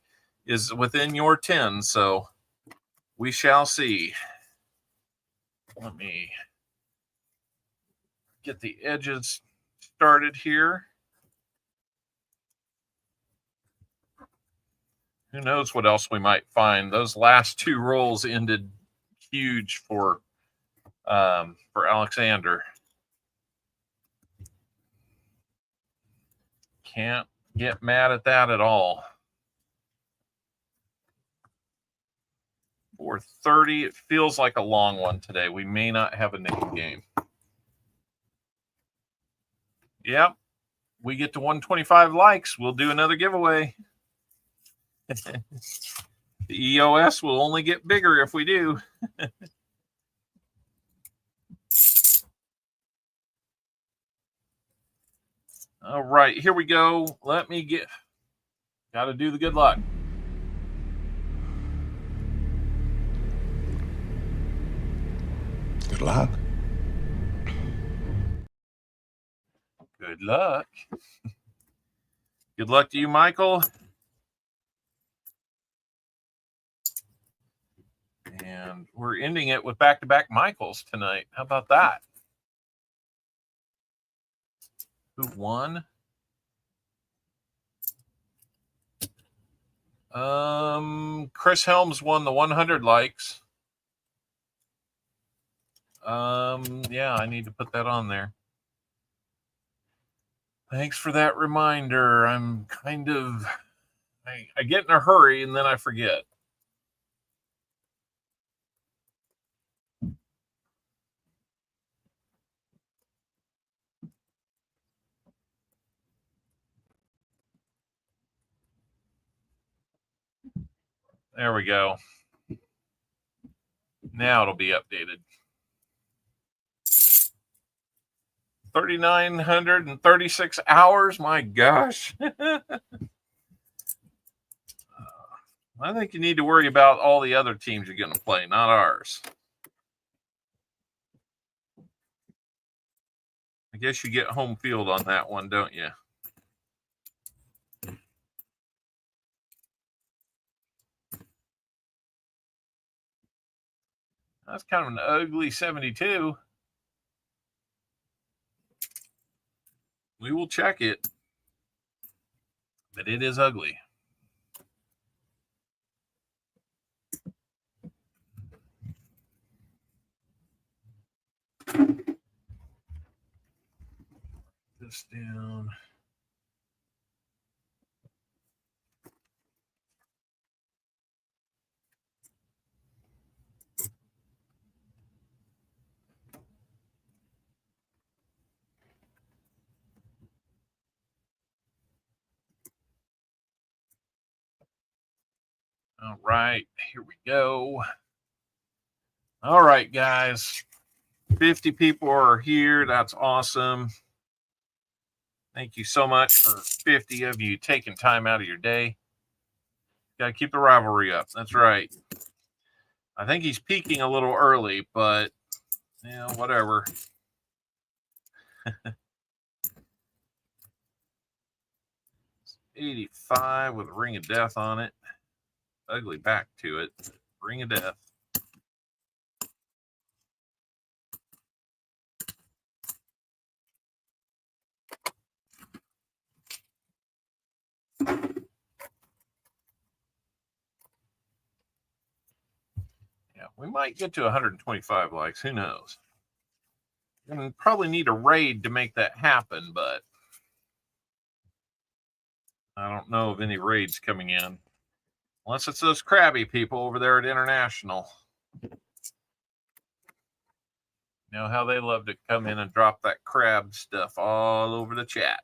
is within your 10, so we shall see. Let me get the edges started here. Who knows what else we might find. Those last 2 rolls ended huge for Alexander. Can't get mad at that at all. 4:30. It feels like a long one today. We may not have a nickel game. Yep. We get to 125 likes. We'll do another giveaway. The EOS will only get bigger if we do. All right, here we go. Let me get... Got to do the good luck. Good luck. Good luck. Good luck to you, Michael. And we're ending it with back-to-back Michaels tonight. How about that? Who won? Chris Helms won the 100 likes. Yeah, I need to put that on there. Thanks for that reminder. I'm kind of, I get in a hurry and then I forget. There we go. Now it'll be updated. 3,936 hours. My gosh. I think you need to worry about all the other teams you're going to play, not ours. I guess you get home field on that one, don't you? That's kind of an ugly 72. We will check it, but it is ugly. This down. All right, here we go. All right, guys. 50 people are here. That's awesome. Thank you so much for 50 of you taking time out of your day. Got to keep the rivalry up. That's right. I think he's peaking a little early, but, yeah, whatever. 85 with a ring of death on it. Ugly back to it. Ring of death. Yeah, we might get to 125 likes. Who knows? We're going to probably need a raid to make that happen, but I don't know of any raids coming in. Unless it's those crabby people over there at International. You know how they love to come in and drop that crab stuff all over the chat.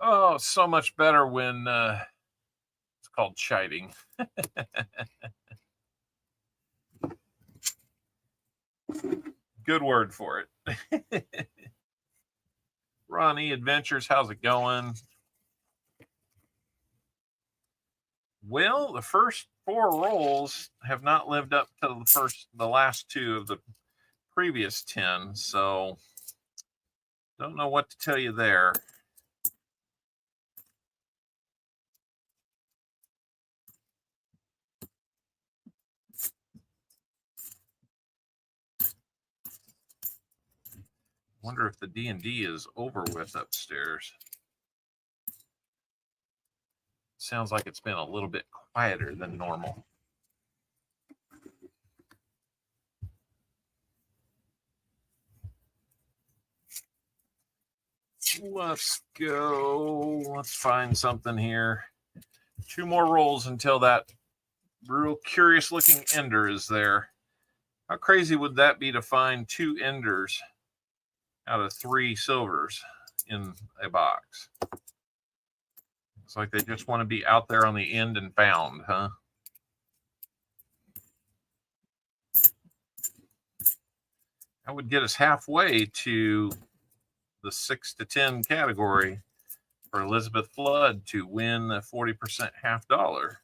Oh, so much better when it's called chiding. Good word for it. Ronnie Adventures, how's it going? Well, the first 4 rolls have not lived up to the last 2 of the previous 10, so don't know what to tell you there. Wonder if the D&D is over with upstairs. Sounds like it's been a little bit quieter than normal. Let's go. Let's find something here. 2 more rolls until that real curious looking ender is there. How crazy would that be to find 2 enders out of 3 silvers in a box? It's like they just want to be out there on the end and found, huh? That would get us halfway to the 6 to 10 category for Elizabeth Flood to win the 40% half dollar.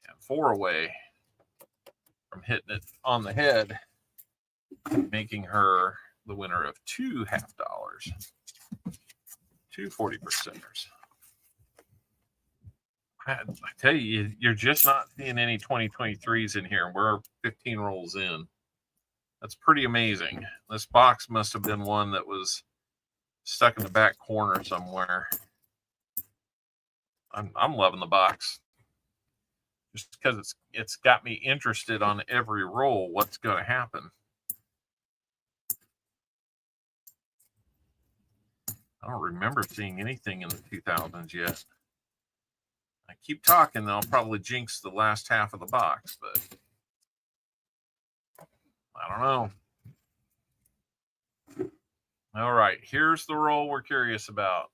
And 4 away from hitting it on the head, making her the winner of 2 half dollars. 2 40%ers. I tell you, you're just not seeing any 2023s in here. We're 15 rolls in. That's pretty amazing. This box must have been one that was stuck in the back corner somewhere. I'm loving the box. Just because it's got me interested on every roll, what's going to happen. I don't remember seeing anything in the 2000s yet. I keep talking, I'll probably jinx the last half of the box, but I don't know. All right, here's the roll we're curious about.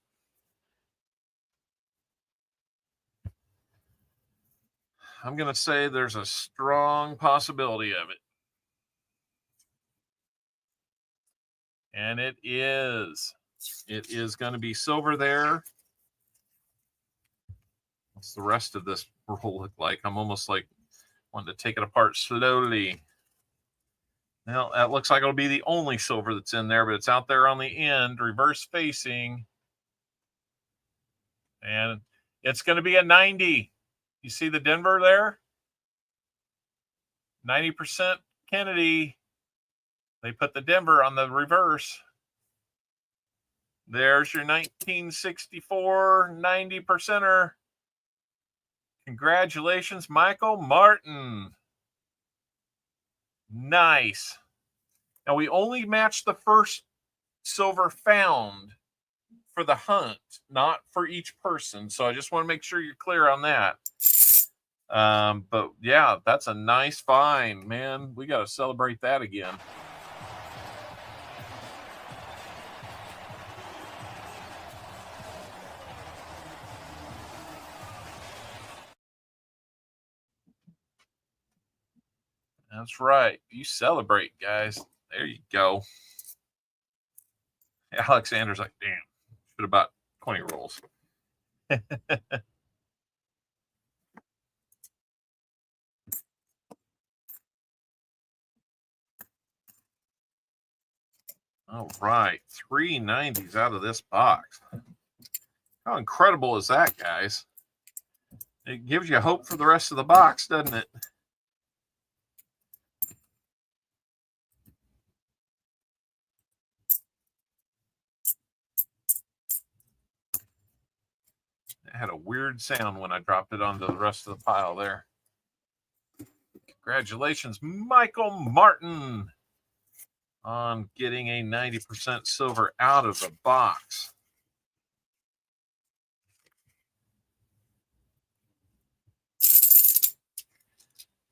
I'm going to say there's a strong possibility of it. And it is. It is going to be silver there. What's the rest of this roll look like? I'm almost like wanting to take it apart slowly. Well, that looks like it'll be the only silver that's in there, but it's out there on the end, reverse facing. And it's going to be a 90. You see the Denver there? 90% Kennedy. They put the Denver on the reverse. There's your 1964 90%er. Congratulations, Michael Martin. Nice. Now, we only matched the first silver found for the hunt, not for each person. So I just want to make sure you're clear on that. But yeah, that's a nice find, man. We got to celebrate that again. That's right. You celebrate, guys. There you go. Alexander's like, damn, should have bought 20 rolls. All right. 3 90s out of this box. How incredible is that, guys? It gives you hope for the rest of the box, doesn't it? It had a weird sound when I dropped it onto the rest of the pile there. Congratulations, Michael Martin, on getting a 90% silver out of the box.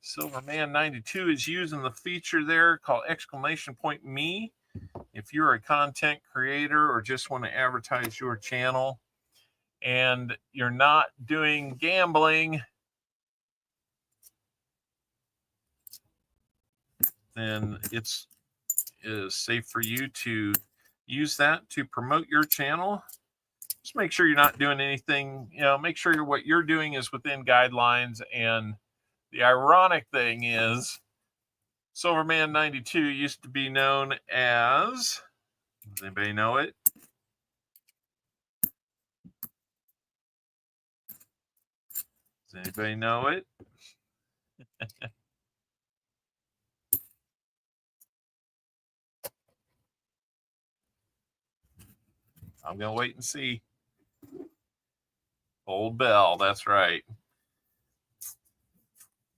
Silverman 92 is using the feature there called !me. If you're a content creator or just want to advertise your channel and you're not doing gambling, then it is safe for you to use that to promote your channel. Just make sure you're not doing anything, make sure what you're doing is within guidelines. And the ironic thing is, Silverman 92 used to be known as, does anybody know it? Does anybody know it? I'm going to wait and see. Old Bell, that's right.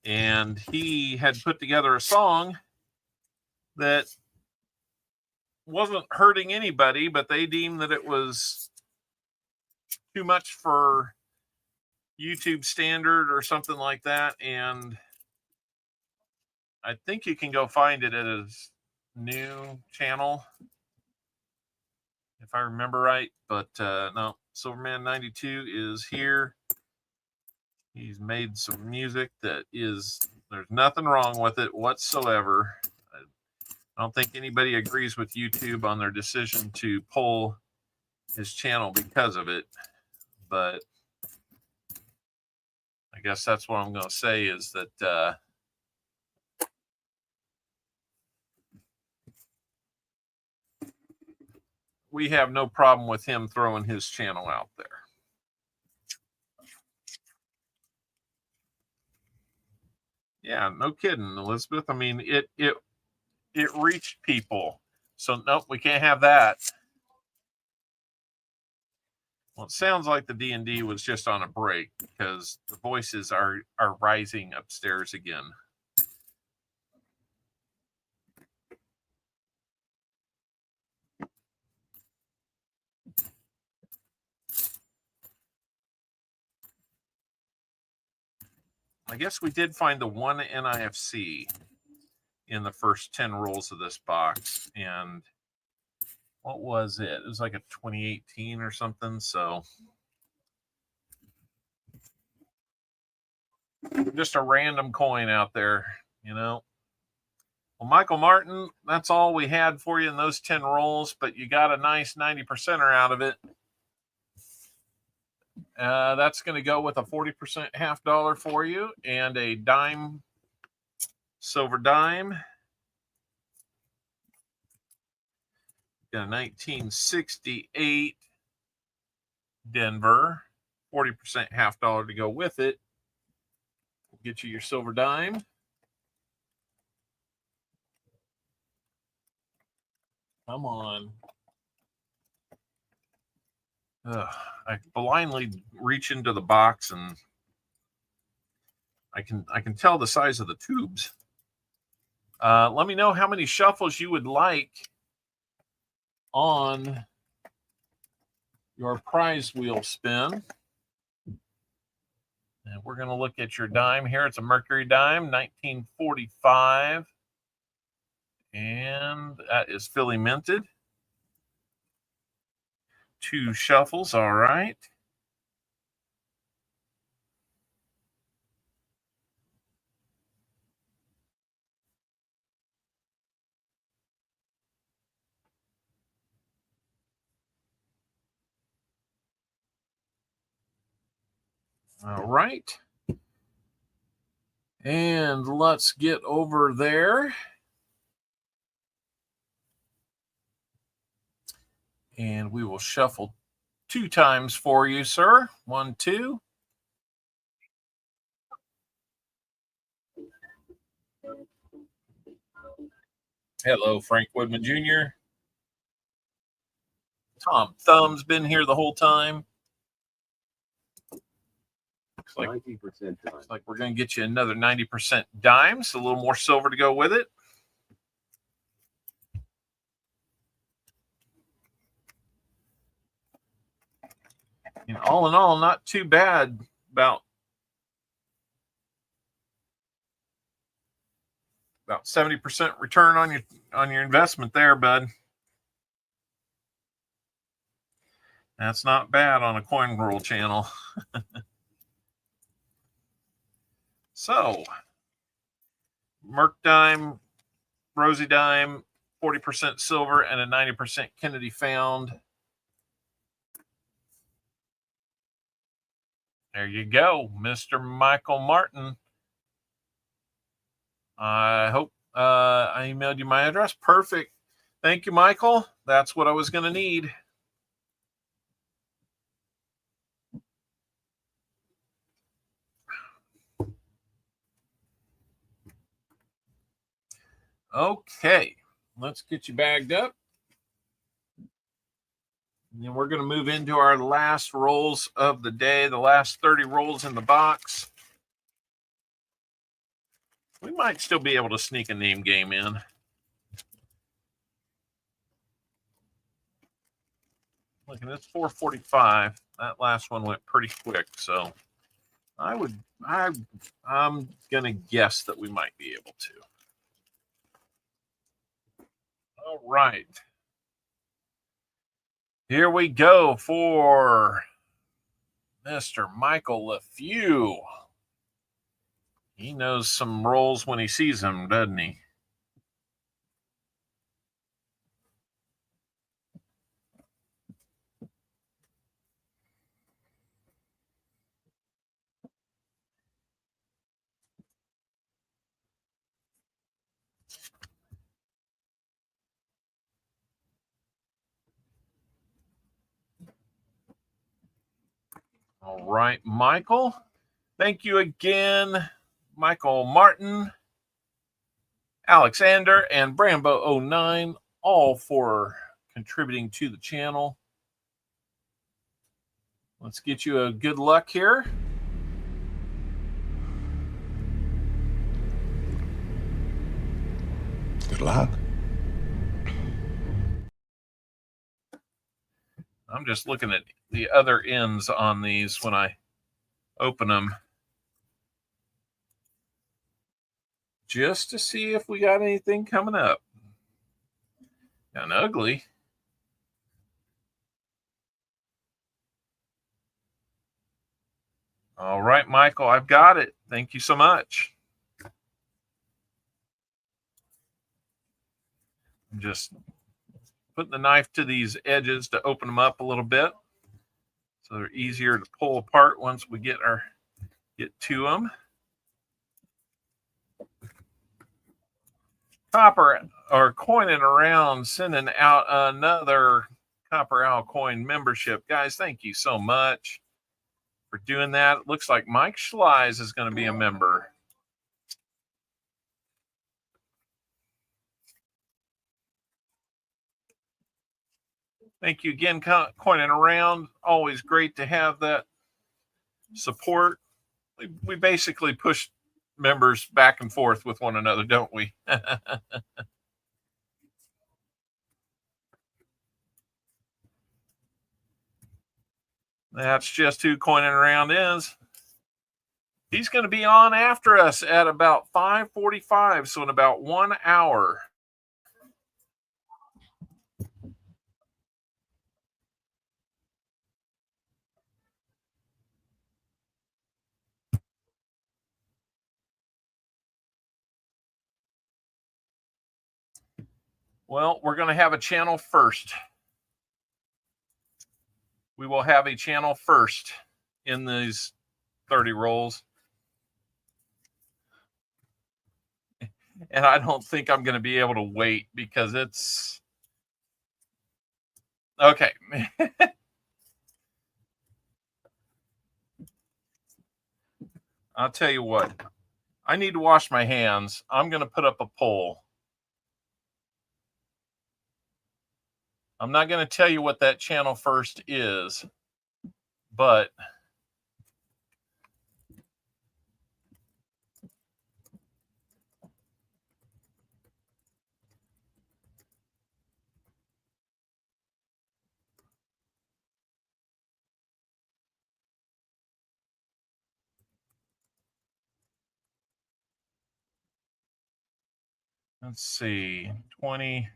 And he had put together a song that wasn't hurting anybody, but they deemed that it was too much for YouTube standard or something like that. And I think you can go find it at his new channel, if I remember right. But no, Silverman 92 is here. He's made some music that is, there's nothing wrong with it whatsoever. I I don't think anybody agrees with YouTube on their decision to pull his channel because of it, but I guess that's what I'm going to say is that we have no problem with him throwing his channel out there. Yeah, no kidding, Elizabeth. I mean, it reached people. So nope, we can't have that. Well, it sounds like the D&D was just on a break because the voices are rising upstairs again. I guess we did find the one NIFC in the first 10 rolls of this box. And what was it? It was like a 2018 or something. So just a random coin out there, you know. Well, Michael Martin, that's all we had for you in those 10 rolls, but you got a nice 90%er out of it. That's going to go with a 40% half dollar for you and a dime, silver dime. Got a 1968 Denver, 40% half dollar to go with it. We'll get you your silver dime. Come on. I blindly reach into the box and I can tell the size of the tubes. Let me know how many shuffles you would like on your prize wheel spin. And we're going to look at your dime here. It's a Mercury dime, 1945. And that is Philly minted. 2 shuffles, all right. All right. And let's get over there. And we will shuffle 2 times for you, sir. 1, 2. Hello, Frank Woodman Jr. Tom Thumb's been here the whole time. Looks like 90% dime. Like we're going to get you another 90% dimes, a little more silver to go with it. And all in all, not too bad. About 70% return on your investment there, bud. That's not bad on a coin roll channel. So, Merc dime, Rosie dime, 40% silver, and a 90% Kennedy found. There you go, Mr. Michael Martin. I hope I emailed you my address. Perfect. Thank you, Michael. That's what I was going to need. Okay, let's get you bagged up. And then we're going to move into our last rolls of the day, the last 30 rolls in the box. We might still be able to sneak a name game in. Look, and it's 4:45. That last one went pretty quick, so I'm going to guess that we might be able to. All right. Here we go for Mr. Michael LeFew. He knows some rolls when he sees them, doesn't he? All right, Michael. Thank you again, Michael Martin, Alexander, and Brambo09, all for contributing to the channel. Let's get you a good luck here. Good luck. I'm just looking at the other ends on these when I open them, just to see if we got anything coming up. Kind of ugly. All right, Michael, I've got it. Thank you so much. I'm just putting the knife to these edges to open them up a little bit, so they're easier to pull apart once we get to them. Copper or coining around, sending out another CopperOwlCoin membership. Guys, thank you so much for doing that. It looks like Mike Schleiz is going to be a member. Thank you again, coining around. Always great to have that support. We basically push members back and forth with one another, don't we? That's just who coining around is. He's going to be on after us at about 5:45, so in about 1 hour. Well, we're going to have a channel first. We will have a channel first in these 30 rolls. And I don't think I'm going to be able to wait because it's... Okay. I'll tell you what. I need to wash my hands. I'm going to put up a poll. I'm not going to tell you what that channel first is, but let's see, 20.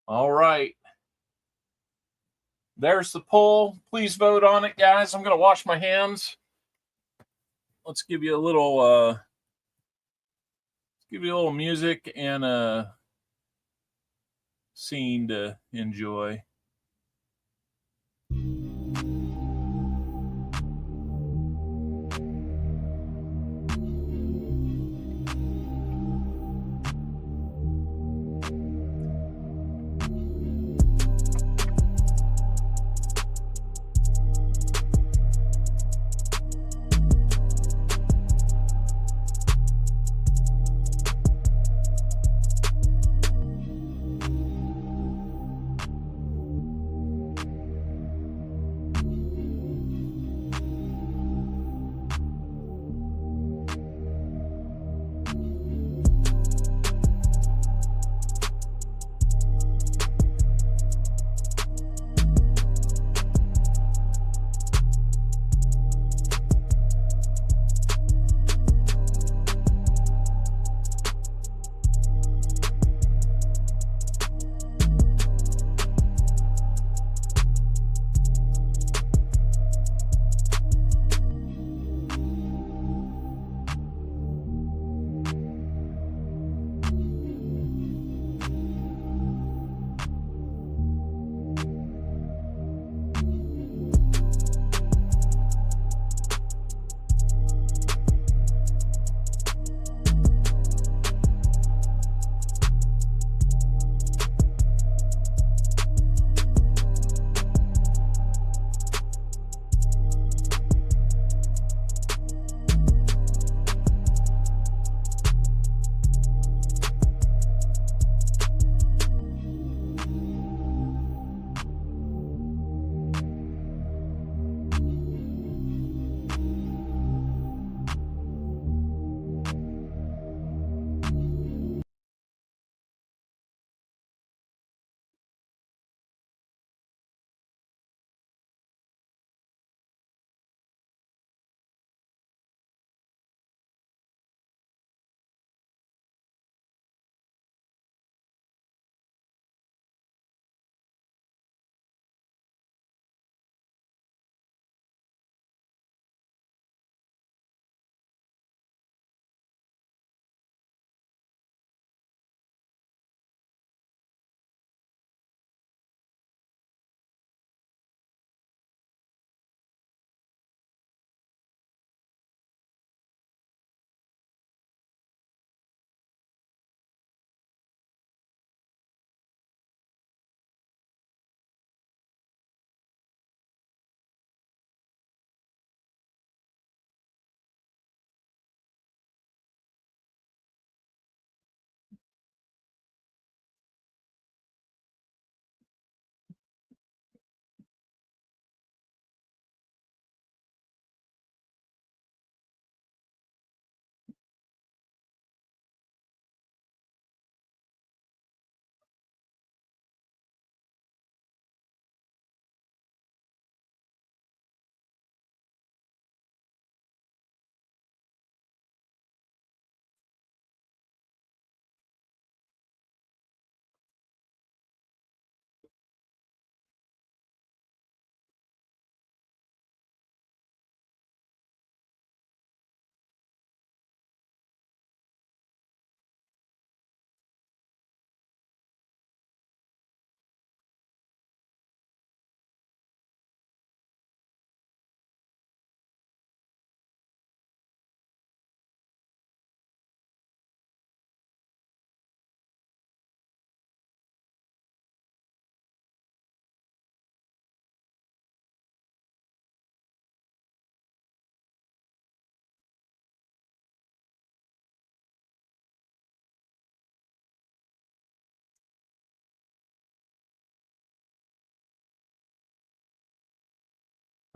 All right. There's the poll. Please vote on it, guys. I'm going to wash my hands. Let's give you a little music and a scene to enjoy.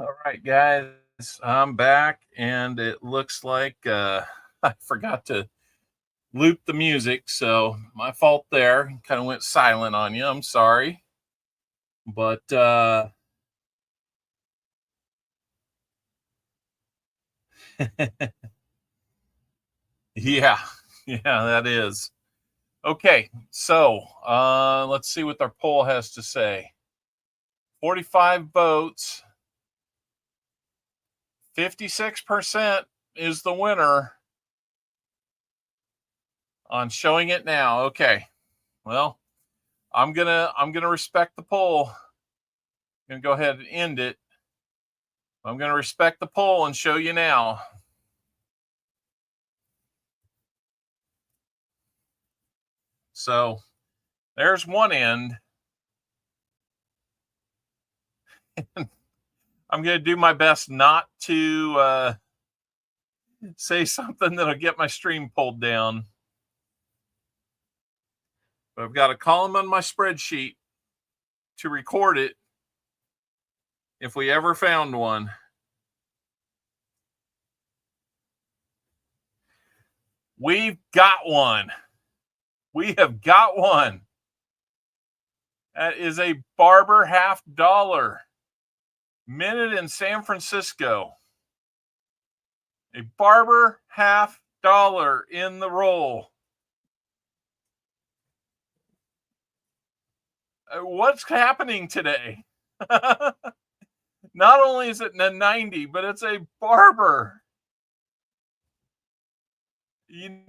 All right, guys, I'm back, and it looks like I forgot to loop the music, so my fault there. Kind of went silent on you. I'm sorry. But yeah, that is. Okay, so let's see what our poll has to say. 45 votes. 56% is the winner on showing it now. Okay. Well, I'm gonna respect the poll. I'm gonna go ahead and end it. I'm gonna respect the poll and show you now. So there's one end. I'm going to do my best not to say something that'll get my stream pulled down. But I've got a column on my spreadsheet to record it if we ever found one. We've got one. We have got one. That is a Barber $50. Minted in San Francisco. A Barber $50 in the roll. What's happening today? Not only is it a 90, but it's a Barber.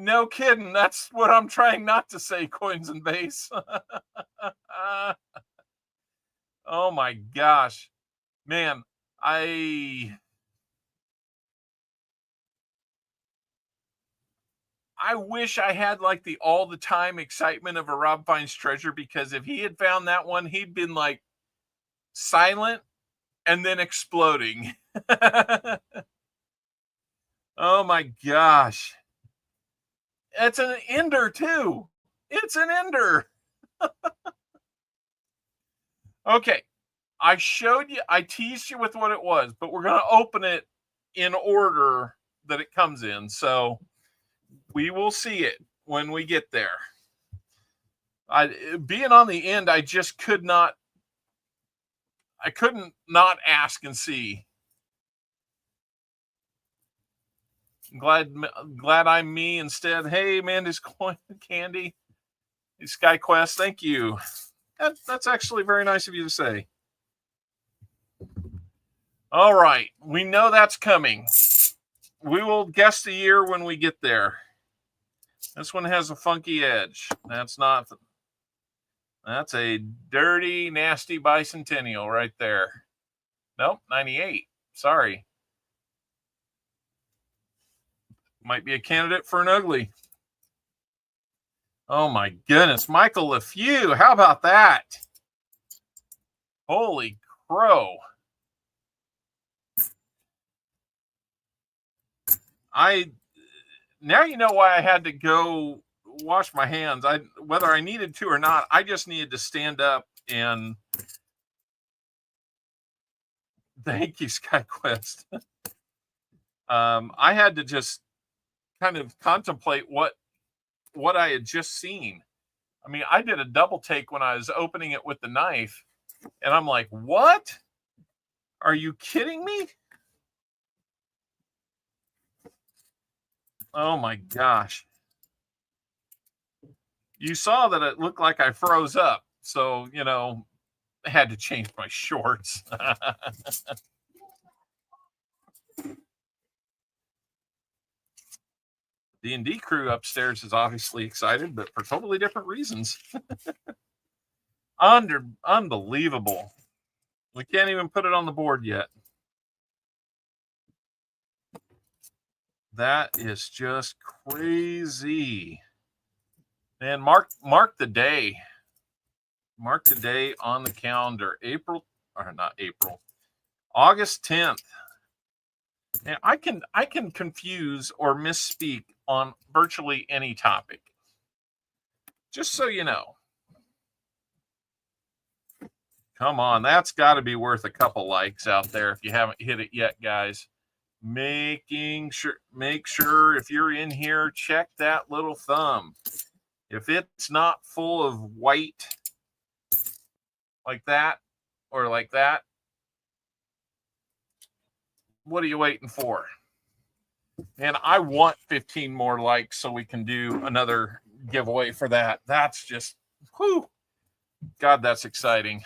No kidding. That's what I'm trying not to say, Coins and Base. Oh my gosh. Man, I wish I had like the all the time excitement of a Rob Finds treasure, because if he had found that one, he'd been like silent and then exploding. Oh my gosh. It's an ender too. It's an ender. Okay. I showed you, I teased you with what it was, but we're going to open it in order that it comes in. So we will see it when we get there. Being on the end, I just couldn't not ask and see. Glad I'm me instead. Hey, Amanda's Coin Candy. Hey, SkyQuest, thank you. That's actually very nice of you to say. All right, we know that's coming. We will guess the year when we get there. This one has a funky edge. That's a dirty, nasty bicentennial right there. Nope, 98. Sorry. Might be a candidate for an ugly. Oh my goodness. Michael LeFew. How about that? Holy crow. Now you know why I had to go wash my hands. Whether I needed to or not, I just needed to stand up and thank you, SkyQuest. I had to just kind of contemplate what I had just seen. I mean, I did a double take when I was opening it with the knife, and I'm like, what? Are you kidding me? Oh my gosh. You saw that it looked like I froze up. So, I had to change my shorts. D&D crew upstairs is obviously excited, but for totally different reasons. Unbelievable. We can't even put it on the board yet. That is just crazy. And mark the day. Mark the day on the calendar. August 10th. And I can confuse or misspeak on virtually any topic. Just so you know. Come on. That's got to be worth a couple likes out there if you haven't hit it yet, guys. Make sure if you're in here, check that little thumb. If it's not full of white like that or like that, what are you waiting for? And I want 15 more likes so we can do another giveaway for that. That's just, whew. God, that's exciting.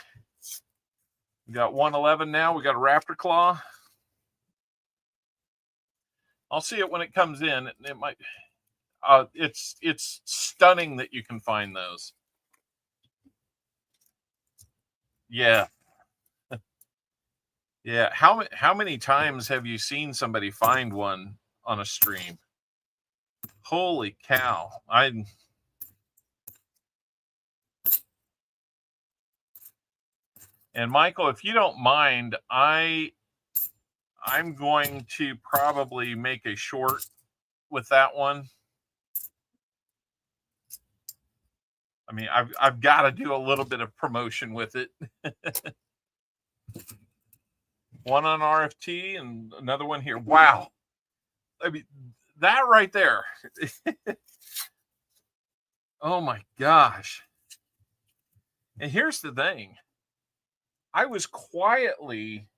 We got 111 now. We got a raptor claw. I'll see it when it comes in. It might. It's stunning that you can find those. Yeah. Yeah. How many times have you seen somebody find one on a stream? Holy cow. And Michael, if you don't mind, I'm going to probably make a short with that one. I mean, I've got to do a little bit of promotion with it. One on RFT and another one here. Wow. I mean, that right there. Oh my gosh. And here's the thing. I was quietly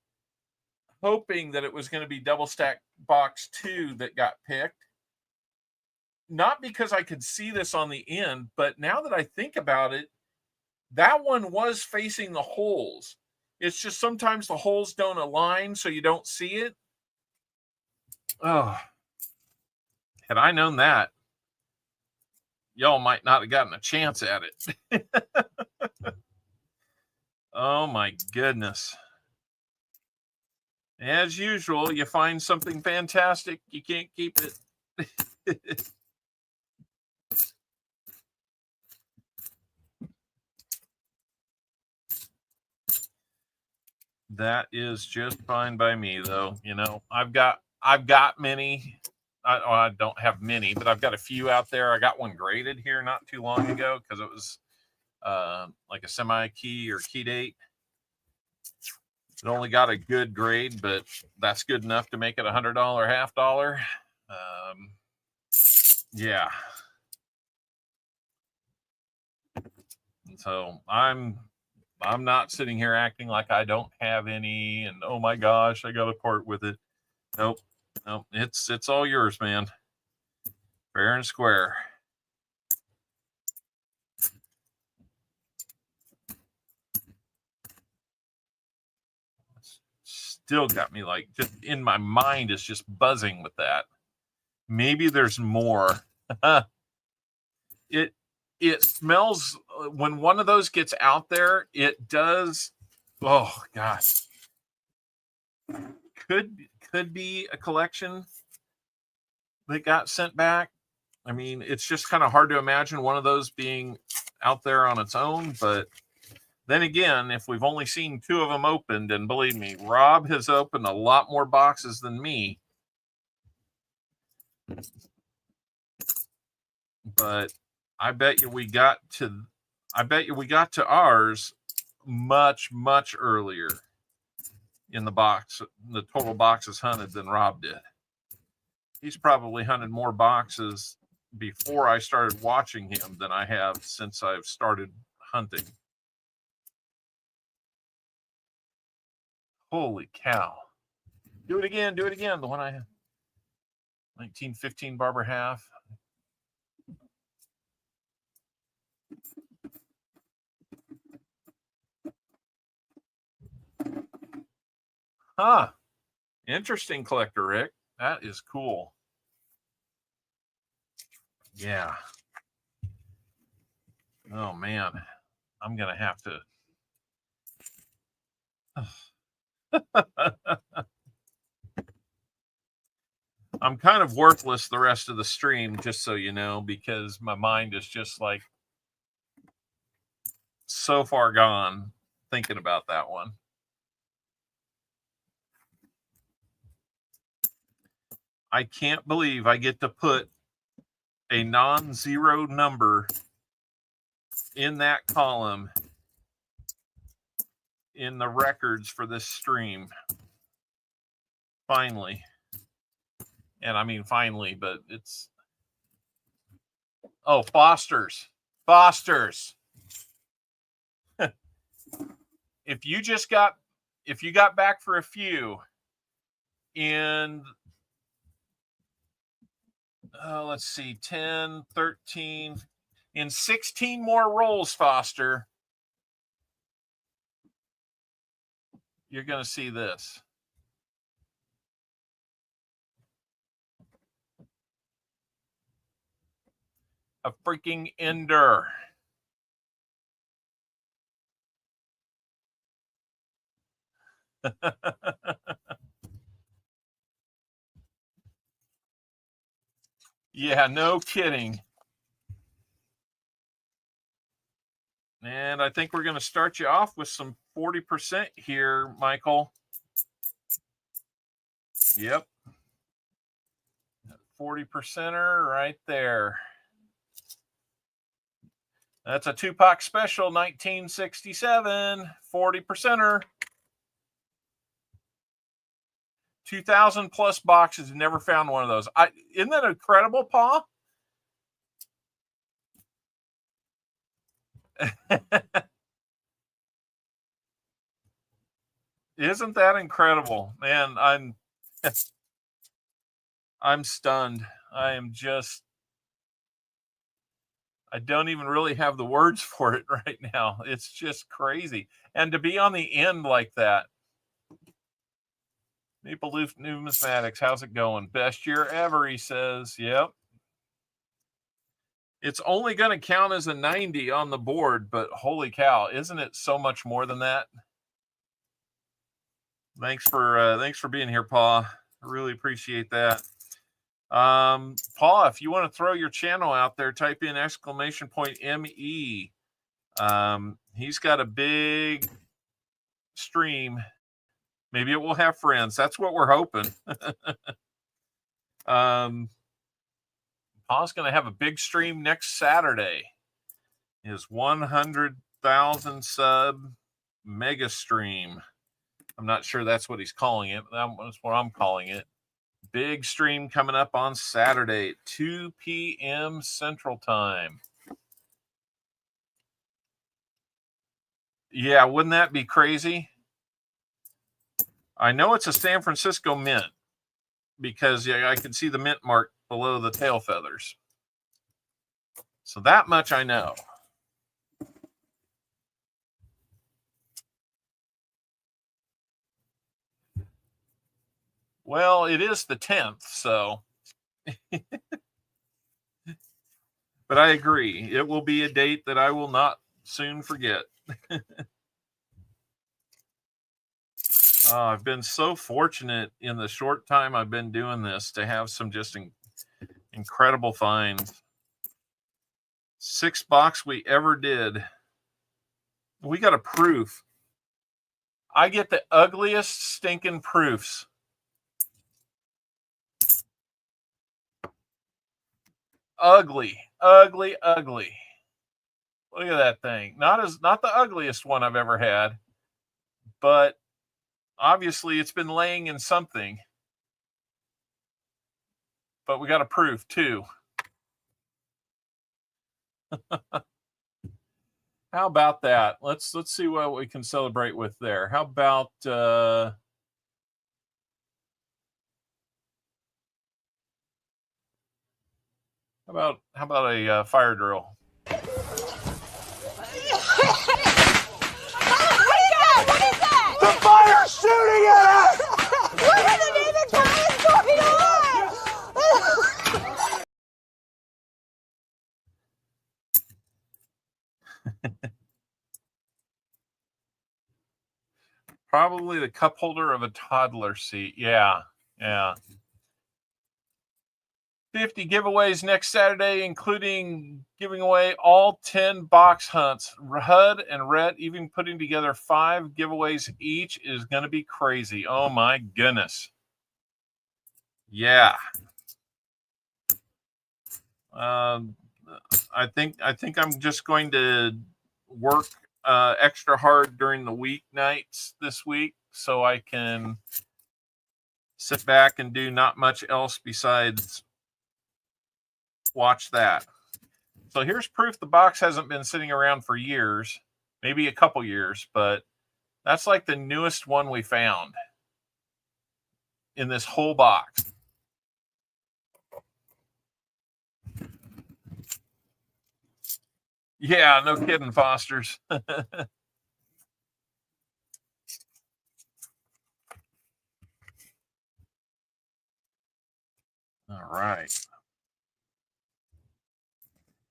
hoping that it was going to be double stack box 2 that got picked. Not because I could see this on the end, but now that I think about it, that one was facing the holes. It's just sometimes the holes don't align, so you don't see it. Oh, had I known that, y'all might not have gotten a chance at it. Oh my goodness. As usual, you find something fantastic, you can't keep it. That is just fine by me, though. You know, I've got many. I don't have many, but I've got a few out there. I got one graded here not too long ago because it was like a semi-key or key date. It only got a good grade, but that's good enough to make it $100 half dollar. Yeah. So I'm not sitting here acting like I don't have any and oh my gosh, I got to part with it. Nope. It's all yours, man. Fair and square. Still got me like just in my mind is just buzzing with that. Maybe there's more. It smells when one of those gets out there, it does. Oh gosh. Could be a collection that got sent back. I mean, it's just kind of hard to imagine one of those being out there on its own, but then again, if we've only seen 2 of them opened, and believe me, Rob has opened a lot more boxes than me. But I bet you we got to ours much earlier in the box, the total boxes hunted than Rob did. He's probably hunted more boxes before I started watching him than I have since I've started hunting. Holy cow. Do it again. The one I have. 1915 Barber half. Huh. Interesting collector, Rick. That is cool. Yeah. Oh, man. I'm going to have to... I'm kind of worthless the rest of the stream, just so you know, because my mind is just like so far gone thinking about that one. I can't believe I get to put a non-zero number in that column in the records for this stream. Finally. And I mean finally, but it's... Oh, Foster's. Foster's. If you got back for a few in, let's see, 10, 13, in 16 more rolls, Foster, you're going to see this. A freaking ender. Yeah, no kidding. And I think we're going to start you off with some 40% here, Michael. Yep. 40%er right there. That's a Tupac special, 1967, 40%er. 2,000 plus boxes. Never found one of those. Isn't that incredible, Pa? Isn't that incredible, man? I'm stunned. I don't even really have the words for it right now. It's just crazy. And to be on the end like that. Maple Leaf Numismatics, how's it going? Best year ever, he says. Yep. It's only going to count as a 90 on the board, but holy cow, isn't it so much more than that? Thanks for being here, Pa. I really appreciate that. Pa, if you want to throw your channel out there, type in !ME. He's got a big stream. Maybe it will have friends. That's what we're hoping. Pa's going to have a big stream next Saturday. His 100,000 sub mega stream. I'm not sure that's what he's calling it. That's what I'm calling it. Big stream coming up on Saturday at 2 p.m. Central Time. Yeah, wouldn't that be crazy? I know it's a San Francisco mint because I can see the mint mark below the tail feathers. So that much I know. Well, it is the 10th, so. But I agree. It will be a date that I will not soon forget. I've been so fortunate in the short time I've been doing this to have some just incredible finds. 6 box we ever did. We got a proof. I get the ugliest stinking proofs. Ugly, ugly, ugly. Look at that thing. Not the ugliest one I've ever had, but obviously it's been laying in something. But we got a proof too. How about that? Let's see what we can celebrate with there. How about how about a fire drill? What is that? The fire's shooting at us! What in the name of God is going on? Probably the cup holder of a toddler seat. Yeah. 50 giveaways next Saturday, including giving away all 10 box hunts. HUD and Rhett even putting together 5 giveaways each is going to be crazy. Oh my goodness. Yeah. I think I'm just going to work extra hard during the weeknights this week so I can sit back and do not much else besides watch that. So here's proof the box hasn't been sitting around for years, maybe a couple years, but that's like the newest one we found in this whole box. Yeah, no kidding, Fosters. All right.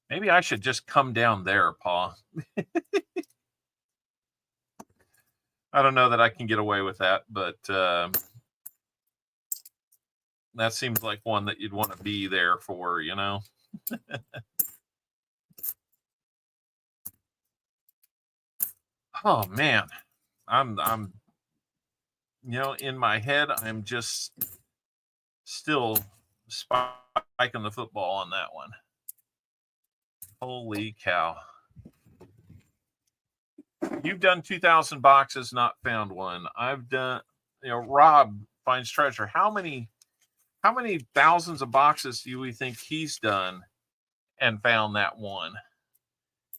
Maybe I should just come down there, Pa. I don't know that I can get away with that, but that seems like one that you'd want to be there for, you know? Oh, man. I'm, you know, in my head, I'm just still spiking the football on that one. Holy cow. You've done 2,000 boxes, not found one. I've done, you know, Rob finds treasure. How many thousands of boxes do we think he's done and found that one?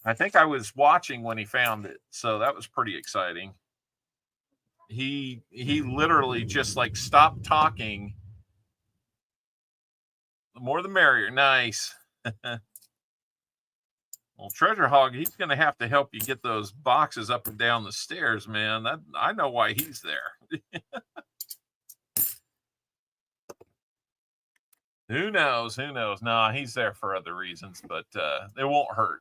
I think I was watching when he found it, so that was pretty exciting. He literally just like stopped talking. The more the merrier. Nice. Well, Treasure Hog, he's going to have to help you get those boxes up and down the stairs, man. That I know why he's there. Who knows? Who knows? Nah, he's there for other reasons, but it won't hurt.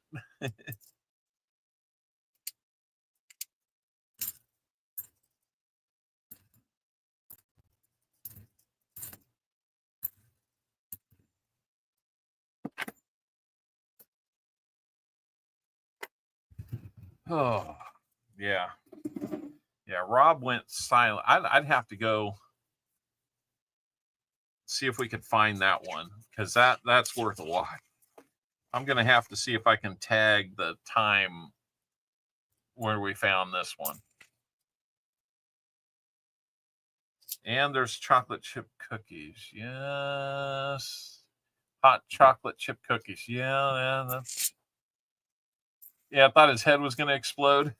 Oh, yeah. Yeah, Rob went silent. I'd have to go see if we could find that one, because that's worth a watch. I'm going to have to see if I can tag the time where we found this one. And there's chocolate chip cookies. Yes. Hot chocolate chip cookies. Yeah, that's... Yeah, I thought his head was going to explode.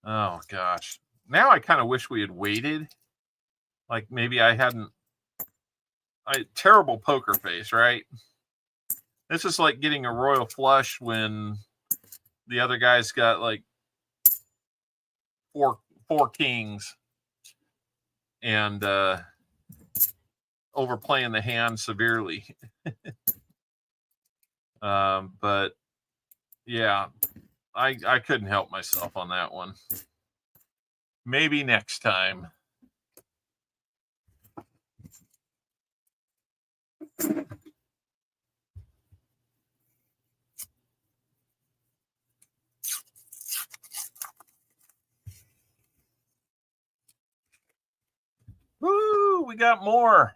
Oh, gosh. Now I kind of wish we had waited. Like maybe I hadn't... terrible poker face, right? This is like getting a royal flush when the other guy's got like four kings and overplaying the hand severely. But yeah, I couldn't help myself on that one. Maybe next time. Woo, we got more.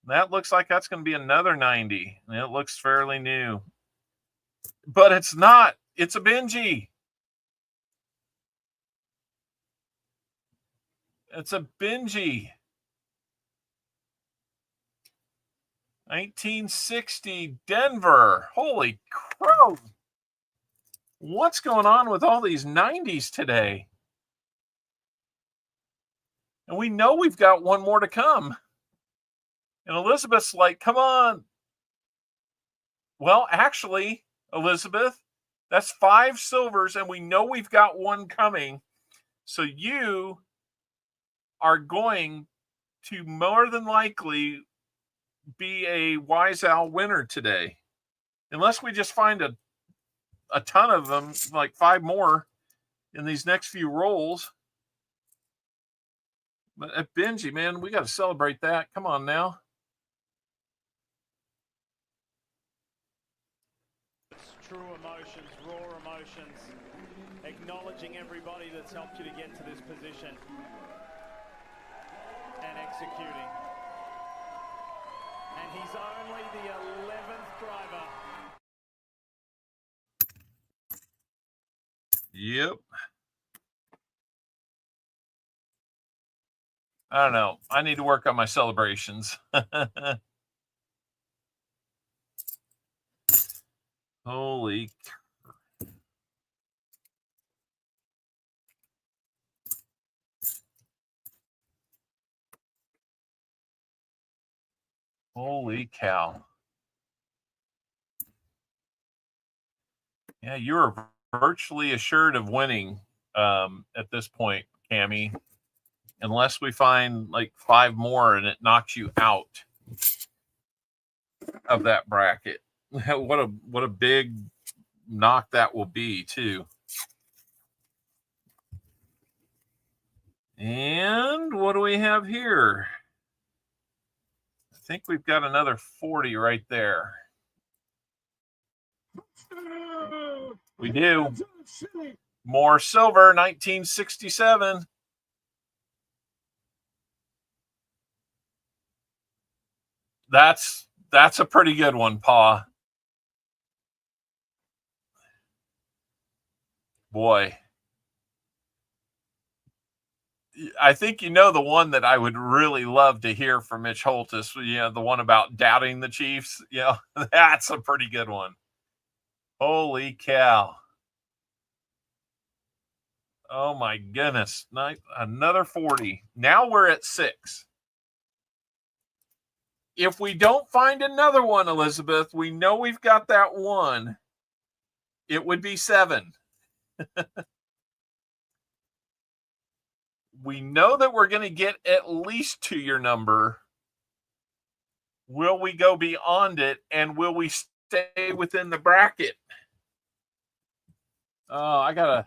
That looks like that's going to be another 90. It looks fairly new. But it's not. It's a Benji. It's a Benji. 1960 Denver. Holy crow. What's going on with all these 90s today? And we know we've got one more to come. And Elizabeth's like, come on. Well, actually, Elizabeth, that's 5 silvers, and we know we've got one coming. So you are going to more than likely be a Wise Owl winner today. Unless we just find a ton of them, like 5 more in these next few rolls. But at Benji, man, we got to celebrate that. Come on now. True emotions, raw emotions, acknowledging everybody that's helped you to get to this position and executing. And he's only the 11th driver. Yep. I don't know. I need to work on my celebrations. Holy cow. Yeah, you're virtually assured of winning at this point, Cammy, unless we find like 5 more and it knocks you out of that bracket. What a big knock that will be, too. And what do we have here? I think we've got another 40 right there. We do. More silver, 1967. That's a pretty good one, Pa. Boy. I think you know the one that I would really love to hear from Mitch Holtis, the one about doubting the Chiefs. That's a pretty good one. Holy cow. Oh my goodness. Another 40. Now we're at 6. If we don't find another one, Elizabeth, we know we've got that one. It would be 7. We know that we're going to get at least to your number. Will we go beyond it, and will we stay within the bracket? Oh, I gotta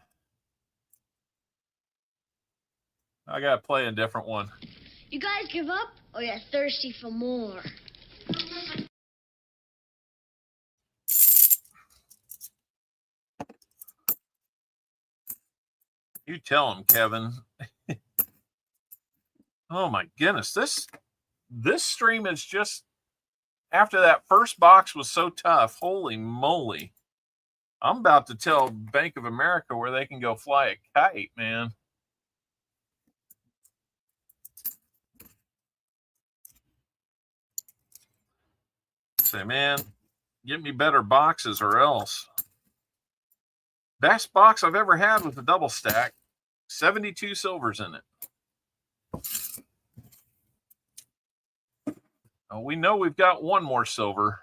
play a different one. You guys give up, or you're thirsty for more? You tell him, Kevin. Oh my goodness, this stream is just, after that first box was so tough. Holy moly! I'm about to tell Bank of America where they can go fly a kite, man. Say, man, get me better boxes or else. Best box I've ever had with a double stack. 72 silvers in it. Oh, we know we've got one more silver.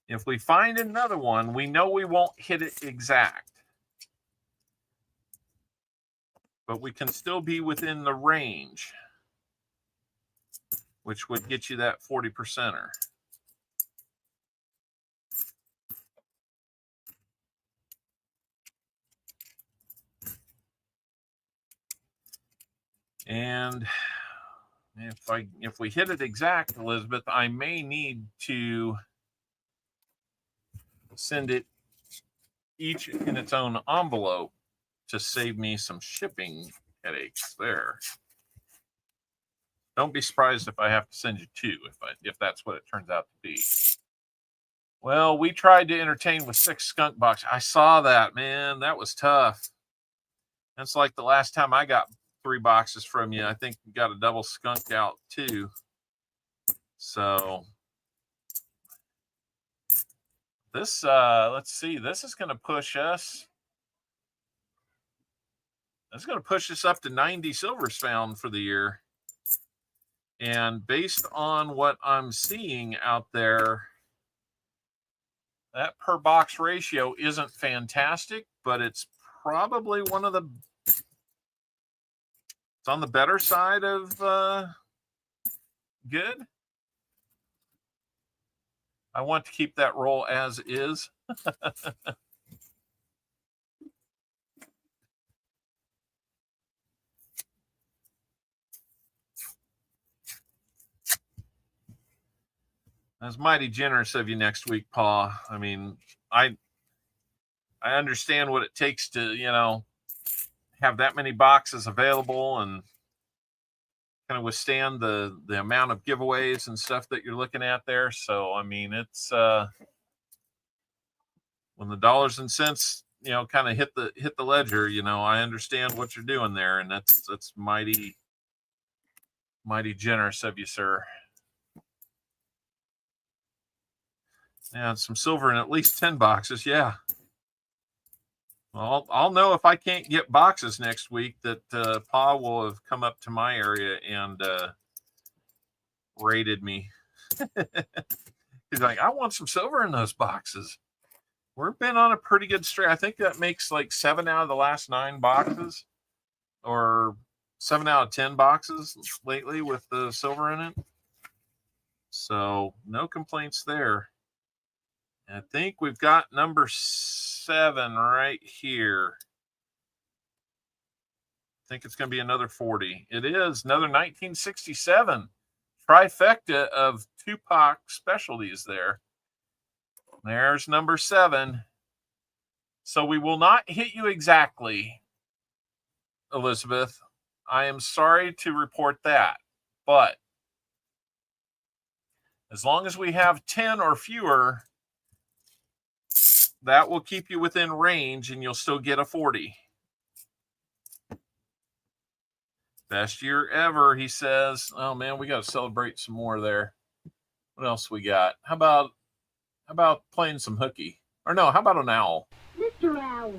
If we find another one, we know we won't hit it exact. But we can still be within the range, which would get you that 40%er. And if we hit it exact, Elizabeth, I may need to send it each in its own envelope to save me some shipping headaches there. Don't be surprised if I have to send you 2 if that's what it turns out to be. Well, we tried to entertain with 6 skunk boxes. I saw that, man. That was tough. That's like the last time I got 3 boxes from you. I think you got a double skunk out too. So this, let's see, this is going to push us. That's going to push us up to 90 silvers found for the year. And based on what I'm seeing out there, that per box ratio isn't fantastic, but it's probably one of the, it's on the better side of good. I want to keep that roll as is. That's mighty generous of you next week, Pa. I mean, I understand what it takes to, have that many boxes available and going to withstand the amount of giveaways and stuff that you're looking at there. So, I mean, it's when the dollars and cents, you know, kind of hit the ledger, you know, I understand what you're doing there, and that's mighty generous of you, sir. And some silver in at least 10 boxes. Yeah. Well, I'll know if I can't get boxes next week that Pa will have come up to my area and raided me. He's like, I want some silver in those boxes. We've been on a pretty good streak. I think that makes like 7 out of the last 9 boxes, or 7 out of 10 boxes lately with the silver in it. So no complaints there. And I think we've got number 7 right here. I think it's going to be another 40. It is another 1967 trifecta of Tupac specialties there. There's number 7. So we will not hit you exactly, Elizabeth. I am sorry to report that. But as long as we have 10 or fewer, that will keep you within range and you'll still get a 40. Best year ever, he says. Oh, man, we got to celebrate some more there. What else we got? How about playing some hooky? Or no, how about an owl? Mr. Owl,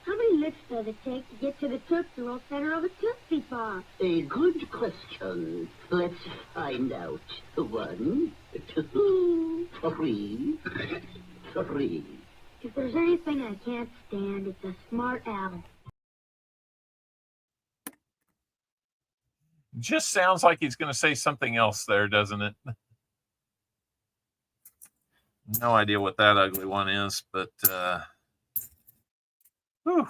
how many licks does it take to get to the Tootsie Roll center of a Tootsie Pop? A good question. Let's find out. 1, 2, 3, 3. If there's anything I can't stand, it's a smart owl. Just sounds like he's going to say something else there, doesn't it? No idea what that ugly one is, but whew.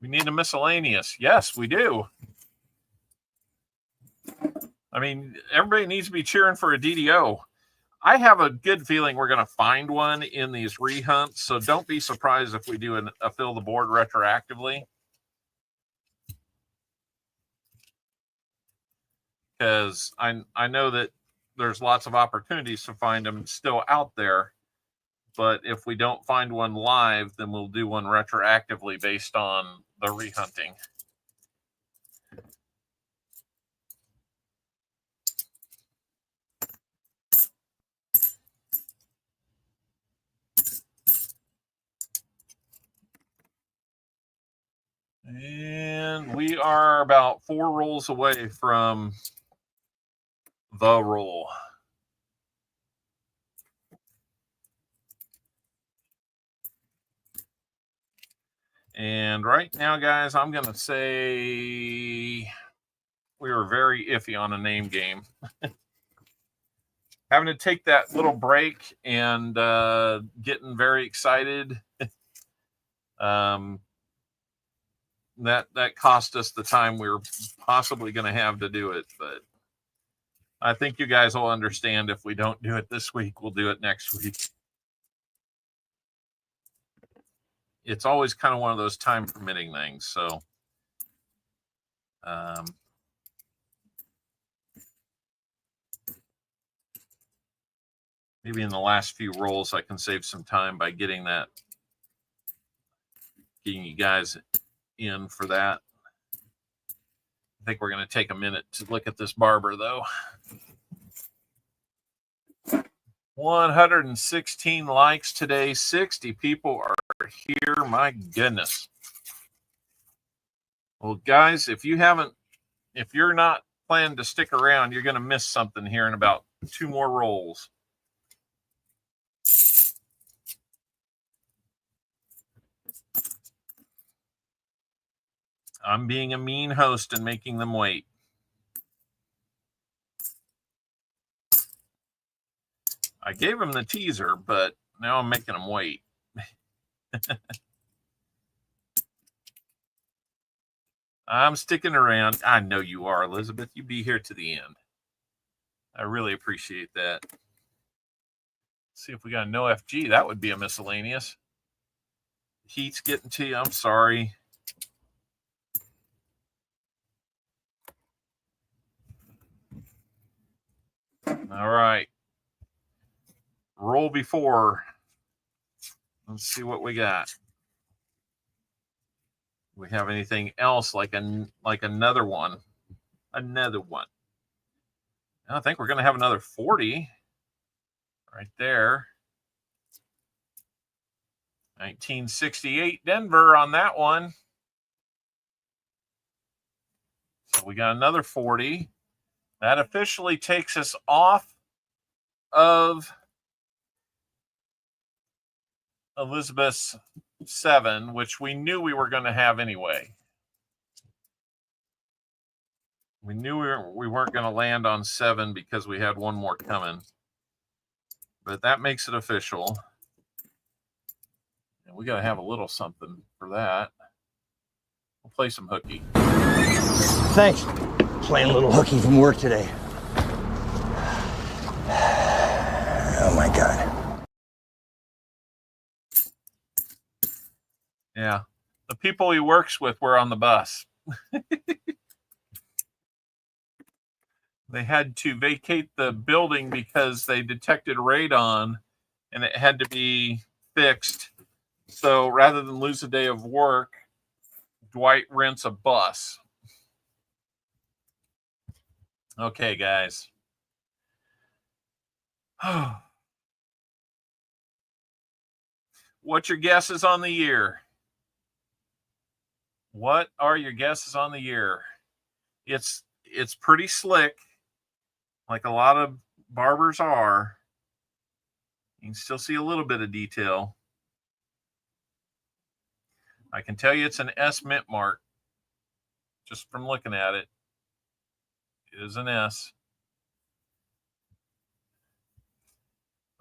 We need a miscellaneous. Yes, we do. I mean, everybody needs to be cheering for a DDO. I have a good feeling we're going to find one in these rehunts, so don't be surprised if we do a fill the board retroactively. Because I know that there's lots of opportunities to find them still out there, but if we don't find one live, then we'll do one retroactively based on the rehunting. And we are about 4 rolls away from the roll. And right now, guys, I'm going to say we were very iffy on a name game. Having to take that little break and getting very excited. That cost us the time we were possibly going to have to do it, but I think you guys will understand if we don't do it this week, we'll do it next week. It's always kind of one of those time permitting things. So, maybe in the last few rolls, I can save some time by getting you guys in for that. I think we're going to take a minute to look at this barber, though. 116 likes today. 60 people are here. My goodness. Well, guys, if you're not planning to stick around, you're going to miss something here in about 2 more rolls. I'm being a mean host and making them wait. I gave them the teaser, but now I'm making them wait. I'm sticking around. I know you are, Elizabeth. You be here to the end. I really appreciate that. Let's see if we got a no FG. That would be a miscellaneous. Heat's getting to you. I'm sorry. All right. Roll before. Let's see what we got. We have anything else like another one? Another one. I think we're going to have another 40 right there. 1968 Denver on that one. So we got another 40. That officially takes us off of Elizabeth's 7, which we knew we were going to have anyway. We knew we weren't going to land on 7 because we had one more coming. But that makes it official. And we got to have a little something for that. We'll play some hooky. Thanks. Playing a little hooky from work today. Oh my God. Yeah. The people he works with were on the bus. They had to vacate the building because they detected radon and it had to be fixed. So rather than lose a day of work, Dwight rents a bus. Okay, guys. What's your guesses on the year? What are your guesses on the year? It's pretty slick, like a lot of barbers are. You can still see a little bit of detail. I can tell you it's an S mint mark just from looking at it. It is an S.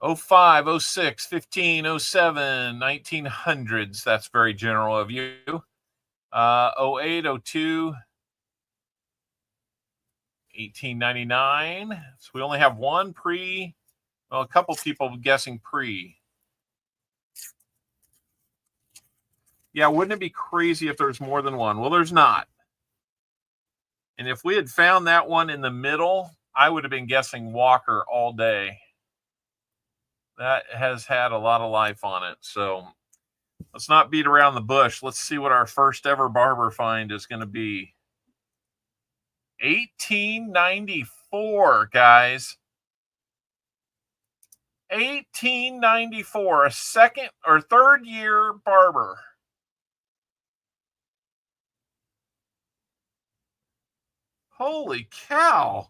05, 06, 15, 07, 1900s. That's very general of you. 08, 02, 1899. So we only have one pre. Well, a couple people guessing pre. Yeah, wouldn't it be crazy if there's more than one? Well, there's not. And if we had found that one in the middle, I would have been guessing Walker all day. That has had a lot of life on it. So let's not beat around the bush. Let's see what our first ever barber find is going to be. 1894, guys. 1894, a second or third year barber. Holy cow.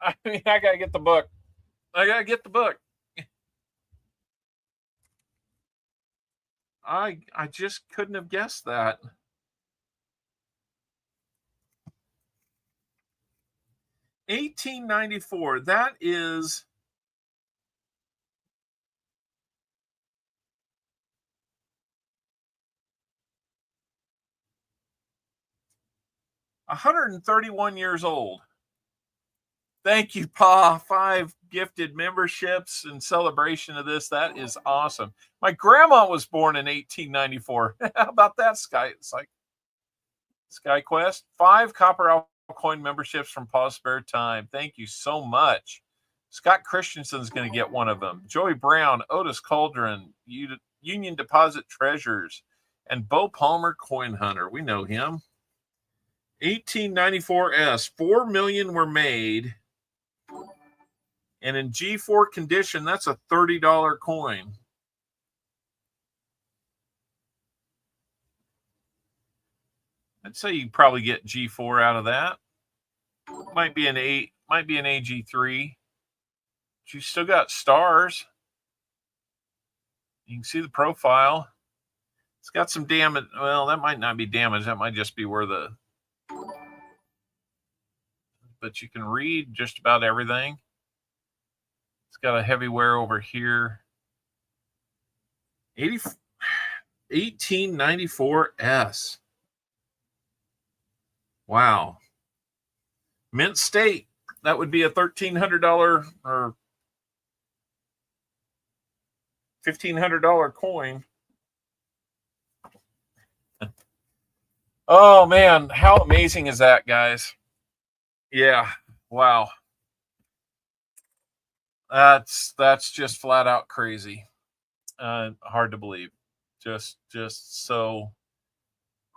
I mean, I got to get the book. I got to get the book. I just couldn't have guessed that. $18.94. That is $131 years old. Thank you, Pa. 5 gifted memberships in celebration of this. That is awesome. My grandma was born in 1894. How about that, Sky? It's like SkyQuest. 5 CopperOwlCoin memberships from Pa's Spare Time. Thank you so much. Scott Christensen's going to get one of them. Joey Brown, Otis Cauldron, Union Deposit Treasures, and Bo Palmer Coin Hunter. We know him. 1894S. 4 million were made. And in G4 condition, that's a $30 coin. I'd say you probably get G4 out of that. Might be an AG3. But you still got stars. You can see the profile. It's got some damage. Well, that might not be damage. That might just be where the... But you can read just about everything. It's got a heavy wear over here. 1894S. Wow. Mint State. That would be a $1,300 or $1,500 coin. Oh, man. How amazing is that, guys? Yeah. Wow. That's just flat out crazy. Hard to believe. Just so.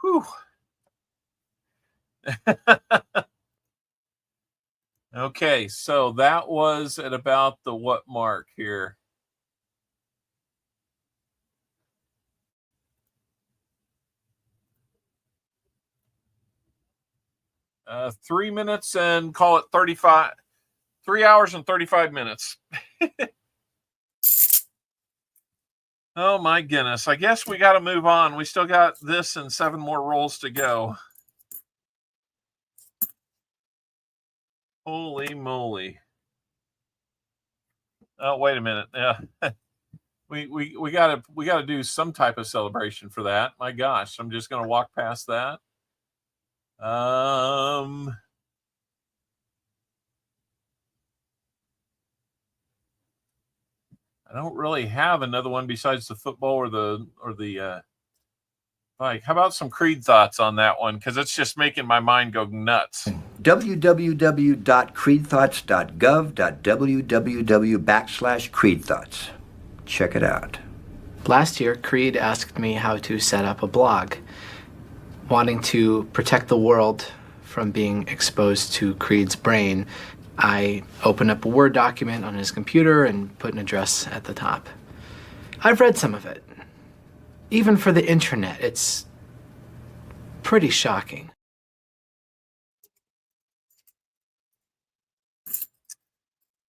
Whew. Okay, so that was at about the what mark here? Uh, 3 minutes and call it 35. 3 hours and 35 minutes. Oh my goodness. I guess we got to move on. We still got this and 7 more rolls to go. Holy moly. Oh, wait a minute. Yeah. we gotta do some type of celebration for that. My gosh, I'm just gonna walk past that. I don't really have another one besides the football or the bike. How about some Creed thoughts on that one? Because it's just making my mind go nuts. www.creedthoughts.gov.www/creedthoughts. Check it out. Last year, Creed asked me how to set up a blog. Wanting to protect the world from being exposed to Creed's brain, I opened up a Word document on his computer and put an address at the top. I've read some of it. Even for the internet, it's pretty shocking.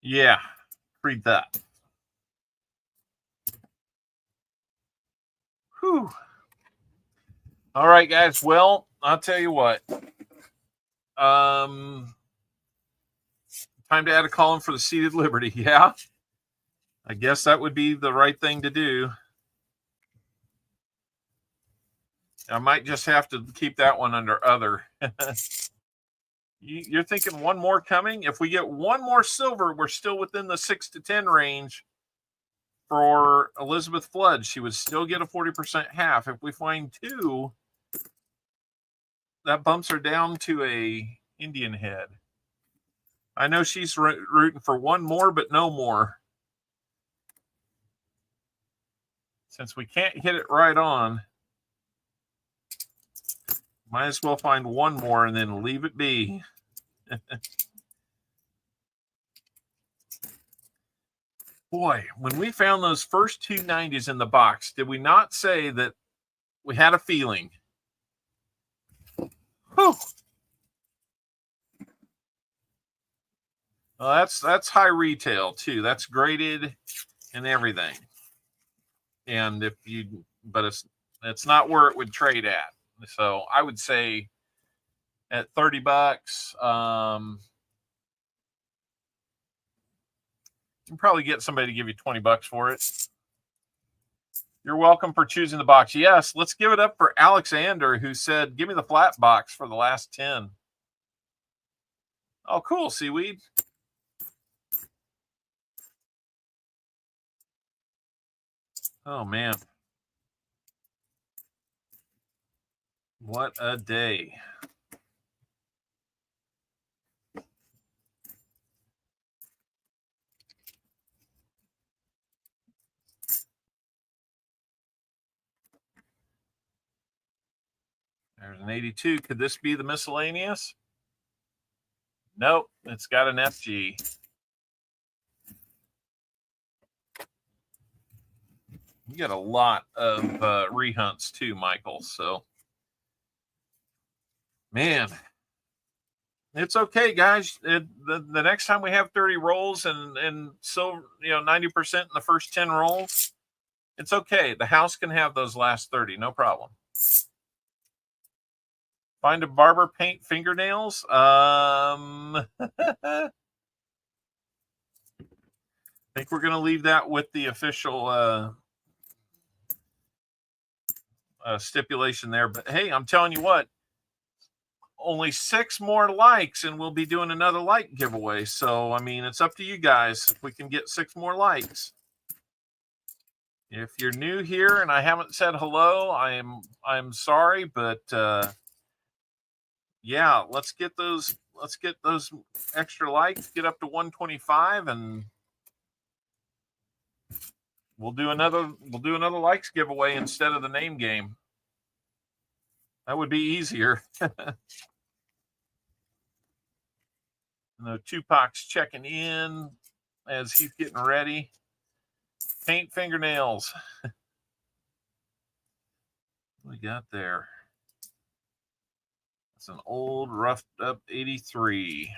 Yeah, read that. Whew. All right, guys. Well, I'll tell you what. Time to add a column for the Seated Liberty. Yeah. I guess that would be the right thing to do. I might just have to keep that one under other. You're thinking one more coming? If we get one more silver, we're still within the 6 to 10 range. For Elizabeth Flood, she would still get a 40% half. If we find 2, that bumps her down to a Indian head. I know she's rooting for 1 more, but no more. Since we can't hit it right on, might as well find 1 more and then leave it be. Boy, when we found those first 2 90s in the box, did we not say that we had a feeling? Whew. Well, that's high retail too. That's graded and everything. And but it's not where it would trade at. So I would say at $30, you can probably get somebody to give you $20 for it. You're welcome for choosing the box. Yes, let's give it up for Alexander, who said, give me the flat box for the last 10. Oh, cool, Seaweed. Oh, man. What a day. There's an 82. Could this be the miscellaneous? Nope, it's got an FG. You got a lot of rehunts too, Michael. So, man, it's okay, guys. The next time we have 30 rolls and so 90% in the first 10 rolls, it's okay. The house can have those last 30, no problem. Find a barber, paint fingernails. I think we're going to leave that with the official stipulation there. But hey, I'm telling you what, only 6 more likes and we'll be doing another like giveaway. So, I mean, it's up to you guys if we can get 6 more likes. If you're new here and I haven't said hello, I'm sorry, but yeah, let's get those let's get those extra likes, get up to 125, and we'll do another likes giveaway instead of the name game. That would be easier. No, Tupac's checking in as he's getting ready. Paint fingernails. What we got there? It's an old roughed up 83.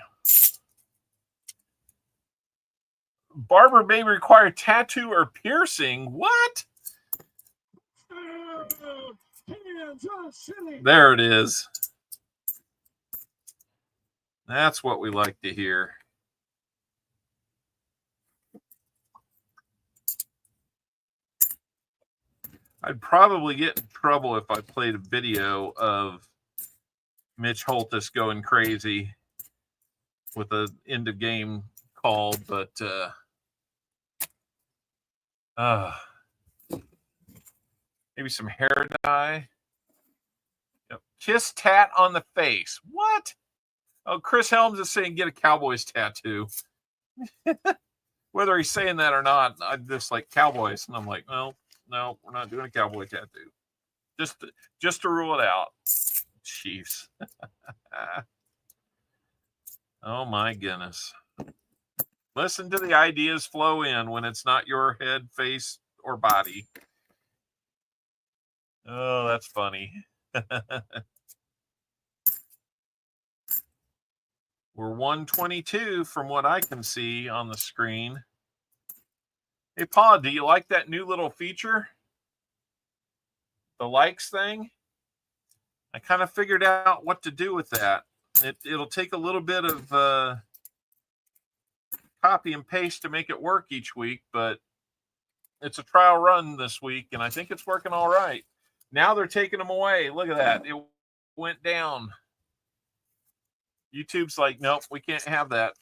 Barber may require tattoo or piercing. What? There it is. That's what we like to hear. I'd probably get in trouble if I played a video of Mitch Holtis going crazy with an end of game call, but maybe some hair dye. Yep. Kiss tat on the face. What? Oh, Chris Helms is saying get a Cowboys tattoo. Whether he's saying that or not, I just like Cowboys, and I'm like, no, we're not doing a cowboy tattoo. Just to rule it out. Chiefs. Oh my goodness. Listen to the ideas flow in when it's not your head, face, or body. Oh, that's funny. We're 122 from what I can see on the screen. Hey, Paul, do you like that new little feature? The likes thing? I kind of figured out what to do with that. It'll take a little bit of copy and paste to make it work each week, but it's a trial run this week, and I think it's working all right. Now they're taking them away. Look at that. It went down. YouTube's like, nope, we can't have that.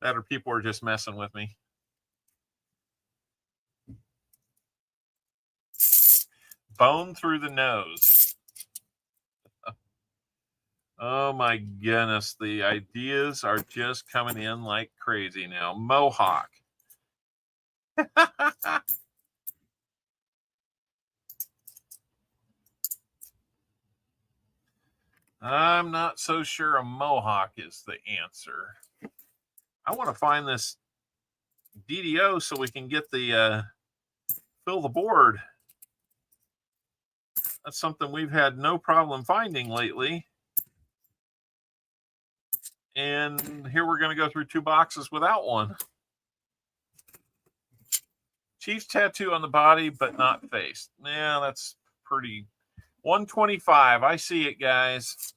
That or people are just messing with me. Bone through the nose. Oh my goodness. The ideas are just coming in like crazy now. Mohawk. I'm not so sure a mohawk is the answer. I want to find this DDO so we can get the fill the board. That's something we've had no problem finding lately. And here we're going to go through 2 boxes without one. Chiefs tattoo on the body, but not face. Yeah, that's pretty. 125. I see it, guys.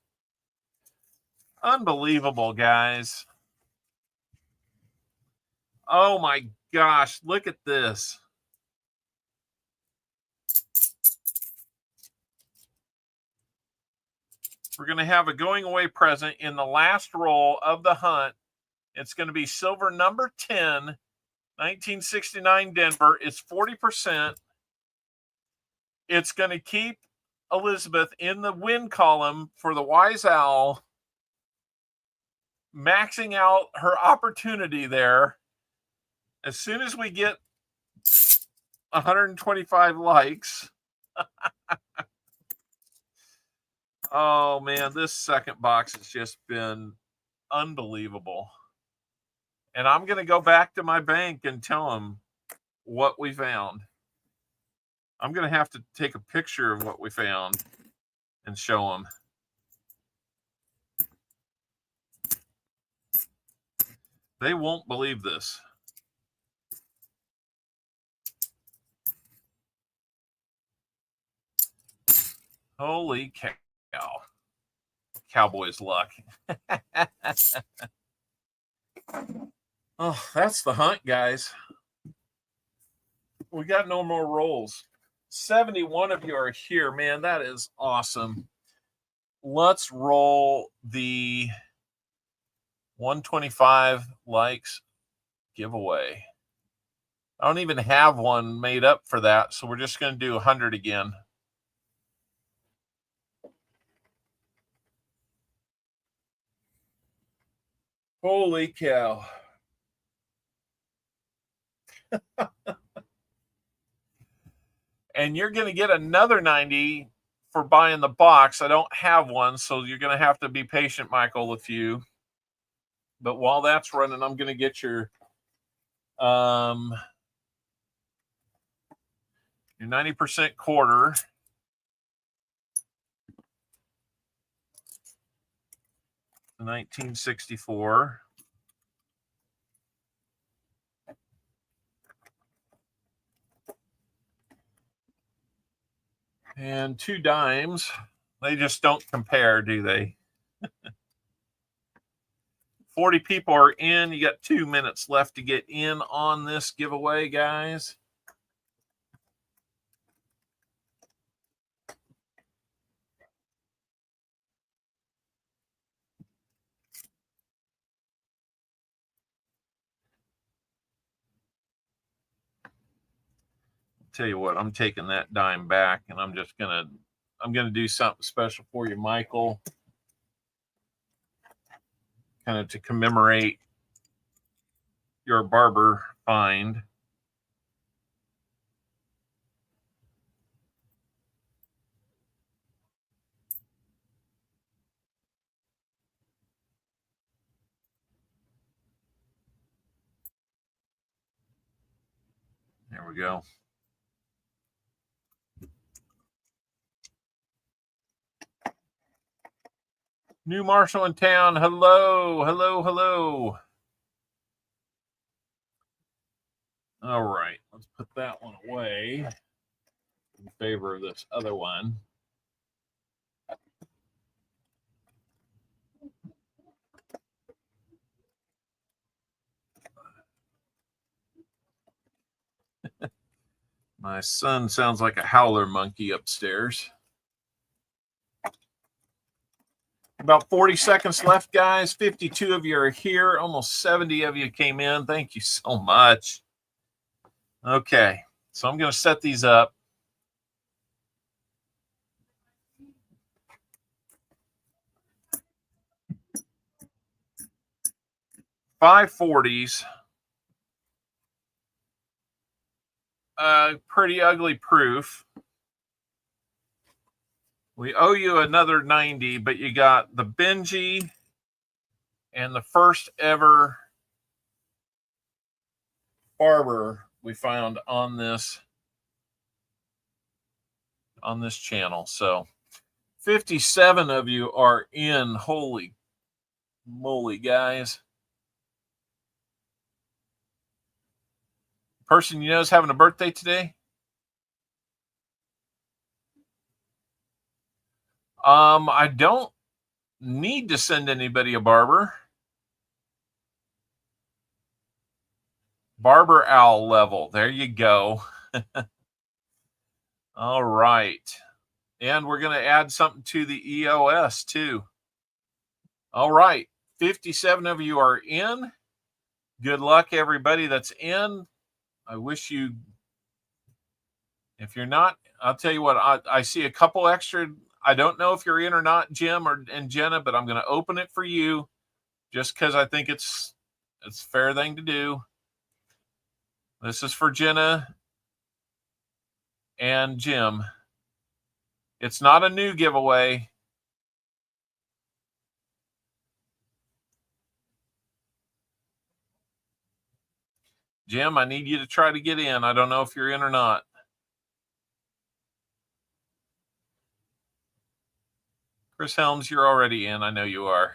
Unbelievable, guys. Oh my gosh, look at this. We're going to have a going away present in the last roll of the hunt. It's going to be silver number 10, 1969 Denver. It's 40%. It's going to keep Elizabeth in the win column for the Wise Owl, maxing out her opportunity there. As soon as we get 125 likes. Oh, man, this second box has just been unbelievable. And I'm going to go back to my bank and tell them what we found. I'm going to have to take a picture of what we found and show them. They won't believe this. Holy cow. Cowboys luck. Oh, that's the hunt, guys. We got no more rolls. 71 of you are here, man. That is awesome. Let's roll the 125 likes giveaway. I don't even have one made up for that, so we're just going to do 100 again. Holy cow. And you're going to get another 90 for buying the box. I don't have one, so you're going to have to be patient, Michael, with you. But while that's running, I'm going to get your 90% quarter. The 1964. And 2 dimes. They just don't compare, do they? 40 people are in. You got 2 minutes left to get in on this giveaway, guys. Tell you what, I'm taking that dime back, and I'm gonna do something special for you, Michael, kind of to commemorate your barber find. There we go. New Marshall in town. Hello, hello, hello. All right, let's put that one away in favor of this other one. My son sounds like a howler monkey upstairs. About 40 seconds left, guys. 52 of you are here. Almost 70 of you came in. Thank you so much. Okay, so I'm going to set these up. $540s. Pretty ugly proof. We owe you another 90, but you got the Benji and the first ever barber we found on this channel. So 57 of you are in. Holy moly, guys. Person you know is having a birthday today? I don't need to send anybody a barber. Barber Owl level. There you go. All right. And we're going to add something to the EOS too. All right. 57 of you are in. Good luck, everybody that's in. I wish you, if you're not, I'll tell you what, I see a couple extra. I don't know if you're in or not, Jim and Jenna, but I'm going to open it for you just because I think it's a fair thing to do. This is for Jenna and Jim. It's not a new giveaway. Jim, I need you to try to get in. I don't know if you're in or not. Chris Helms, you're already in. I know you are.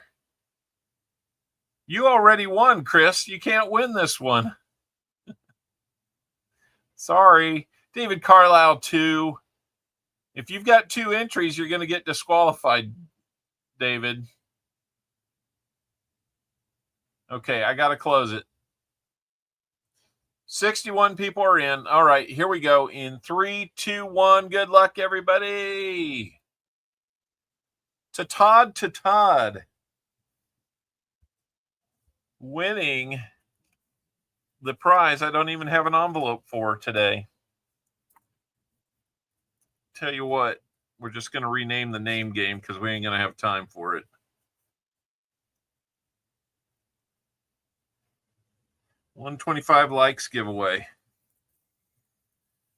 You already won, Chris. You can't win this one. Sorry. David Carlisle, 2. If you've got 2 entries, you're going to get disqualified, David. Okay, I got to close it. 61 people are in. All right, here we go. In 3, 2, 1. Good luck, everybody. To Todd. Winning the prize I don't even have an envelope for today. Tell you what, we're just going to rename the name game because we ain't going to have time for it. 125 likes giveaway.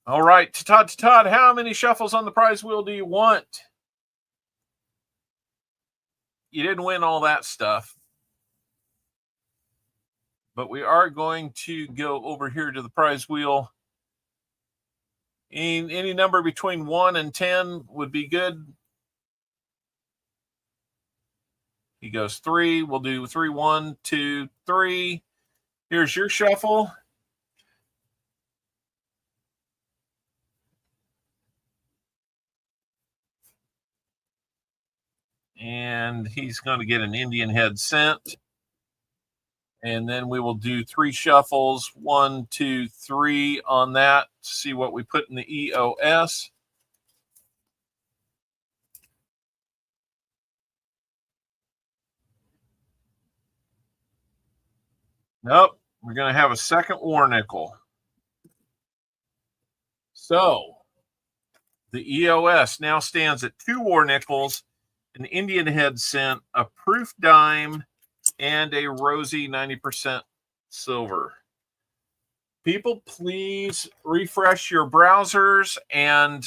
All right, Todd, how many shuffles on the prize wheel do you want? You didn't win all that stuff. But we are going to go over here to the prize wheel. Any number between 1 and 10 would be good. He goes 3. We'll do 3, 1, 2, 3. Here's your shuffle. And he's going to get an Indian head sent. And then we will do 3 shuffles, 1, 2, 3 on that. See what we put in the EOS. Nope, we're going to have a second war nickel. So the EOS now stands at 2 war nickels, an Indian head cent, a proof dime, and a rosy 90% silver. People, please refresh your browsers and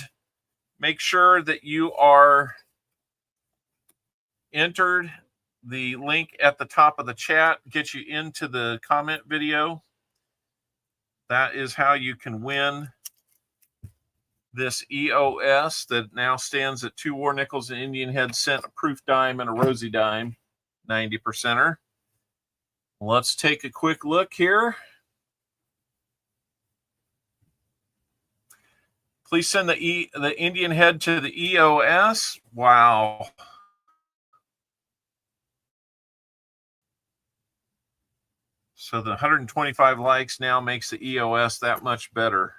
make sure that you are entered. The link at the top of the chat gets you into the comment video. That is how you can win this EOS that now stands at 2 war nickels, an Indian head cent, a proof dime, and a rosy dime, 90%er. Let's take a quick look here. Please send the Indian head to the EOS. Wow. So the 125 likes now makes the EOS that much better.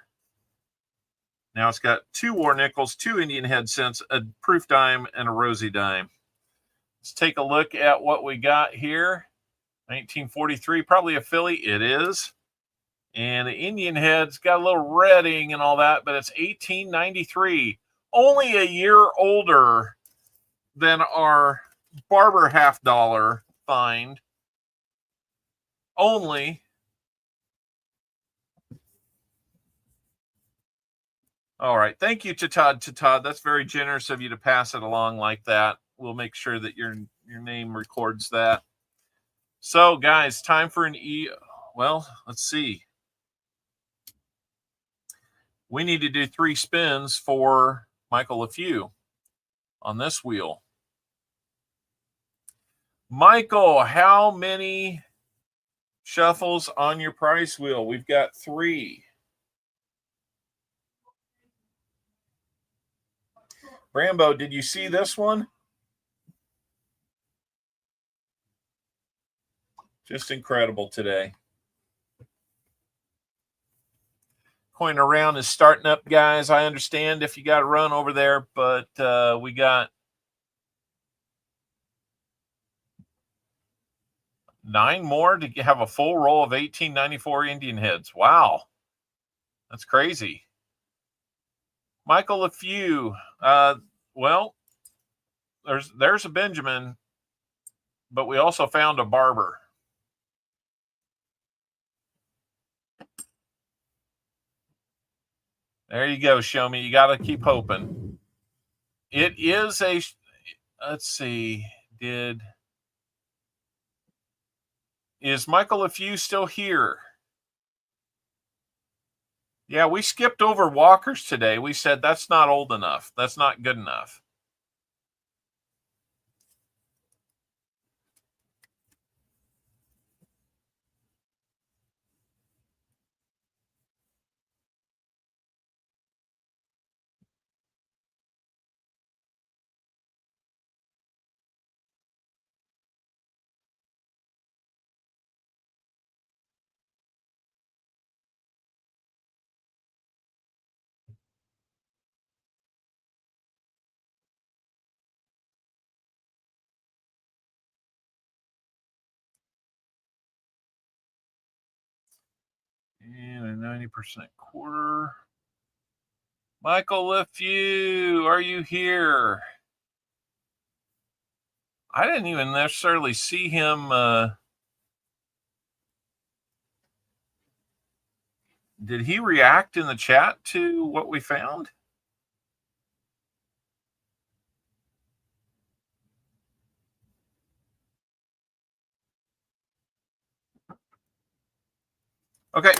Now it's got 2 war nickels, 2 Indian head cents, a proof dime, and a rosy dime. Let's take a look at what we got here. 1943, probably a Philly. It is. And the Indian head's got a little redding and all that, but it's 1893. Only a year older than our Barber $50 find. Only. All right. Thank you to Todd. That's very generous of you to pass it along like that. We'll make sure that your name records that. So, guys, time for an well, let's see. We need to do 3 spins for Michael LeFew on this wheel. Michael, how many shuffles on your price wheel? We've got 3. Rambo, did you see this one? Just incredible today. Coin around is starting up, guys. I understand if you got to run over there, but we got 9 more to have a full roll of 1894 Indian heads. Wow. That's crazy. Michael LeFew. Well, there's a Benjamin, but we also found a Barber. There you go, Show Me. You got to keep hoping. It is a, let's see, is Michael LeFew still here? Yeah, we skipped over Walkers today. We said that's not old enough. That's not good enough. And a 90% quarter. Michael LeFew, are you here? I didn't even necessarily see him Did he react in the chat to what we found? Okay.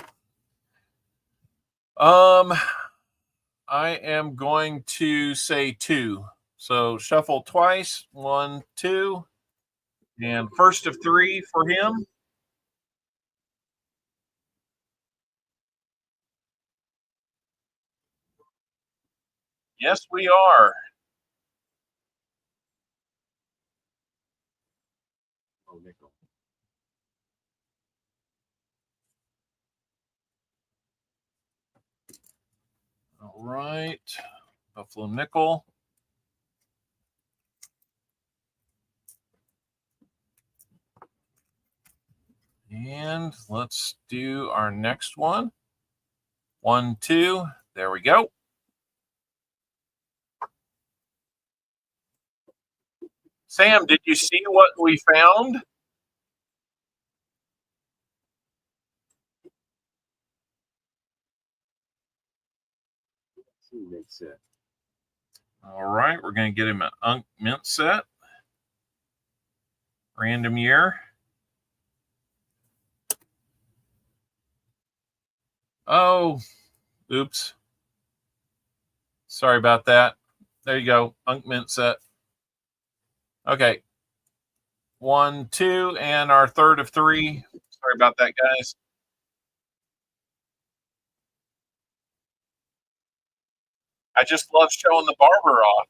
I am going to say 2. So shuffle twice. 1, 2. And first of 3 for him. Yes, we are. All right. Buffalo nickel. And let's do our next one. 1, 2. There we go. Sam, did you see what we found? All right, we're going to get him an Unk Mint set. Random year. Oh, oops. Sorry about that. There you go. Unk Mint set. Okay. 1, 2, and our third of 3. Sorry about that, guys. I just love showing the barber off.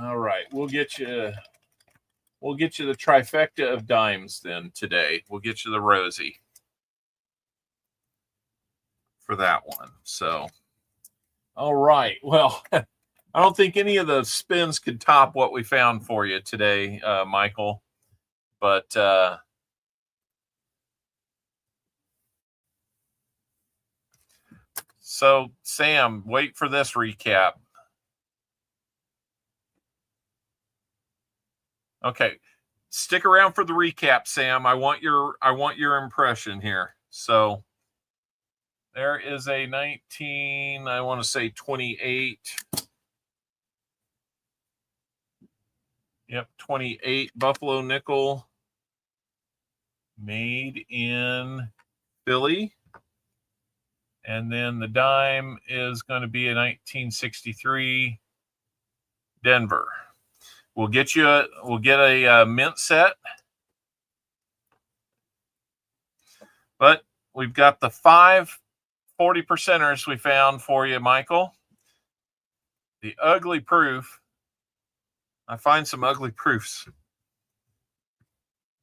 All right, we'll get you the trifecta of dimes then today. We'll get you the Rosie for that one. So, all right. Well, I don't think any of the spins could top what we found for you today, Michael. But so Sam, wait for this recap. Okay. Stick around for the recap, Sam. I want your impression here. So there is a 19, I want to say 28. Yep, 28 Buffalo nickel made in Philly. And then the dime is going to be a 1963 Denver. We'll get a mint set. But we've got the 5 40%ers we found for you, Michael. The ugly proof. I find some ugly proofs.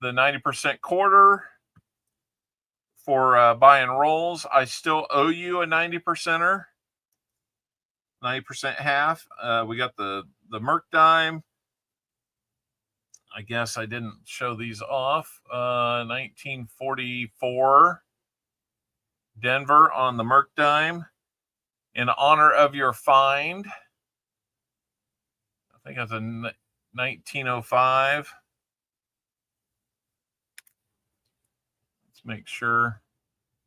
The 90% quarter for buy and rolls. I still owe you a 90%er. 90% half. We got the Merc dime. I guess I didn't show these off. 1944 Denver on the Merc dime. In honor of your find. I think it's a 1905. Let's make sure.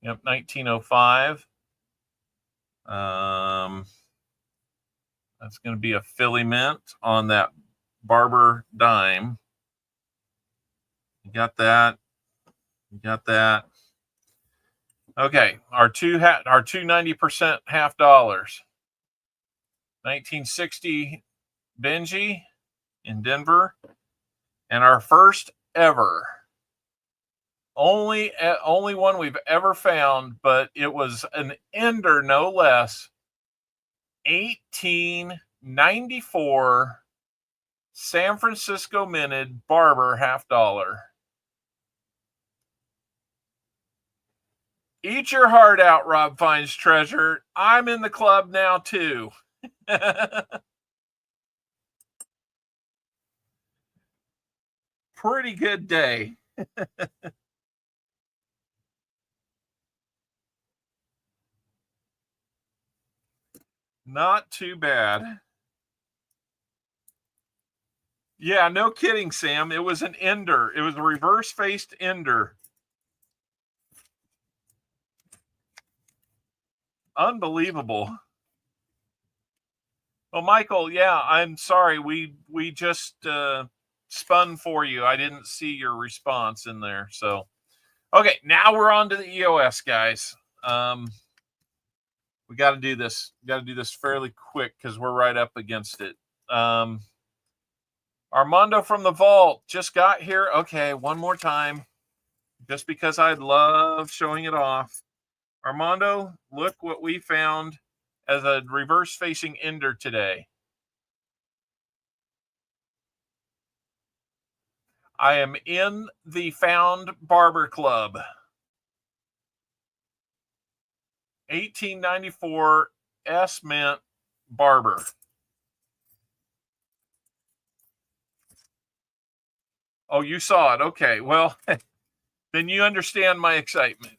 Yep, 1905. That's going to be a Philly mint on that Barber dime. You got that. You got that. Okay, our two 90% half dollars. 1960 Benji in Denver, and our first ever. Only one we've ever found, but it was an ender no less. 1894 San Francisco minted Barber half dollar. Eat your heart out, Rob Finds Treasure. I'm in the club now too. Pretty good day. Not too bad. Yeah, no kidding, Sam. It was an ender. It was a reverse-faced ender. Unbelievable. Well, Michael, yeah, I'm sorry. We just spun for you. I didn't see your response in there. So, okay, now we're on to the EOS, guys. We got to do this. We got to do this fairly quick because we're right up against it. Armando from the vault just got here. Okay, one more time, just because I love showing it off. Armando, look what we found as a reverse-facing ender today. I am in the Found Barber Club. 1894 S Mint Barber. Oh, you saw it. Okay. Well, then you understand my excitement.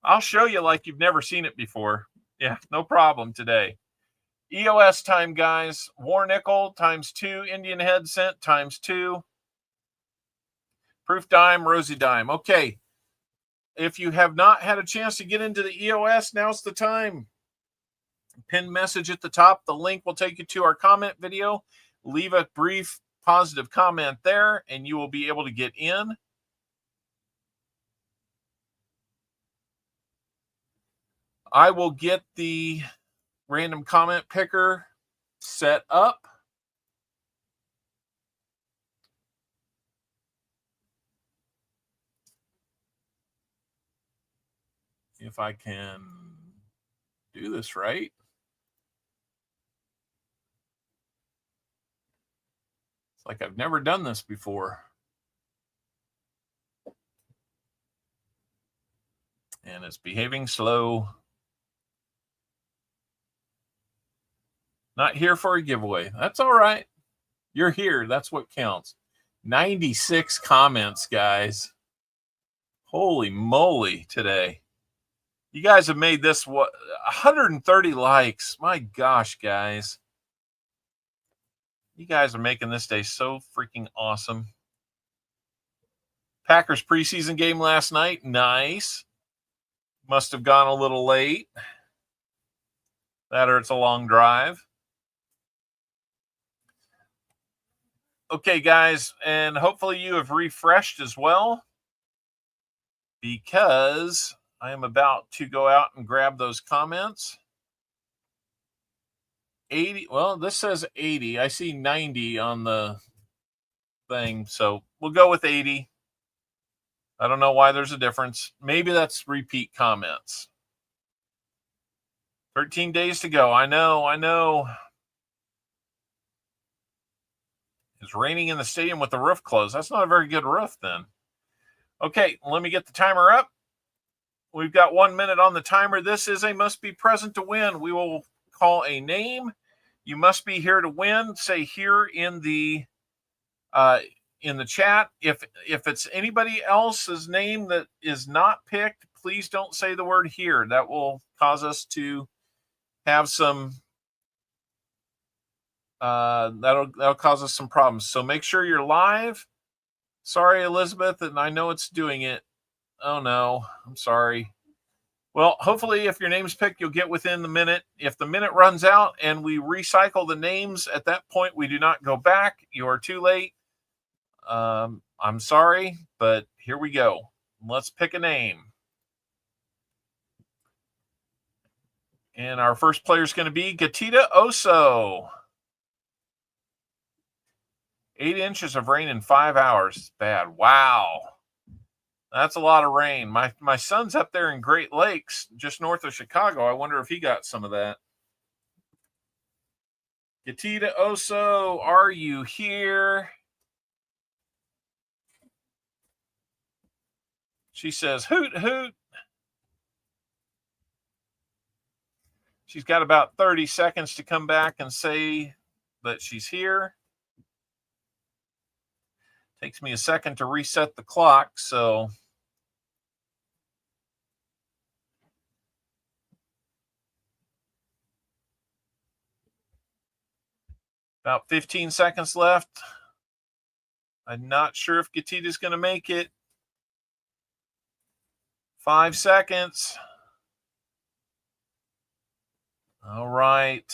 I'll show you like you've never seen it before. Yeah, no problem today. EOS time, guys. War nickel times 2. Indian head cent times 2. Proof dime, rosy dime. Okay. If you have not had a chance to get into the EOS, now's the time. Pinned message at the top. The link will take you to our comment video. Leave a brief positive comment there, and you will be able to get in. I will get the random comment picker set up. If I can do this right. It's like I've never done this before. And it's behaving slow. Not here for a giveaway. That's all right. You're here. That's what counts. 96 comments, guys. Holy moly today. You guys have made this, what, 130 likes. My gosh, guys. You guys are making this day so freaking awesome. Packers preseason game last night. Nice. Must have gone a little late. That or it's a long drive. Okay, guys, and hopefully you have refreshed as well, because I am about to go out and grab those comments. 80. Well, this says 80. I see 90 on the thing, so we'll go with 80. I don't know why there's a difference. Maybe that's repeat comments. 13 days to go. I know. It's raining in the stadium with the roof closed. That's not a very good roof then. Okay, let me get the timer up. We've got 1 minute on the timer. This is a must be present to win. We will call a name. You must be here to win. Say here in the chat. If it's anybody else's name that is not picked, please don't say the word here. That will cause us to have some that'll cause us some problems. So make sure you're live. Sorry, Elizabeth, and I know it's doing it. Oh no, I'm sorry. Well, hopefully if your name's picked, you'll get within the minute. If the minute runs out and we recycle the names, at that point we do not go back. You are too late. I'm sorry, but here we go. Let's pick a name. And our first player is going to be Gatita Oso. 8 inches of rain in 5 hours. It's bad. Wow. That's a lot of rain. My son's up there in Great Lakes, just north of Chicago. I wonder if he got some of that. Gatita Oso, are you here? She says, hoot, hoot. She's got about 30 seconds to come back and say that she's here. Takes me a second to reset the clock, so About 15 seconds left. I'm not sure if Gatita's going to make it. 5 seconds. All right.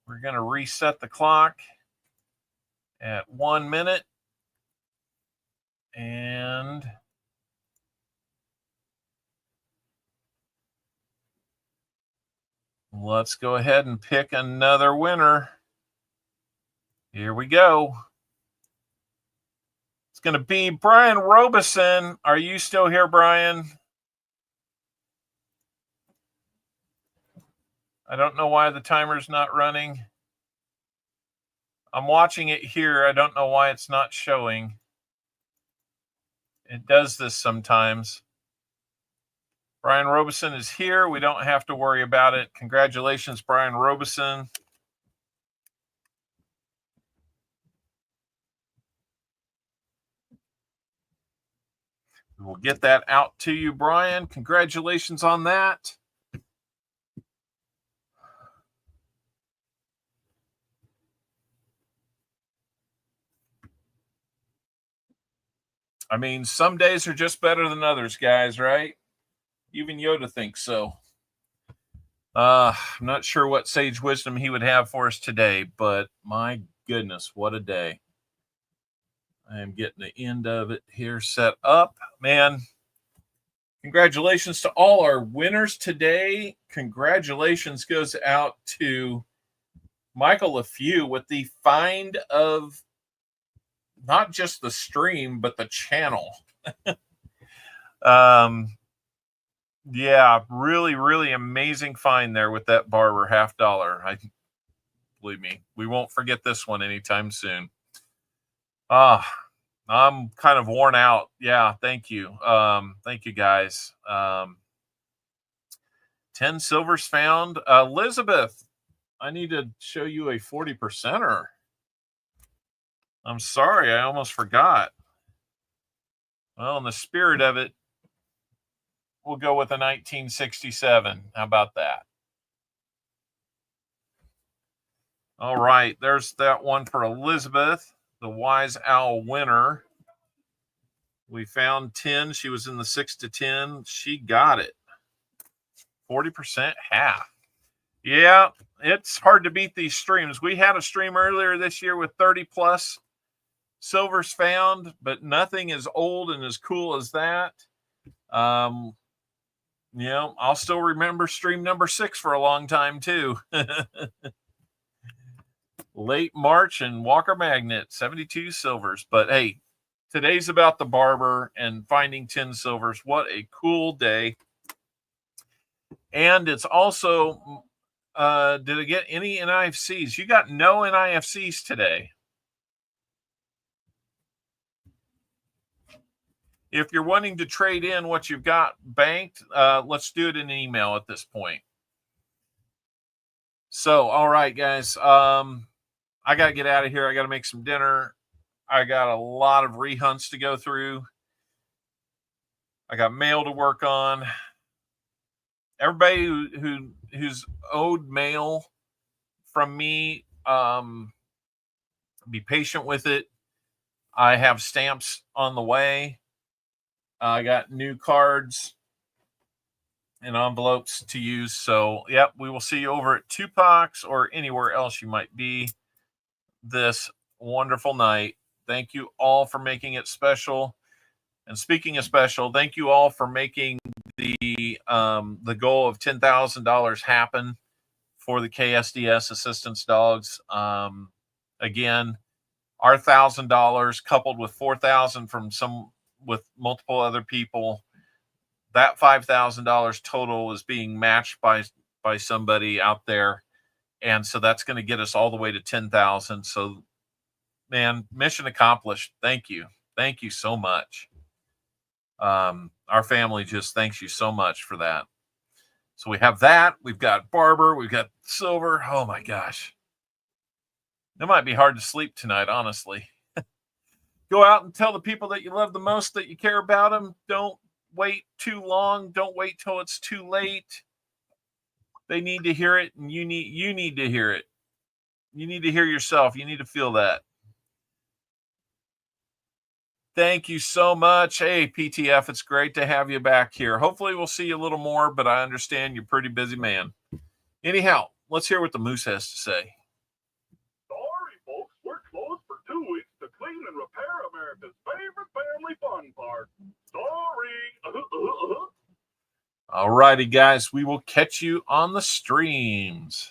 We're going to reset the clock at 1 minute. And let's go ahead and pick another winner. Here we go. It's going to be Brian Robeson. Are you still here, Brian? I don't know why the timer's not running. I'm watching it here. I don't know why it's not showing. It does this sometimes. Brian Robeson is here. We don't have to worry about it. Congratulations, Brian Robeson. We'll get that out to you, Brian. Congratulations on that. I mean, some days are just better than others, guys, right? Even Yoda thinks so. I'm not sure what sage wisdom he would have for us today, but my goodness, what a day. I am getting the end of it here set up. Man, congratulations to all our winners today. Congratulations goes out to Michael LaFew with the find of not just the stream, but the channel. Yeah, really, really amazing find there with that barber $50. Believe me, we won't forget this one anytime soon. I'm kind of worn out. Yeah, thank you. Thank you, guys. 10 silvers found. Elizabeth, I need to show you a 40%er. I'm sorry, I almost forgot. Well, in the spirit of it, we'll go with a 1967. How about that? All right, there's that one for Elizabeth, the Wise Owl winner. We found 10. She was in the 6 to 10. She got it. 40% half. Yeah, it's hard to beat these streams. We had a stream earlier this year with 30 plus silvers found, but nothing as old and as cool as that. You know, I'll still remember stream number 6 for a long time too. Late March and Walker Magnet, 72 silvers. But hey, today's about the barber and finding 10 silvers. What a cool day. And it's also, did I get any NIFCs? You got no NIFCs today. If you're wanting to trade in what you've got banked, let's do it in an email at this point. So, all right, guys. I got to get out of here. I got to make some dinner. I got a lot of rehunts to go through. I got mail to work on. Everybody who's owed mail from me, be patient with it. I have stamps on the way. I got new cards and envelopes to use. So, yep, we will see you over at Tupac's or anywhere else you might be this wonderful night. Thank you all for making it special. And speaking of special, thank you all for making the goal of $10,000 happen for the KSDS assistance dogs. Again, our $1,000 coupled with $4,000 with multiple other people, that $5,000 total is being matched by somebody out there, and so that's going to get us all the way to 10,000. So, man, mission accomplished. Thank you so much. Our family just thanks you so much for that. So we have that. We've got barber. We've got silver. Oh my gosh, it might be hard to sleep tonight, honestly. Go out and tell the people that you love the most that you care about them. Don't wait too long. Don't wait till it's too late. They need to hear it, and you need to hear it. You need to hear yourself. You need to feel that. Thank you so much. Hey, PTF, it's great to have you back here. Hopefully we'll see you a little more, but I understand you're a pretty busy man. Anyhow, let's hear what the Moose has to say. Sorry, folks. We're closed for 2 weeks to clean and repair America's favorite family fun park. Sorry. All righty, guys. We will catch you on the streams.